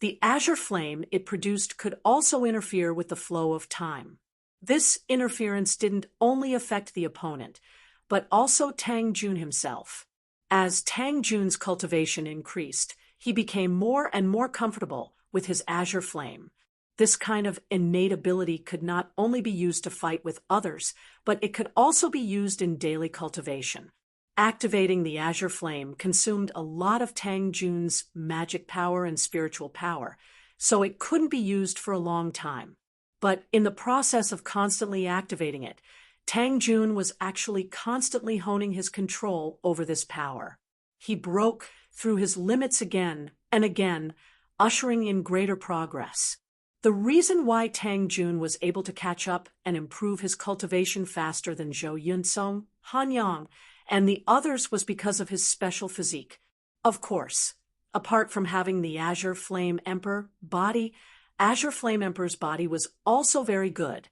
the azure flame it produced could also interfere with the flow of time. This interference didn't only affect the opponent, but also Tang Jun himself. As Tang Jun's cultivation increased, he became more and more comfortable with his azure flame. This kind of innate ability could not only be used to fight with others, but it could also be used in daily cultivation. Activating the azure flame consumed a lot of Tang Jun's magic power and spiritual power, so it couldn't be used for a long time. But in the process of constantly activating it, Tang Jun was actually constantly honing his control over this power. He broke through his limits again and again, ushering in greater progress. The reason why Tang Jun was able to catch up and improve his cultivation faster than Zhou Yunsong, Han Yang, and the others was because of his special physique. Of course, apart from having the Azure Flame Emperor body, Azure Flame Emperor's body was also very good.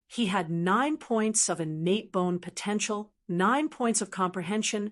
He had 9 points of innate bone potential, 9 points of comprehension,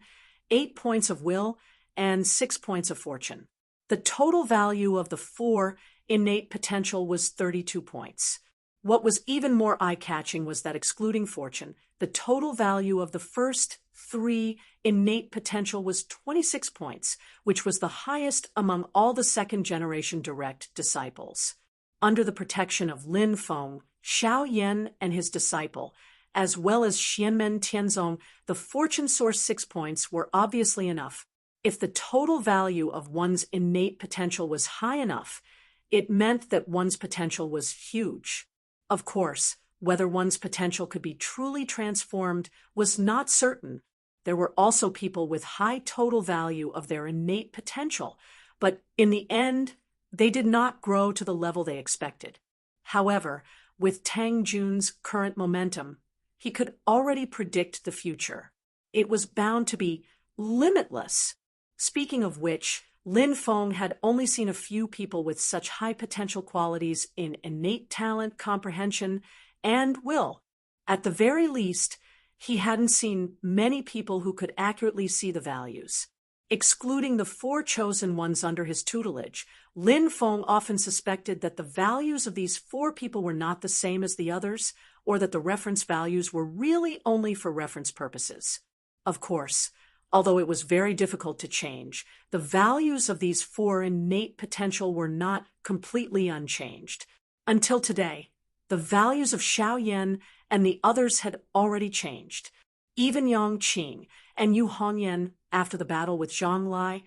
8 points of will, and 6 points of fortune. The total value of the 4 innate potential was 32 points. What was even more eye-catching was that excluding fortune, the total value of the first 3 innate potential was 26 points, which was the highest among all the second-generation direct disciples. Under the protection of Lin Feng, Xiao Yan and his disciple, as well as Xianmen Tianzong, the fortune source 6 points were obviously enough. If the total value of one's innate potential was high enough, it meant that one's potential was huge. Of course, whether one's potential could be truly transformed was not certain. There were also people with high total value of their innate potential, but in the end, they did not grow to the level they expected. However, with Tang Jun's current momentum, he could already predict the future. It was bound to be limitless. Speaking of which, Lin Feng had only seen a few people with such high potential qualities in innate talent, comprehension, and will. At the very least, he hadn't seen many people who could accurately see the values. Excluding the 4 chosen ones under his tutelage, Lin Feng often suspected that the values of these 4 people were not the same as the others, or that the reference values were really only for reference purposes. Of course, although it was very difficult to change, the values of these 4 innate potential were not completely unchanged. Until today, the values of Xiao Yan and the others had already changed. Even Yang Qing and Yu Hongyan, after the battle with Zhang Lai,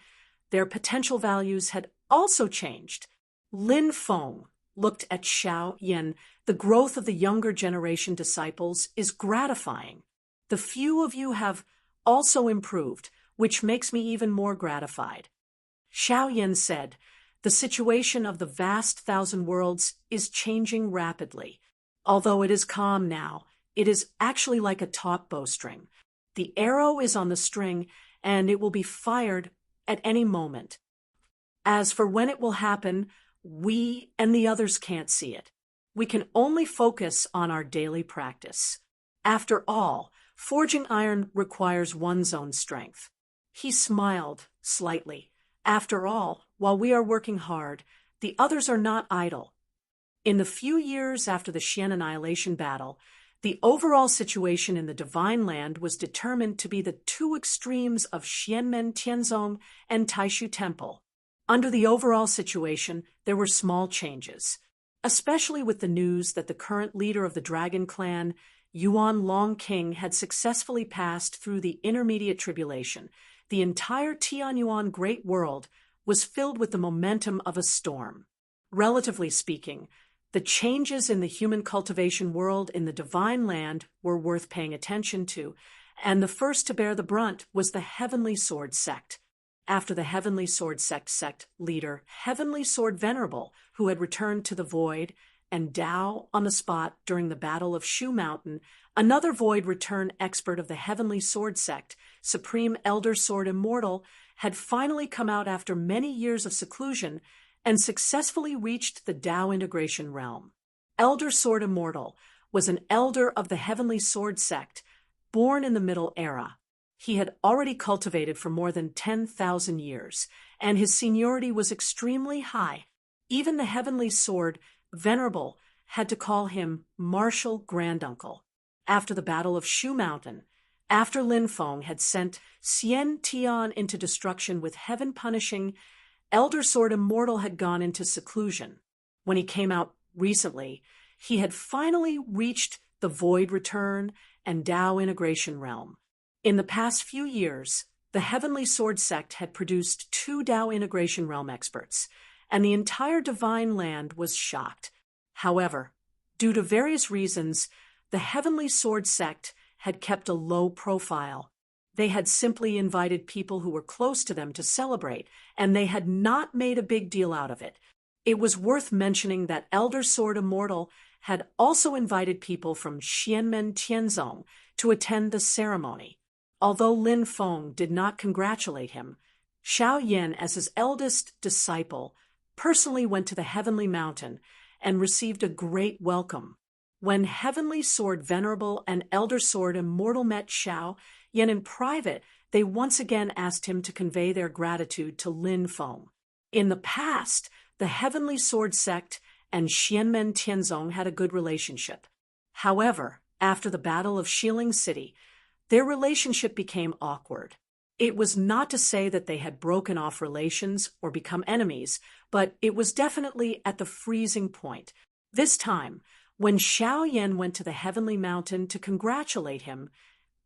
their potential values had also changed. Lin Feng looked at Xiao Yan. The growth of the younger generation disciples is gratifying. The few of you have also improved, which makes me even more gratified. Xiao Yan said, "The situation of the vast thousand worlds is changing rapidly. Although it is calm now, it is actually like a taut bowstring. The arrow is on the string, and it will be fired at any moment. As for when it will happen, we and the others can't see it. We can only focus on our daily practice. After all, forging iron requires one's own strength." He smiled slightly. After all, while we are working hard, the others are not idle. In the few years after the Xian Annihilation battle, the overall situation in the Divine Land was determined to be the 2 extremes of Xianmen Tianzong and Taishu Temple. Under the overall situation, there were small changes, especially with the news that the current leader of the Dragon Clan, Yuan Longking, had successfully passed through the intermediate tribulation. The entire Tianyuan Great World was filled with the momentum of a storm. Relatively speaking, the changes in the human cultivation world in the Divine Land were worth paying attention to, and the first to bear the brunt was the Heavenly Sword sect. After the Heavenly Sword sect leader, Heavenly Sword Venerable, who had returned to the void, and Tao on the spot during the Battle of Shu Mountain, another Void Return expert of the Heavenly Sword Sect, Supreme Elder Sword Immortal, had finally come out after many years of seclusion and successfully reached the Tao integration realm. Elder Sword Immortal was an elder of the Heavenly Sword Sect, born in the Middle Era. He had already cultivated for more than 10,000 years, and his seniority was extremely high. Even the Heavenly Sword Venerable had to call him Martial Granduncle. After the Battle of Shu Mountain, after Lin Feng had sent Xian Tian into destruction with heaven punishing, Elder Sword Immortal had gone into seclusion. When he came out recently, he had finally reached the Void Return and Tao integration realm. In the past few years, the Heavenly Sword Sect had produced 2 Tao integration realm experts, and the entire Divine Land was shocked. However, due to various reasons, the Heavenly Sword Sect had kept a low profile. They had simply invited people who were close to them to celebrate, and they had not made a big deal out of it. It was worth mentioning that Elder Sword Immortal had also invited people from Xianmen Tianzong to attend the ceremony. Although Lin Feng did not congratulate him, Xiao Yan, as his eldest disciple, personally went to the Heavenly Mountain and received a great welcome. When Heavenly Sword Venerable and Elder Sword Immortal met Xiao Yan in private, they once again asked him to convey their gratitude to Lin Feng. In the past, the Heavenly Sword Sect and Xianmen Tianzong had a good relationship. However, after the Battle of Xiling City, their relationship became awkward. It was not to say that they had broken off relations or become enemies, but it was definitely at the freezing point. This time, when Xiao Yan went to the Heavenly Mountain to congratulate him,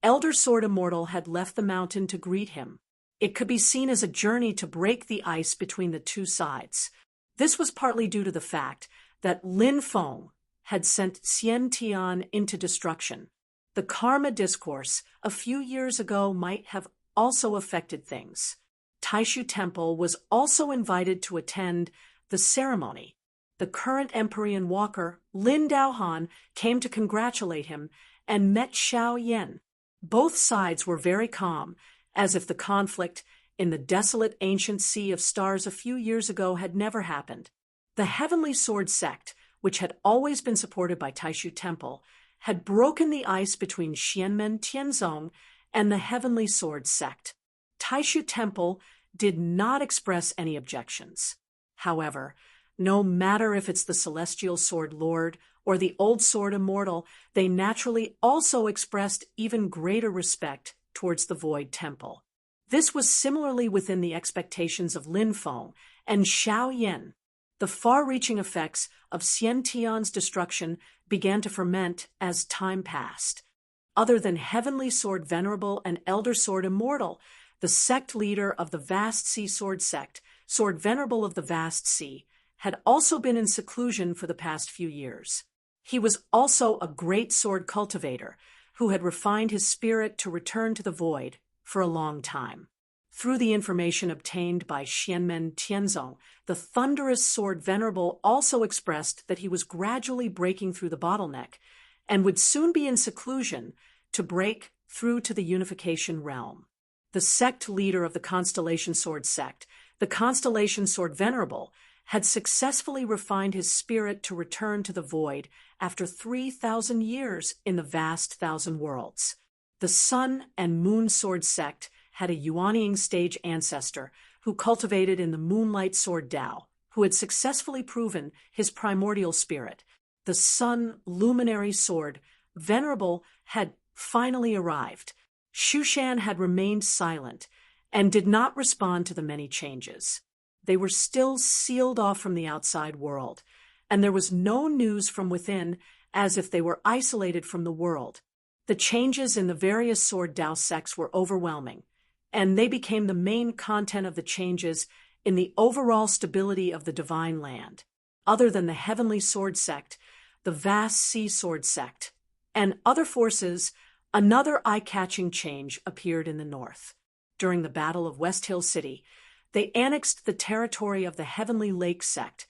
Elder Sword Immortal had left the mountain to greet him. It could be seen as a journey to break the ice between the two sides. This was partly due to the fact that Lin Feng had sent Xian Tian into destruction. The Karma Discourse a few years ago might have also affected things. Taishu Temple was also invited to attend the ceremony. The current Empyrean Walker, Lin Daohan, came to congratulate him and met Xiao Yan. Both sides were very calm, as if the conflict in the desolate ancient sea of stars a few years ago had never happened. The Heavenly Sword Sect, which had always been supported by Taishu Temple, had broken the ice between Xianmen Tianzong and the Heavenly Sword Sect. Taishu Temple did not express any objections. However, no matter if it's the Celestial Sword Lord or the Old Sword Immortal, they naturally also expressed even greater respect towards the Void Temple. This was similarly within the expectations of Lin Feng and Xiao Yan. The far-reaching effects of Xian Tian's destruction began to ferment as time passed. Other than Heavenly Sword Venerable and Elder Sword Immortal, the sect leader of the Vast Sea Sword Sect, Sword Venerable of the Vast Sea, had also been in seclusion for the past few years. He was also a great sword cultivator who had refined his spirit to return to the void for a long time. Through the information obtained by Xianmen Tianzong, the Thunderous Sword Venerable also expressed that he was gradually breaking through the bottleneck and would soon be in seclusion to break through to the unification realm. The sect leader of the Constellation Sword Sect, the Constellation Sword Venerable, had successfully refined his spirit to return to the void after 3,000 years in the vast thousand worlds. The Sun and Moon Sword Sect had a Yuanying stage ancestor who cultivated in the Moonlight Sword Tao, who had successfully proven his primordial spirit. The Sun Luminary Sword Venerable had finally arrived. Shushan had remained silent and did not respond to the many changes. They were still sealed off from the outside world, and there was no news from within, as if they were isolated from the world. The changes in the various Sword Tao sects were overwhelming, and they became the main content of the changes in the overall stability of the Divine Land. Other than the Heavenly Sword Sect, the Vast Sea Sword Sect, and other forces, another eye-catching change appeared in the north. During the Battle of West Hill City, they annexed the territory of the Heavenly Lake Sect,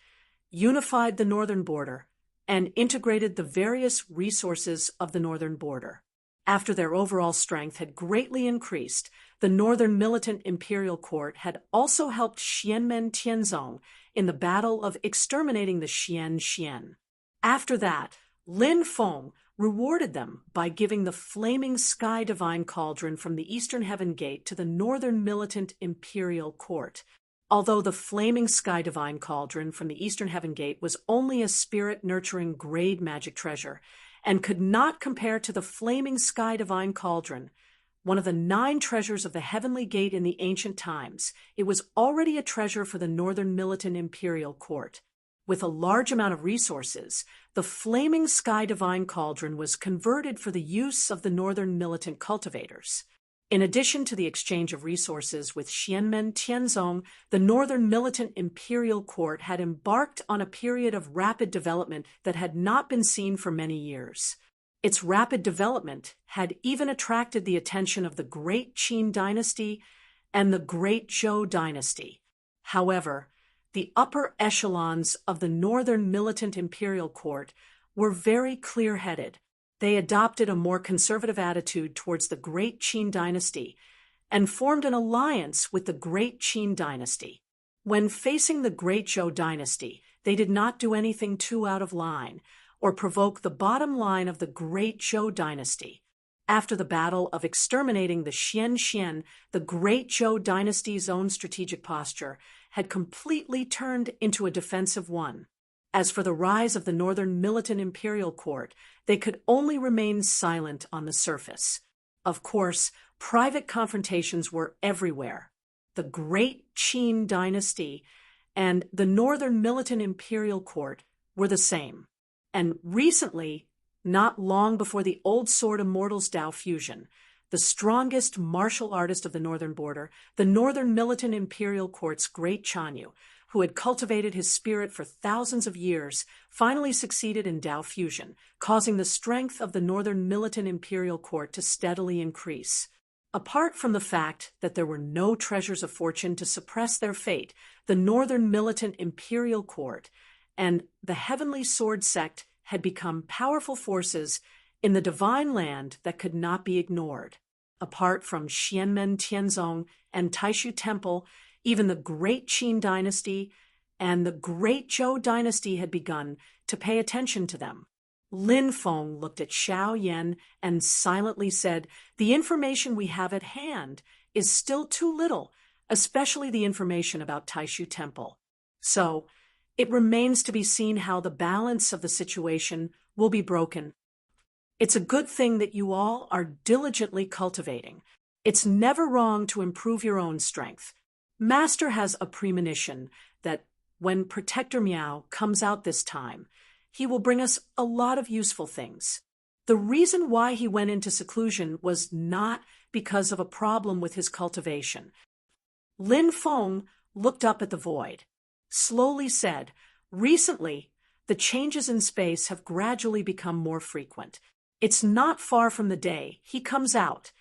unified the northern border, and integrated the various resources of the northern border. After their overall strength had greatly increased, the northern militant imperial court had also helped Xianmen Tianzong in the battle of exterminating the Xian. After that, Lin Feng rewarded them by giving the flaming sky divine cauldron from the eastern heaven gate to the northern militant imperial court. Although the flaming sky divine cauldron from the eastern heaven gate was only a spirit-nurturing grade magic treasure and could not compare to the flaming sky divine cauldron, one of the 9 treasures of the heavenly gate in the ancient times, it was already a treasure for the northern militant imperial court. With a large amount of resources, the flaming sky divine cauldron was converted for the use of the northern militant cultivators. In addition to the exchange of resources with Xianmen Tianzong, the northern militant imperial court had embarked on a period of rapid development that had not been seen for many years. Its rapid development had even attracted the attention of the Great Qin dynasty and the Great Zhou dynasty. However, the upper echelons of the northern militant imperial court were very clear-headed. They adopted a more conservative attitude towards the Great Qin dynasty and formed an alliance with the Great Qin dynasty. When facing the Great Zhou dynasty, they did not do anything too out of line or provoke the bottom line of the Great Zhou dynasty. After the battle of exterminating the Xian, the Great Zhou dynasty's own strategic posture had completely turned into a defensive one. As for the rise of the northern militant imperial court, they could only remain silent on the surface. Of course, private confrontations were everywhere. The Great Qin dynasty and the northern militant imperial court were the same. And recently, not long before the Old Sword Immortals Dao fusion, the strongest martial artist of the northern border, the northern militant imperial court's great Chanyu, who had cultivated his spirit for thousands of years, finally succeeded in Dao fusion, causing the strength of the northern militant imperial court to steadily increase. Apart from the fact that there were no treasures of fortune to suppress their fate, the northern militant imperial court and the heavenly sword sect had become powerful forces in the divine land that could not be ignored. Apart from Xianmen Tianzong and Taishu Temple, even the Great Qin dynasty and the Great Zhou dynasty had begun to pay attention to them. Lin Feng looked at Xiao Yan and silently said, "The information we have at hand is still too little, especially the information about Taishu Temple. So, it remains to be seen how the balance of the situation will be broken. It's a good thing that you all are diligently cultivating. It's never wrong to improve your own strength. Master has a premonition that when Protector Miao comes out this time, he will bring us a lot of useful things. The reason why he went into seclusion was not because of a problem with his cultivation." Lin Feng looked up at the void, slowly said, "Recently, the changes in space have gradually become more frequent. It's not far from the day he comes out